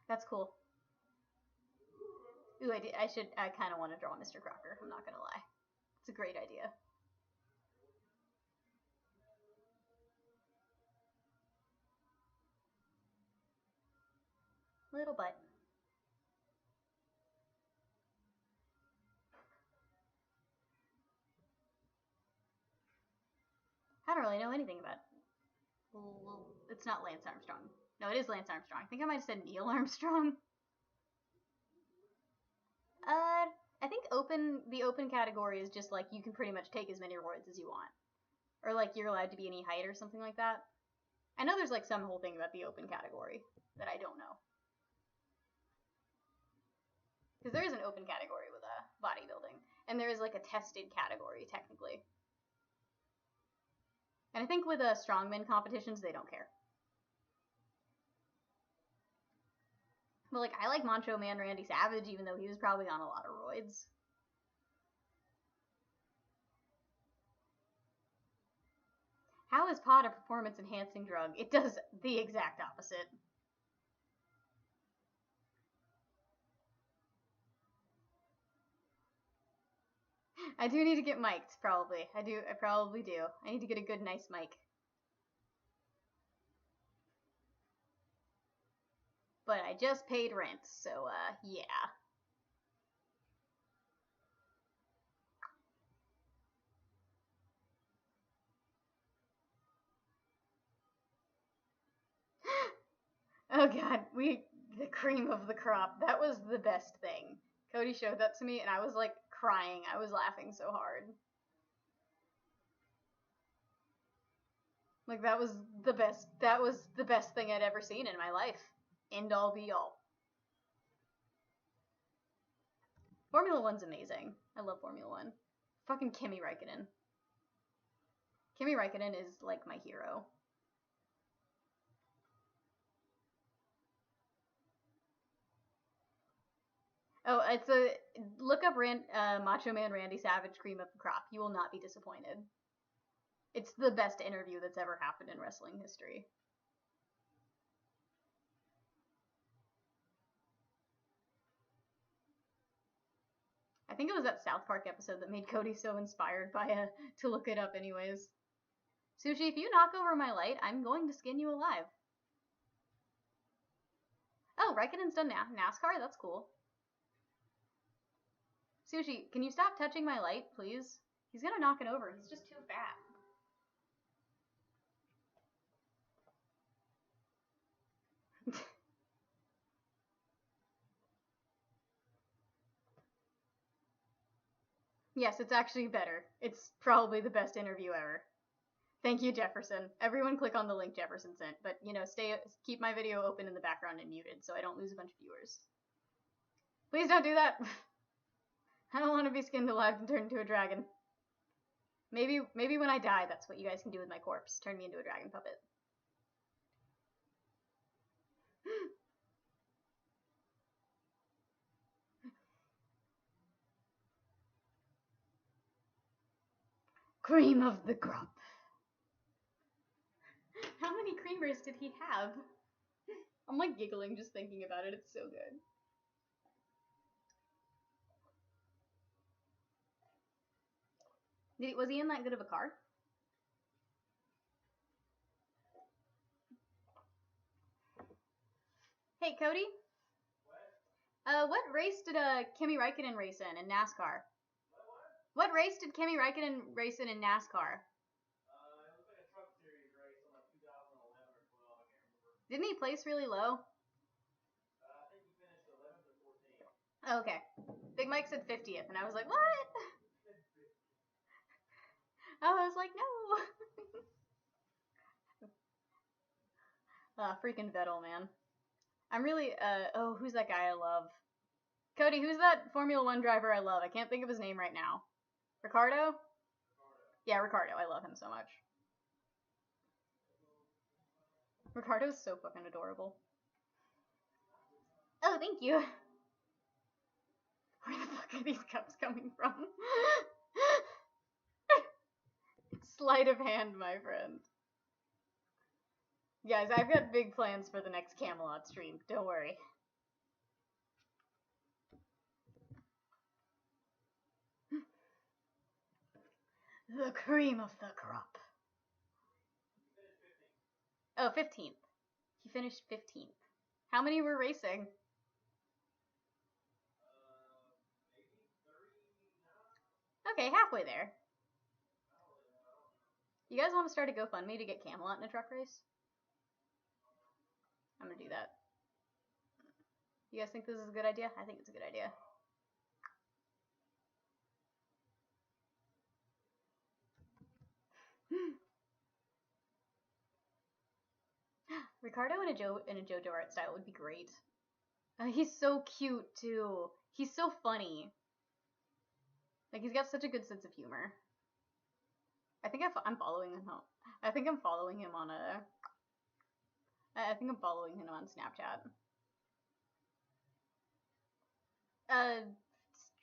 That's cool. Ooh, I kind of want to draw Mr. Crocker. I'm not gonna lie. It's a great idea. Little butt. I don't really know anything about it. Well, it's not Lance Armstrong. No, it is Lance Armstrong. I think I might have said Neil Armstrong. I think the open category is just like you can pretty much take as many roids as you want. Or like you're allowed to be any height or something like that. I know there's like some whole thing about the open category that I don't know. Because there is an open category with bodybuilding. And there is like a tested category, technically. And I think with strongman competitions, they don't care. But like, I like Macho Man Randy Savage, even though he was probably on a lot of roids. How is pot a performance-enhancing drug? It does the exact opposite. I do need to get mic'd, probably. I probably do. I need to get a good, nice mic. But I just paid rent, so, yeah. Oh god, the cream of the crop. That was the best thing. Cody showed that to me and I was like crying. I was laughing so hard. Like that was the best thing I'd ever seen in my life. End all be all. Formula 1's amazing. I love Formula 1. Fucking Kimi Räikkönen. Kimi Räikkönen is like my hero. Oh, look up Macho Man Randy Savage cream of the crop. You will not be disappointed. It's the best interview that's ever happened in wrestling history. I think it was that South Park episode that made Cody so inspired by to look it up anyways. Sushi, if you knock over my light, I'm going to skin you alive. Oh, Raikkonen's done NASCAR? That's cool. Sushi, can you stop touching my light, please? He's gonna knock it over. He's just too fat. Yes, it's actually better. It's probably the best interview ever. Thank you, Jefferson. Everyone click on the link Jefferson sent, but, you know, keep my video open in the background and muted so I don't lose a bunch of viewers. Please don't do that! I don't want to be skinned alive and turned into a dragon. Maybe when I die, that's what you guys can do with my corpse. Turn me into a dragon puppet. Cream of the crop. How many creamers did he have? I'm like giggling just thinking about it. It's so good. Was he in that good of a car? Hey, Cody? What race did Kimi Räikkönen race in NASCAR? What race did Kimi Räikkönen race in NASCAR? It was like a truck series race in like 2011 or 12, I can't remember. Didn't he place really low? I think he finished 11th or 14th. Oh, okay. Big Mike said 50th, and I was like, what? I was like, no. Freaking Vettel, man. I'm really, oh, who's that guy I love? Cody, who's that Formula 1 driver I love? I can't think of his name right now. Ricardo? Yeah, Ricardo. I love him so much. Ricardo's so fucking adorable. Oh, thank you. Where the fuck are these cups coming from? Sleight of hand, my friend. Guys, I've got big plans for the next Camelot stream. Don't worry. The cream of the crop. Oh, 15th. He finished 15th. How many were racing? Okay, halfway there. You guys want to start a GoFundMe to get Camelot in a truck race? I'm gonna do that. You guys think this is a good idea? I think it's a good idea. Ricardo in a JoJo art style would be great. He's so cute too. He's so funny. Like he's got such a good sense of humor. I think I'm following him. I think I'm following him on I think I'm following him on Snapchat.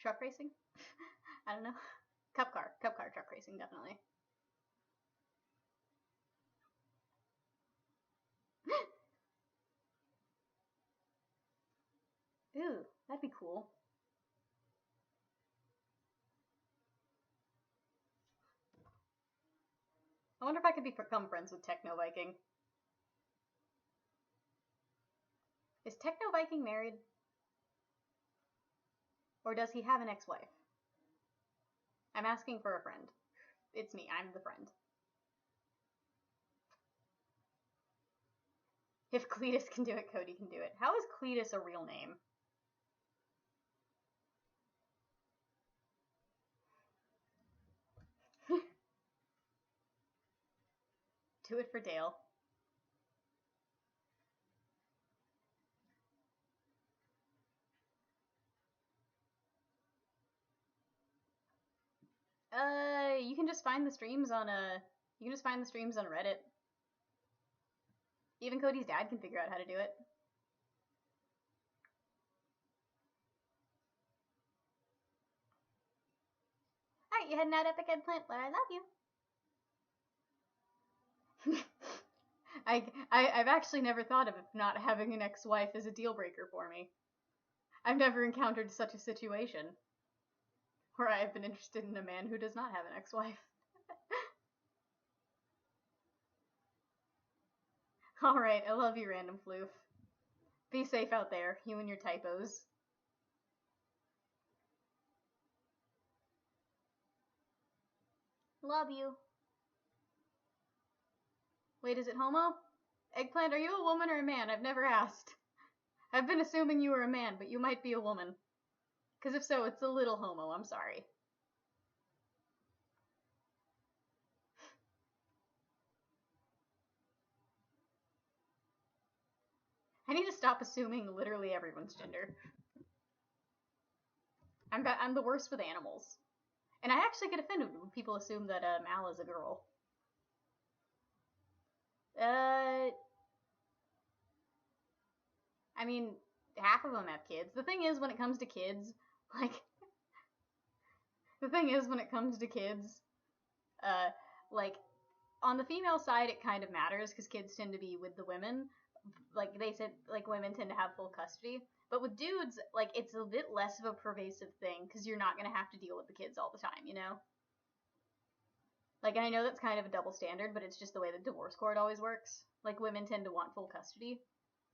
Truck racing? I don't know. Cup car truck racing, definitely. Ooh, that'd be cool. I wonder if I could become friends with Techno Viking. Is Techno Viking married? Or does he have an ex-wife? I'm asking for a friend. It's me, I'm the friend. If Cletus can do it, Cody can do it. How is Cletus a real name? Do it for Dale. You can just find the streams on Reddit. Even Cody's dad can figure out how to do it. Alright, you heading out, Epic Eggplant? But I love you. I've actually never thought of not having an ex-wife as a deal breaker for me. I've never encountered such a situation where I've been interested in a man who does not have an ex-wife. Alright, I love you, random floof. Be safe out there, you and your typos. Love you. Wait, is it homo? Eggplant, are you a woman or a man? I've never asked. I've been assuming you were a man, but you might be a woman. Because if so, it's a little homo, I'm sorry. I need to stop assuming literally everyone's gender. I'm the worst with animals. And I actually get offended when people assume that Mal is a girl. I mean, half of them have kids. The thing is, when it comes to kids, on the female side, it kind of matters because kids tend to be with the women. Like they said, like women tend to have full custody. But with dudes, like it's a bit less of a pervasive thing because you're not gonna have to deal with the kids all the time, you know? Like, and I know that's kind of a double standard, but it's just the way the divorce court always works. Like, women tend to want full custody,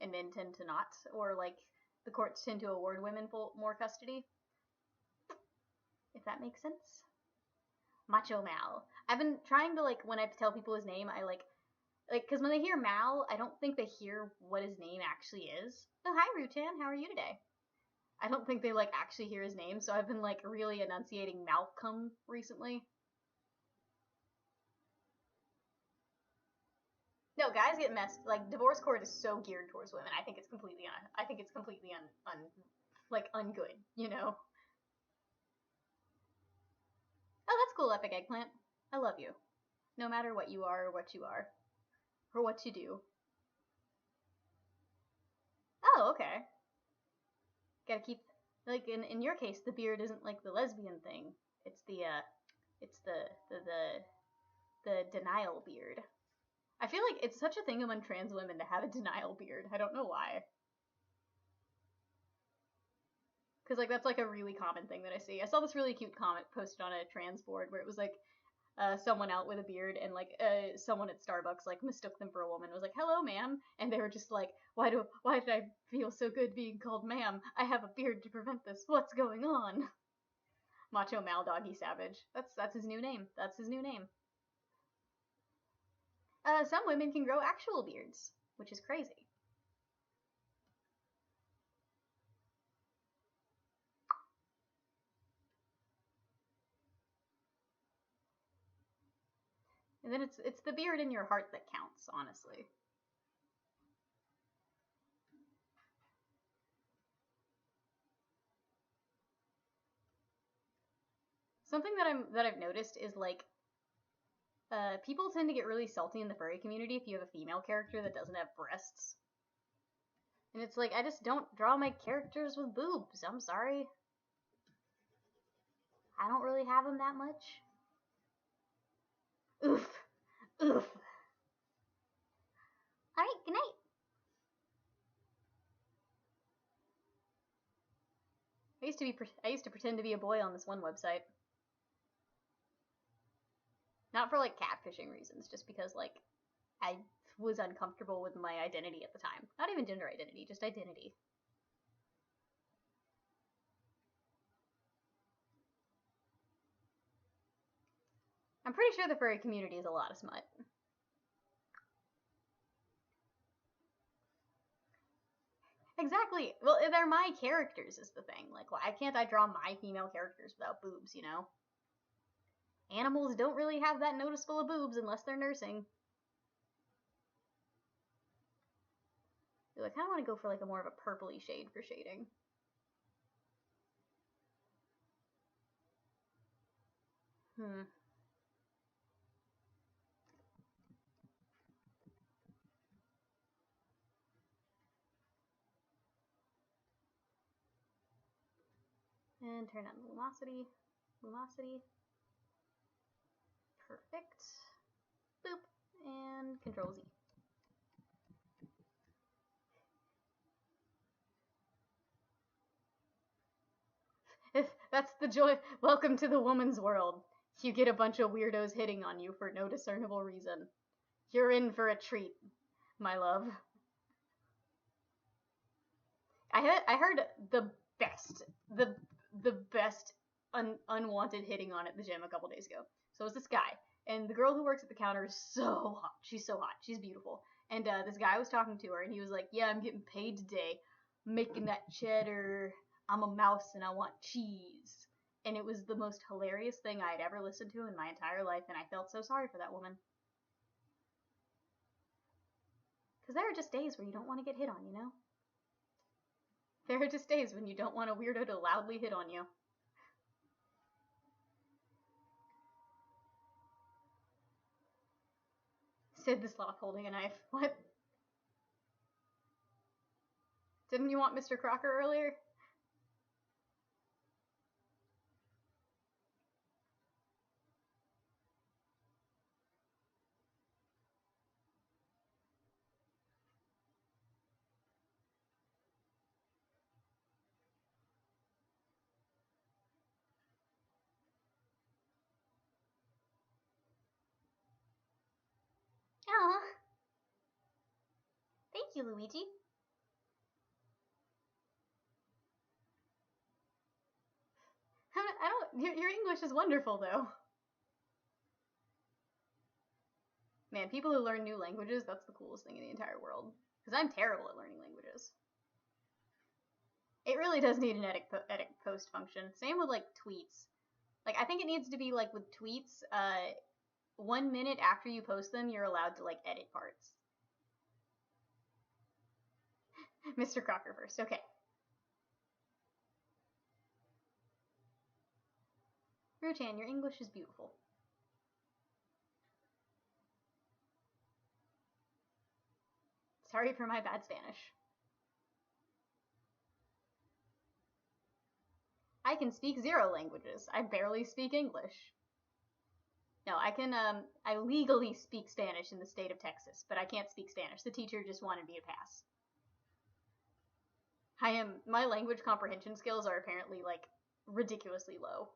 and men tend to not. Or, like, the courts tend to award women more custody. If that makes sense. Macho Mal. I've been trying to, like, when I tell people his name, I, because when they hear Mal, I don't think they hear what his name actually is. Oh, hi, Rutan. How are you today? I don't think they, like, actually hear his name, so I've been, like, really enunciating Malcolm recently. No, guys get messed. Like, divorce court is so geared towards women. I think it's completely ungood. You know. Oh, that's cool, Epic Eggplant. I love you, no matter what you are or what you are, or what you do. Oh, okay. Gotta keep like in your case, the beard isn't like the lesbian thing. It's the denial beard. I feel like it's such a thing among trans women to have a denial beard. I don't know why. Because, like, that's, like, a really common thing that I see. I saw this really cute comment posted on a trans board where it was, like, someone out with a beard and, like, someone at Starbucks, like, mistook them for a woman. Was like, hello, ma'am. And they were just like, why did I feel so good being called ma'am? I have a beard to prevent this. What's going on? Macho Mal Doggy Savage. That's his new name. That's his new name. Some women can grow actual beards, which is crazy. And then it's the beard in your heart that counts, honestly. Something that I've noticed is like people tend to get really salty in the furry community if you have a female character that doesn't have breasts. And it's like, I just don't draw my characters with boobs. I'm sorry. I don't really have them that much. Oof. Oof. Alright, good night. I used to pretend to be a boy on this one website. Not for, like, catfishing reasons, just because, like, I was uncomfortable with my identity at the time. Not even gender identity, just identity. I'm pretty sure the furry community is a lot of smut. Exactly. Well, they're my characters is the thing. Like, why can't I draw my female characters without boobs, you know? Animals don't really have that noticeable of boobs unless they're nursing. Ooh, I kind of want to go for like a more of a purpley shade for shading. And turn on the luminosity. Luminosity. Perfect. Boop. And Control Z. That's the joy. Welcome to the woman's world. You get a bunch of weirdos hitting on you for no discernible reason. You're in for a treat, my love. I heard the best unwanted hitting on at the gym a couple days ago. So it was this guy, and the girl who works at the counter is so hot. She's so hot. She's beautiful. And this guy was talking to her, and he was like, "Yeah, I'm getting paid today, making that cheddar. I'm a mouse, and I want cheese." And it was the most hilarious thing I had ever listened to in my entire life, and I felt so sorry for that woman. Because there are just days where you don't want to get hit on, you know? There are just days when you don't want a weirdo to loudly hit on you. Said the sloth holding a knife. What? Didn't you want Mr. Crocker earlier? Aw. Thank you, Luigi. Your English is wonderful, though. Man, people who learn new languages, that's the coolest thing in the entire world. Because I'm terrible at learning languages. It really does need an edit post function. Same with, like, tweets. Like, I think it needs to be, like, with tweets, 1 minute after you post them, you're allowed to, like, edit parts. Mr. Crocker first, okay. Ruchan, your English is beautiful. Sorry for my bad Spanish. I can speak 0 languages. I barely speak English. No, I legally speak Spanish in the state of Texas, but I can't speak Spanish. The teacher just wanted me to pass. My language comprehension skills are apparently, like, ridiculously low.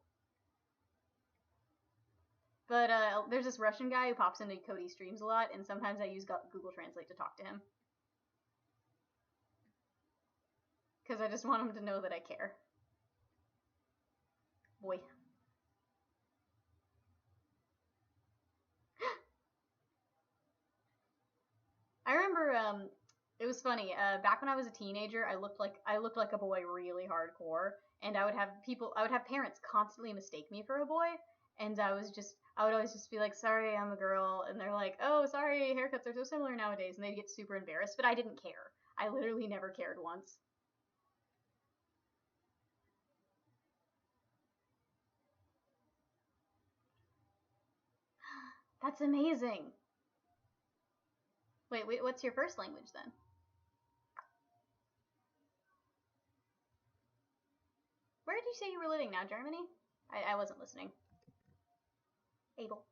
But there's this Russian guy who pops into Cody's streams a lot, and sometimes I use Google Translate to talk to him. Because I just want him to know that I care. Boy. I remember, it was funny. Back when I was a teenager, I looked like a boy really hardcore, and I would have parents constantly mistake me for a boy, and I would always just be like, "Sorry, I'm a girl," and they're like, "Oh, sorry, haircuts are so similar nowadays," and they'd get super embarrassed, but I didn't care. I literally never cared once. That's amazing. Wait, what's your first language then? Where did you say you were living now? Germany? I wasn't listening. Abel.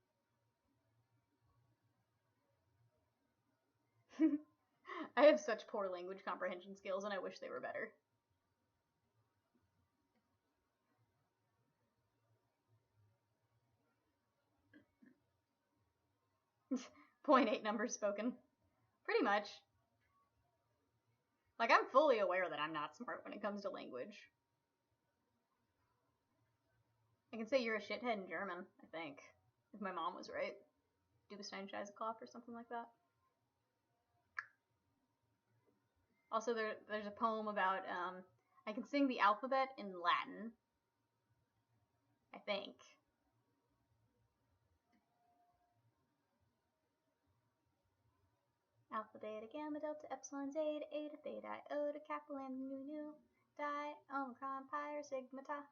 I have such poor language comprehension skills, and I wish they were better. 0.8 numbers spoken. Pretty much. Like, I'm fully aware that I'm not smart when it comes to language. I can say you're a shithead in German, I think. If my mom was right. Du bist ein Scheißkopf or something like that. Also, there's a poem about, I can sing the alphabet in Latin. I think. Alpha, beta, gamma, delta, epsilon, zeta, eta, theta, iota, kappa, lambda, nu, nu, di, omicron, pi, or sigma, ta.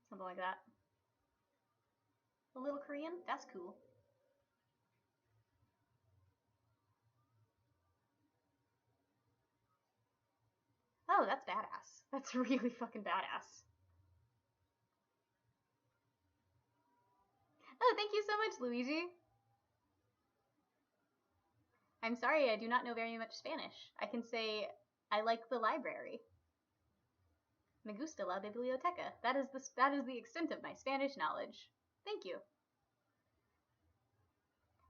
Something like that. A little Korean? That's cool. Oh, that's badass. That's really fucking badass. Oh, thank you so much, Luigi. I'm sorry, I do not know very much Spanish. I can say, I like the library. Me gusta la biblioteca. That is the extent of my Spanish knowledge. Thank you.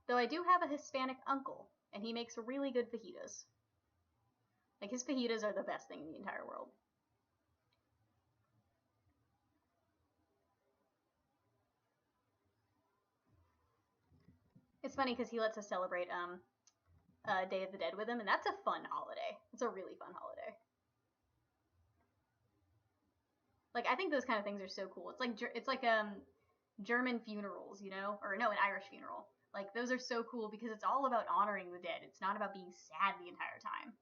Though I do have a Hispanic uncle, and he makes really good fajitas. Like, his fajitas are the best thing in the entire world. It's funny because he lets us celebrate Day of the Dead with him, and that's a fun holiday. It's a really fun holiday. Like, I think those kind of things are so cool. It's like German funerals, you know, or no, an Irish funeral. Like, those are so cool because it's all about honoring the dead. It's not about being sad the entire time.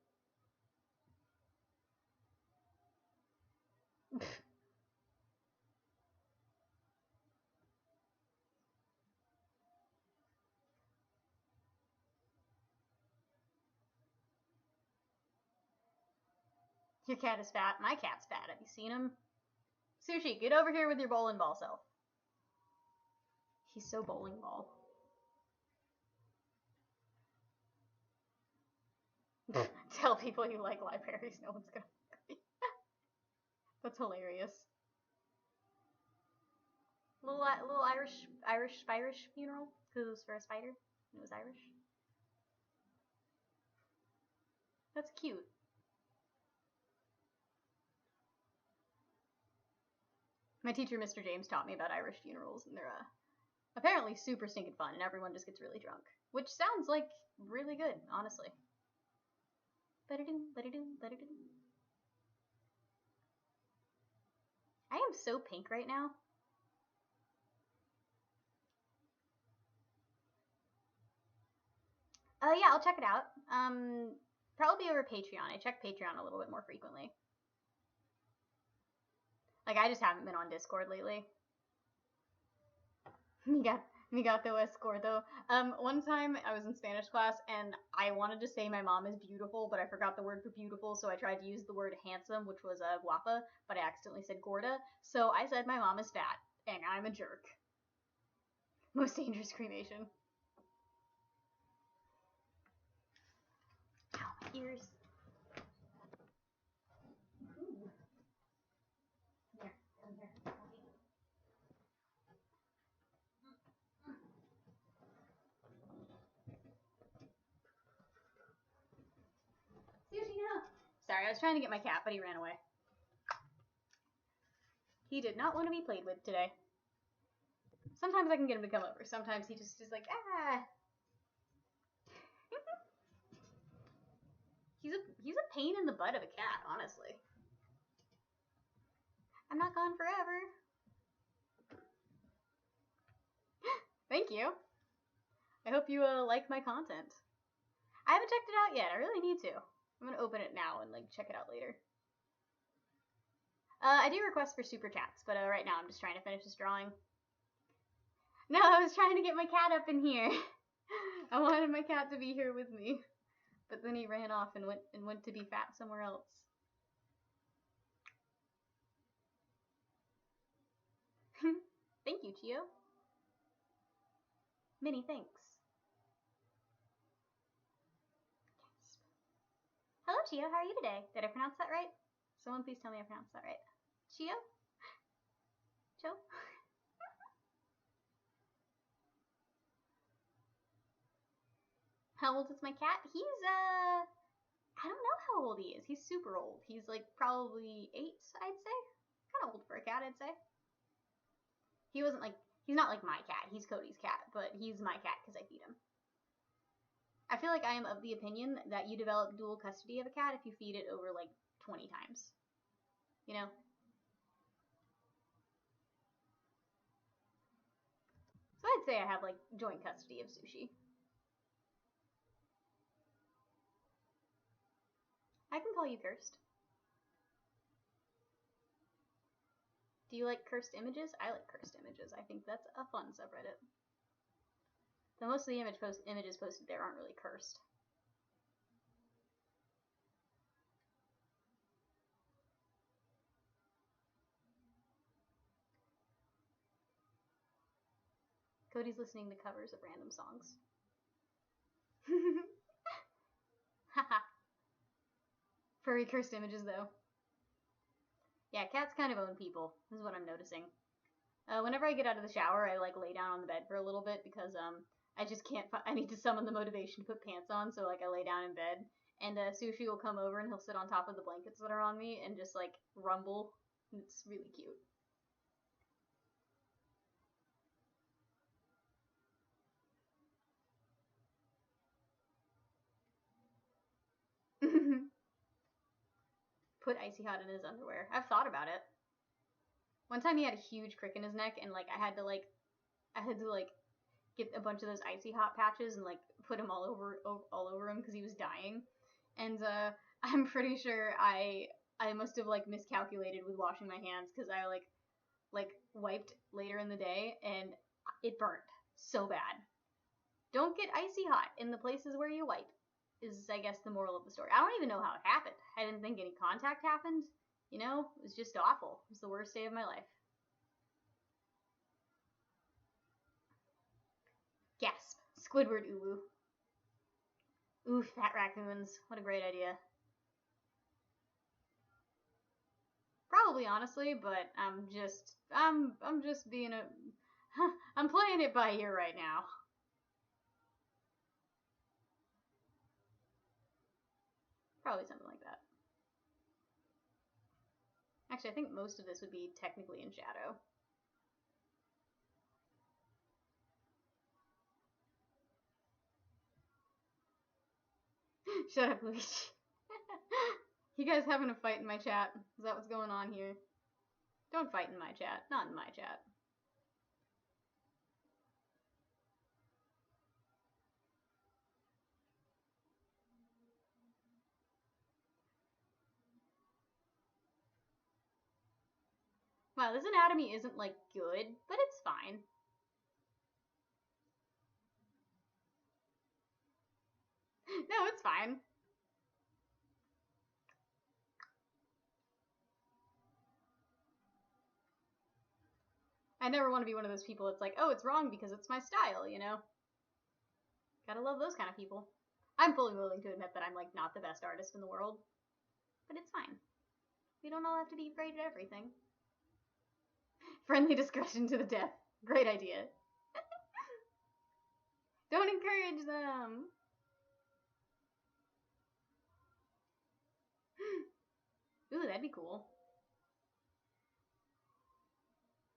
Your cat is fat. My cat's fat. Have you seen him? Sushi, get over here with your bowling ball self. He's so bowling ball. Tell people you like libraries. No one's gonna. That's hilarious. Little Irish funeral because it was for a spider. It was Irish. That's cute. My teacher, Mr. James, taught me about Irish funerals, and they're apparently super stinking fun, and everyone just gets really drunk, which sounds like really good, honestly. I am so pink right now. Yeah, I'll check it out. Probably over Patreon. I check Patreon a little bit more frequently. Like, I just haven't been on Discord lately. Mi gato es gordo. One time I was in Spanish class and I wanted to say my mom is beautiful, but I forgot the word for beautiful, so I tried to use the word handsome, which was guapa, but I accidentally said gorda, so I said my mom is fat, and I'm a jerk. Most dangerous cremation. Ow, my ears. Ooh. Come here. Sushi, no! Sorry, I was trying to get my cat, but he ran away. He did not want to be played with today. Sometimes I can get him to come over. Sometimes he just is like, ah. He's a pain in the butt of a cat, honestly. I'm not gone forever. Thank you. I hope you like my content. I haven't checked it out yet. I really need to. I'm gonna open it now and like check it out later. I do request for super chats, but right now I'm just trying to finish this drawing. No, I was trying to get my cat up in here. I wanted my cat to be here with me, but then he ran off and went to be fat somewhere else. Thank you, Chio. Many thanks. Yes. Hello, Chio. How are you today? Did I pronounce that right? Someone please tell me I pronounced that right. Chio? Cho? How old is my cat? He's I don't know how old he is. He's super old. He's like probably 8, I'd say. Kind of old for a cat, I'd say. He wasn't like, he's not like my cat. He's Cody's cat, but he's my cat because I feed him. I feel like I am of the opinion that you develop dual custody of a cat if you feed it over like 20 times. You know? So I'd say I have like joint custody of Sushi. I can call you cursed. Do you like cursed images? I like cursed images. I think that's a fun subreddit. Though most of the images posted there aren't really cursed. Cody's listening to covers of random songs. Haha. Furry cursed images, though. Yeah, cats kind of own people, is what I'm noticing. Whenever I get out of the shower, I like lay down on the bed for a little bit because I just can't. I need to summon the motivation to put pants on, so like I lay down in bed, and Sushi will come over and he'll sit on top of the blankets that are on me and just like rumble. It's really cute. Put Icy Hot in his underwear. I've thought about it. One time he had a huge crick in his neck, and like I had to get a bunch of those Icy Hot patches and like put him all over him because he was dying. And I'm pretty sure I must have like miscalculated with washing my hands because I like wiped later in the day and it burnt so bad. Don't get Icy Hot in the places where you wipe. Is I guess the moral of the story. I don't even know how it happened. I didn't think any contact happened. You know, it was just awful. It was the worst day of my life. Gasp. Squidward Ulu. Ooh, fat raccoons. What a great idea. Probably, honestly, but I'm just being a, I'm playing it by ear right now. Probably something like that. Actually, I think most of this would be technically in shadow. Shut up, Luigi. You guys having a fight in my chat? Is that what's going on here? Don't fight in my chat. Not in my chat. Wow, this anatomy isn't, like, good, but it's fine. No, it's fine. I never want to be one of those people that's like, oh, it's wrong because it's my style, you know? Gotta love those kind of people. I'm fully willing to admit that I'm, like, not the best artist in the world. But it's fine. We don't all have to be great at everything. Friendly discretion to the death. Great idea. Don't encourage them. Ooh, that'd be cool.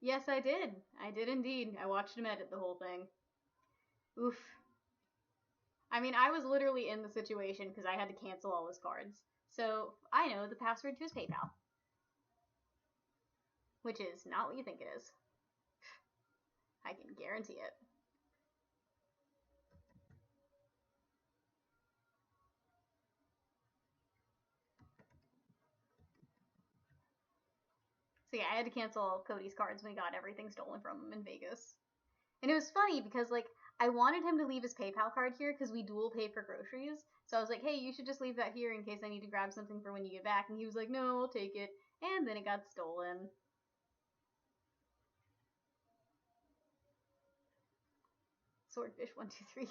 Yes, I did. I did indeed. I watched him edit the whole thing. Oof. I mean, I was literally in the situation because I had to cancel all his cards. So I know the password to his PayPal. Which is not what you think it is. I can guarantee it. So yeah, I had to cancel Cody's cards when he got everything stolen from him in Vegas. And it was funny because, like, I wanted him to leave his PayPal card here because we dual pay for groceries. So I was like, hey, you should just leave that here in case I need to grab something for when you get back. And he was like, no, I'll take it. And then it got stolen. Swordfish123.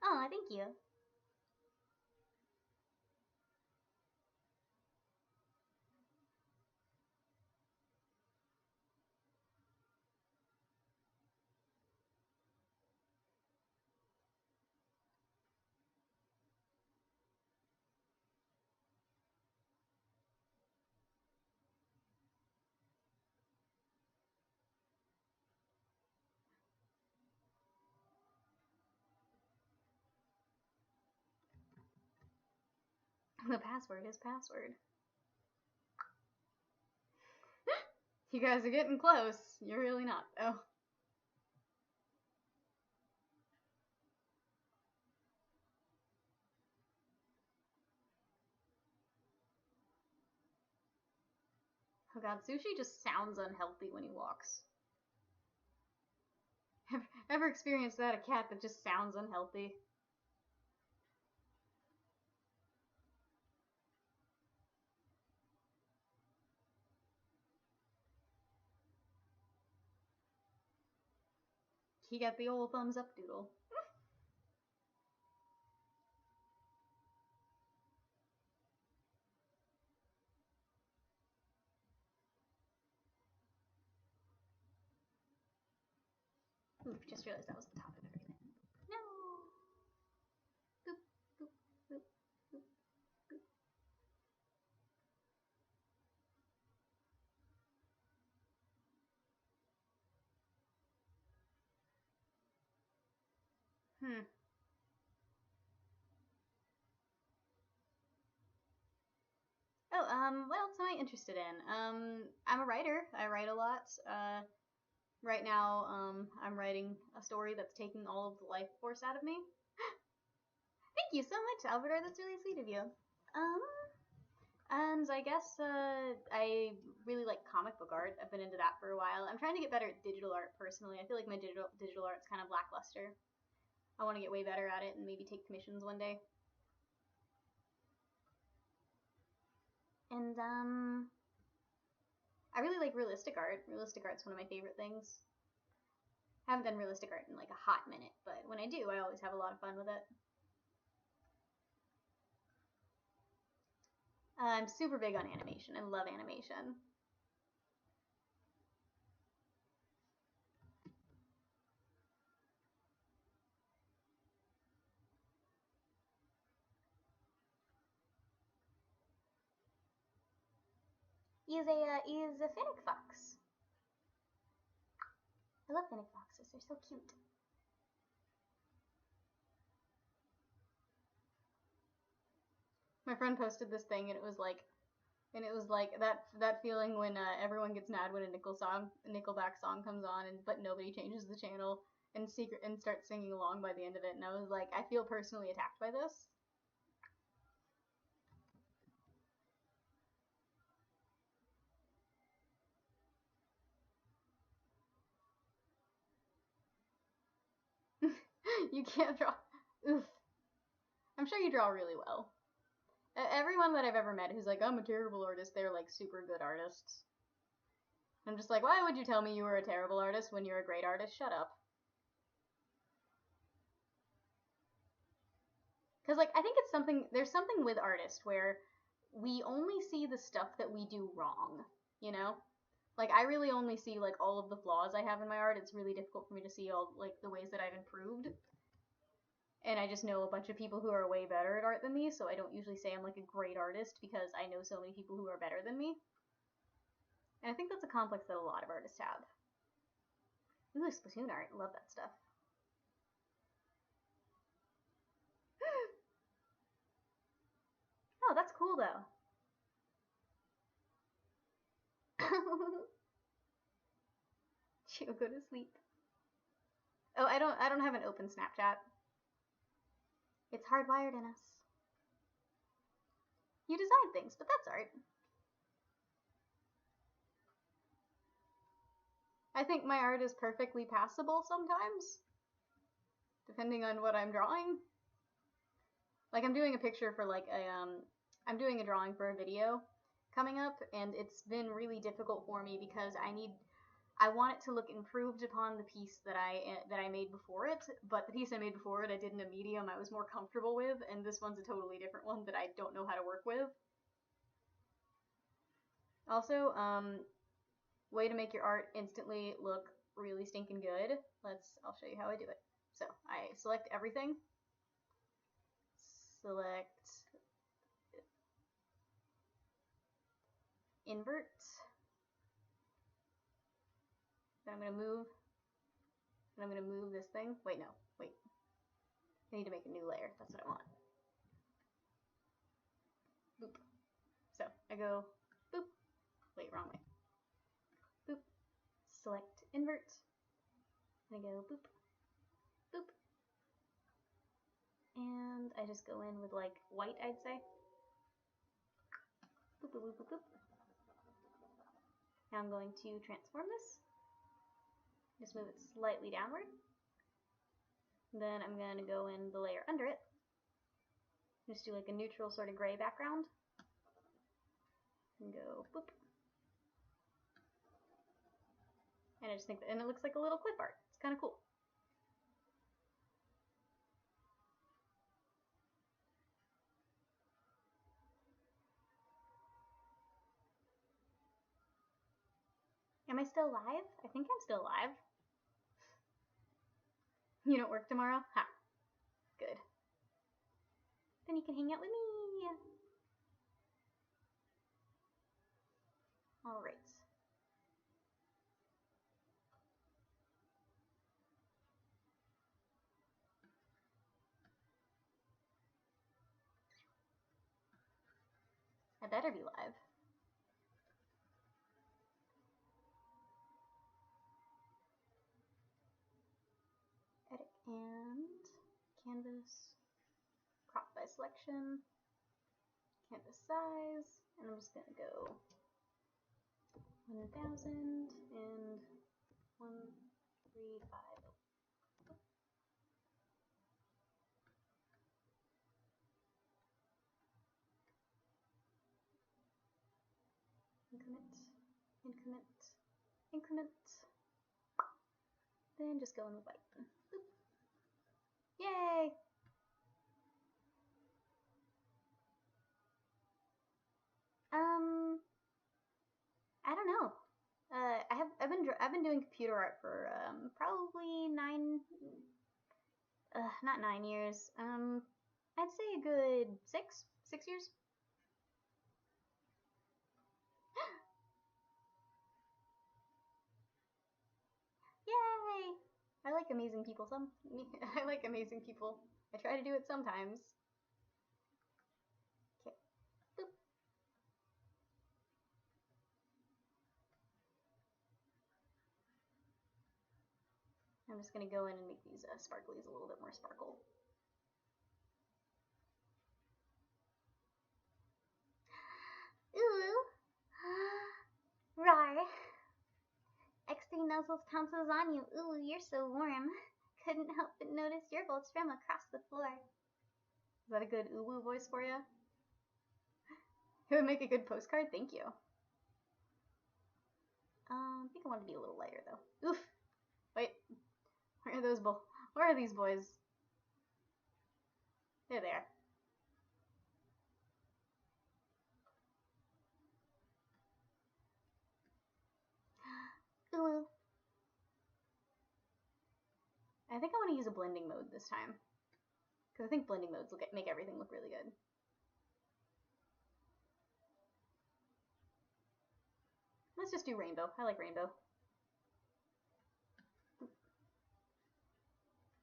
Oh, thank you. The password is password. You guys are getting close. You're really not, though. Oh god, Sushi just sounds unhealthy when he walks. Ever experienced that? A cat that just sounds unhealthy? He got the old thumbs up doodle. Oof, just realized that was the top of everything. No! Boop, boop, boop, boop, boop. Oh, what else am I interested in? I'm a writer. I write a lot. Right now, I'm writing a story that's taking all of the life force out of me. Thank you so much, Alberto. That's really sweet of you. And I guess, I really like comic book art. I've been into that for a while. I'm trying to get better at digital art, personally. I feel like my digital art's kind of lackluster. I want to get way better at it and maybe take commissions one day. And, I really like realistic art. Realistic art's one of my favorite things. I haven't done realistic art in like a hot minute, but when I do, I always have a lot of fun with it. I'm super big on animation. I love animation. He's a fennec fox. I love fennec foxes. They're so cute. My friend posted this thing, and it was like that feeling when everyone gets mad when a Nickelback song comes on, but nobody changes the channel and starts singing along by the end of it. And I was like, I feel personally attacked by this. You can't draw. Oof. I'm sure you draw really well. Everyone that I've ever met who's like, I'm a terrible artist, they're like super good artists. I'm just like, why would you tell me you were a terrible artist when you're a great artist? Shut up. Because, like, I think there's something with artists where we only see the stuff that we do wrong, you know? Like, I really only see, like, all of the flaws I have in my art. It's really difficult for me to see all, like, the ways that I've improved. And I just know a bunch of people who are way better at art than me, so I don't usually say I'm, like, a great artist because I know so many people who are better than me. And I think that's a complex that a lot of artists have. Ooh, Splatoon art. Love that stuff. Oh, that's cool, though. She'll go to sleep. Oh, I don't have an open Snapchat. It's hardwired in us. You design things, but that's art. I think my art is perfectly passable sometimes, depending on what I'm drawing. Like, I'm doing a picture for, like, I'm doing a drawing for a video coming up, and it's been really difficult for me because I want it to look improved upon the piece that I made before it, but the piece I made before it I did in a medium I was more comfortable with, and this one's a totally different one that I don't know how to work with. Also, way to make your art instantly look really stinking good. I'll show you how I do it. So, I select everything. Select invert. Then I'm gonna move this thing. Wait, no, wait. I need to make a new layer. That's what I want. So I go boop, wait, wrong way. Boop, select invert, and I go boop, boop. And I just go in with like white, I'd say. Boop, boop, boop, boop, boop. Now I'm going to transform this. Just move it slightly downward. Then I'm going to go in the layer under it. Just do like a neutral sort of gray background. And go boop. And I just think that, and it looks like a little clip art. It's kind of cool. Am I still live? I think I'm still live. You don't work tomorrow? Ha. Good. Then you can hang out with me. Alright. I better be live. Edit and canvas, crop by selection, canvas size, and I'm just gonna go 1000 and 135. Increment, increment, increment. Then just go in with white. Boop. Yay! I don't know. I've been doing computer art for probably not 9 years. I'd say a good 6 years. Yay! I like amazing people. I like amazing people. I try to do it sometimes. Okay. Boop. I'm just gonna go in and make these sparklies a little bit more sparkle. Ooh. Rar. XD nuzzles pounces on you. Ooh, you're so warm. Couldn't help but notice your bolts from across the floor. Is that a good ooh voice for you? It would make a good postcard. Thank you. I think I want to be a little lighter though. Oof. Wait. Where are those Where are these boys? They're there. Ooh. I think I want to use a blending mode this time. Because I think blending modes will make everything look really good. Let's just do rainbow. I like rainbow.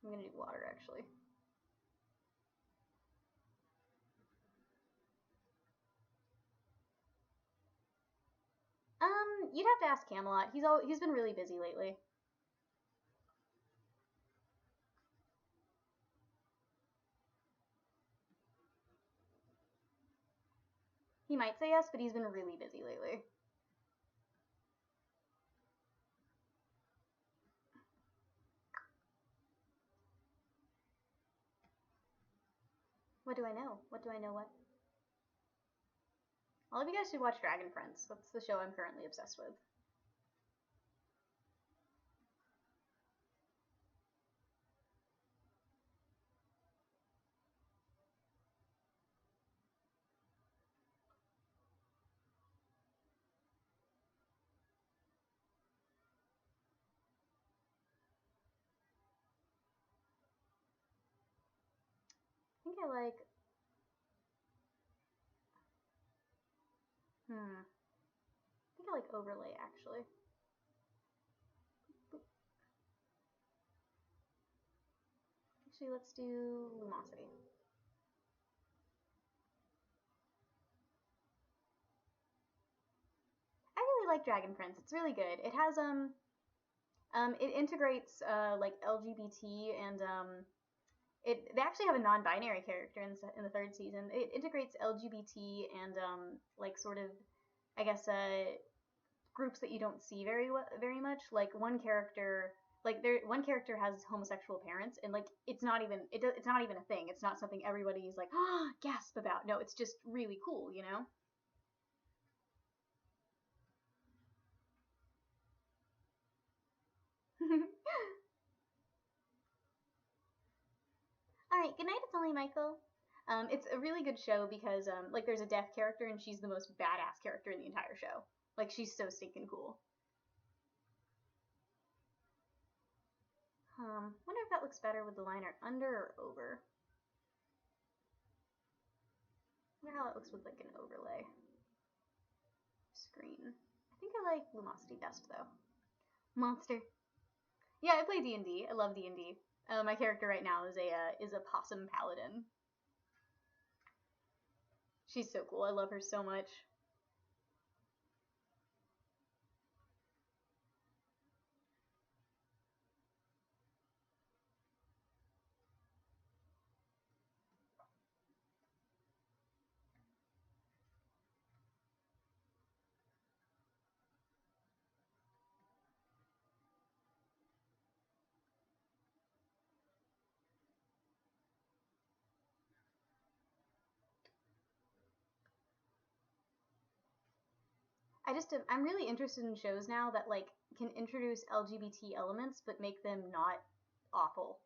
I'm going to do water, actually. You'd have to ask Camelot. He's been really busy lately. He might say yes, but he's been really busy lately. What do I know? What do I know what? All of you guys should watch Dragon Prince. That's the show I'm currently obsessed with. I think I like... I think I like overlay, actually. Actually, let's do luminosity. like Dragon Prince. It's really good. It has it integrates like LGBT and they actually have a non-binary character in the third season. It integrates LGBT and like sort of, I guess, groups that you don't see very much. Like one character, one character has homosexual parents, and like it's not even a thing. It's not something everybody's like gasp about. No, it's just really cool, you know. All right, good night. It's only Michael. It's a really good show because like there's a deaf character and she's the most badass character in the entire show. Like she's so stinking cool. Wonder if that looks better with the liner under or over. Wonder how it looks with like an overlay screen. I think I like Lumosity best though. Monster. Yeah, I play D&D. I love D&D. My character right now is a possum paladin. She's so cool. I love her so much. I'm really interested in shows now that like can introduce LGBT elements but make them not awful.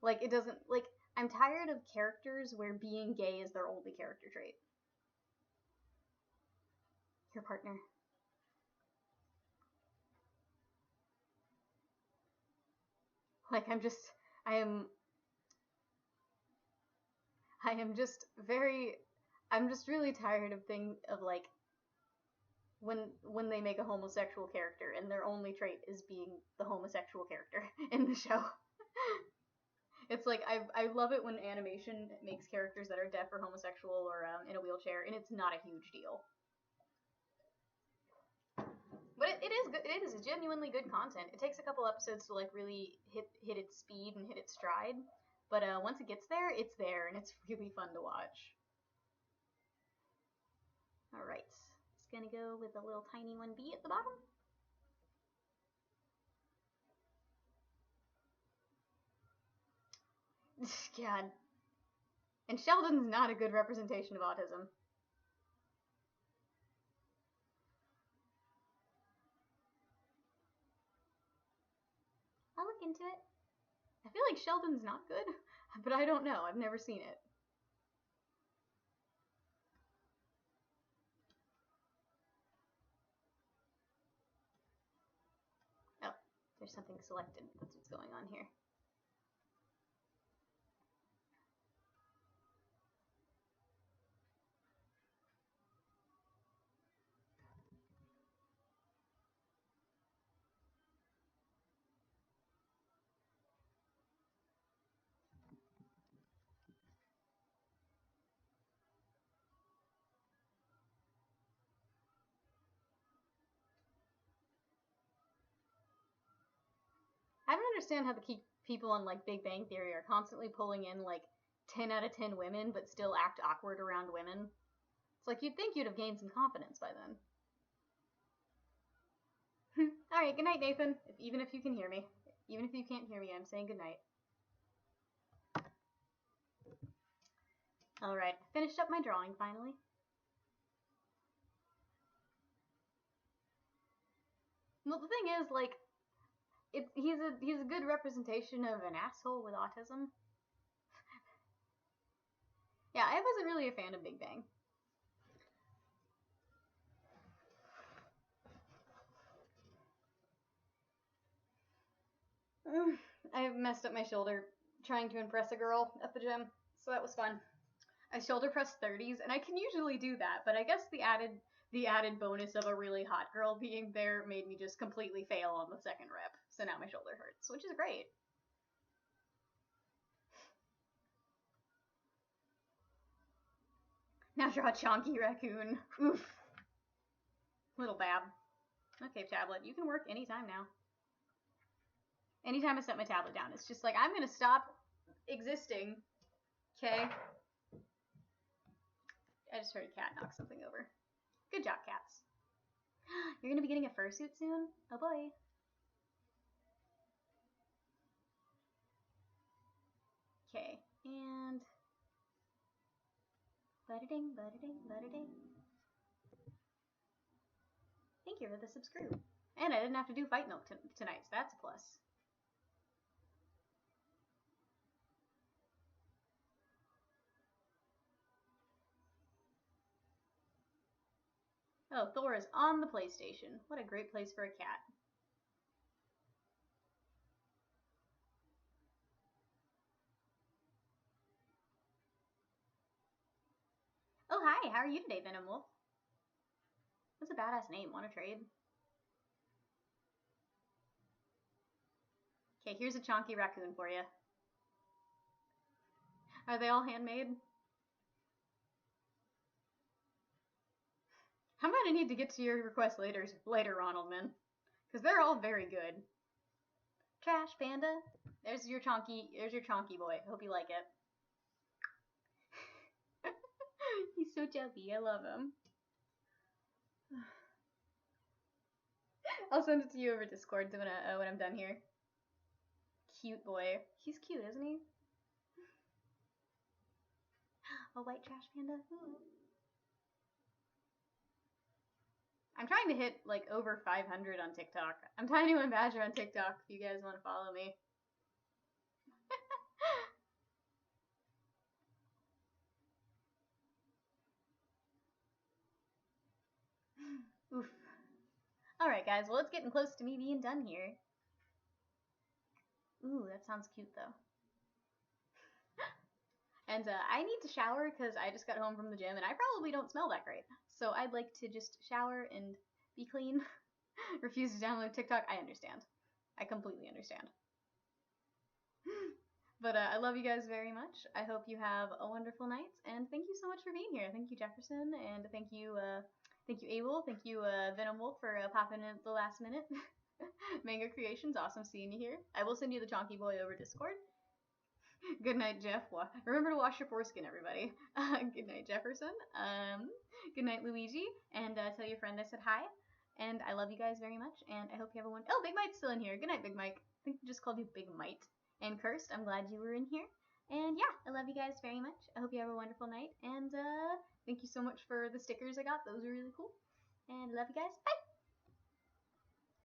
Like it doesn't like I'm tired of characters where being gay is their only character trait. Your partner. Like I am I am just very I'm just really tired of things of like when they make a homosexual character and their only trait is being the homosexual character in the show. It's like I love it when animation makes characters that are deaf or homosexual or in a wheelchair, and it's not a huge deal. But it is good. It is genuinely good content. It takes a couple episodes to like really hit its speed and hit its stride, but once it gets there, it's there, and it's really fun to watch. All right, it's gonna go with a little tiny 1B at the bottom. God. And Sheldon's not a good representation of autism. I'll look into it. I feel like Sheldon's not good, but I don't know. I've never seen it. Oh, there's something selected. That's what's going on here. I don't understand how the people on like Big Bang Theory are constantly pulling in like 10 out of 10 women but still act awkward around women. It's like you'd think you'd have gained some confidence by then. Alright, good night, Nathan. Even if you can hear me. Even if you can't hear me, I'm saying good night. Alright, finished up my drawing finally. Well, the thing is, like, he's a good representation of an asshole with autism. Yeah, I wasn't really a fan of Big Bang. I messed up my shoulder trying to impress a girl at the gym, so that was fun. I shoulder press 30s, and I can usually do that, but I guess the added bonus of a really hot girl being there made me just completely fail on the second rep. So now my shoulder hurts, which is great. Now draw a chonky raccoon. Oof. Little bab. Okay, tablet, you can work anytime now. Anytime I set my tablet down, it's just like, I'm gonna stop existing. Okay? I just heard a cat knock something over. Good job, cats. You're gonna be getting a fursuit soon? Oh boy. Okay, and butter-ding, butter-ding, butter-ding. Thank you for the subscribe. And I didn't have to do fight milk tonight, so that's a plus. Oh, Thor is on the PlayStation. What a great place for a cat. Oh, hi, how are you today, Venom Wolf? That's a badass name. Want to trade? Okay, here's a chonky raccoon for you. Are they all handmade? I'm gonna need to get to your request later, Ronaldman. Because they're all very good. Trash Panda. There's your chonky boy. Hope you like it. He's so chubby. I love him. I'll send it to you over Discord when I'm done here. Cute boy. He's cute, isn't he? A white trash panda. Ooh. I'm trying to hit like over 500 on TikTok. I'm Tiny One Badger on TikTok if you guys want to follow me. Oof. Alright guys, well it's getting close to me being done here. Ooh, that sounds cute though. And I need to shower because I just got home from the gym and I probably don't smell that great. So I'd like to just shower and be clean. Refuse to download TikTok. I understand. I completely understand. But I love you guys very much. I hope you have a wonderful night, and thank you so much for being here. Thank you, Jefferson, and thank you, Abel. Thank you, Venom Wolf, for popping in at the last minute. Mango Creations, awesome seeing you here. I will send you the Chonky Boy over Discord. Good night, Jeff. Remember to wash your foreskin, everybody. Good night, Jefferson. Good night, Luigi. And tell your friend I said hi. And I love you guys very much. And I hope you have a one. Oh, Big Mite's still in here. Good night, Big Mike. I think I just called you Big Mite. And Cursed, I'm glad you were in here. And yeah, I love you guys very much. I hope you have a wonderful night. And thank you so much for the stickers I got. Those were really cool. And I love you guys. Bye!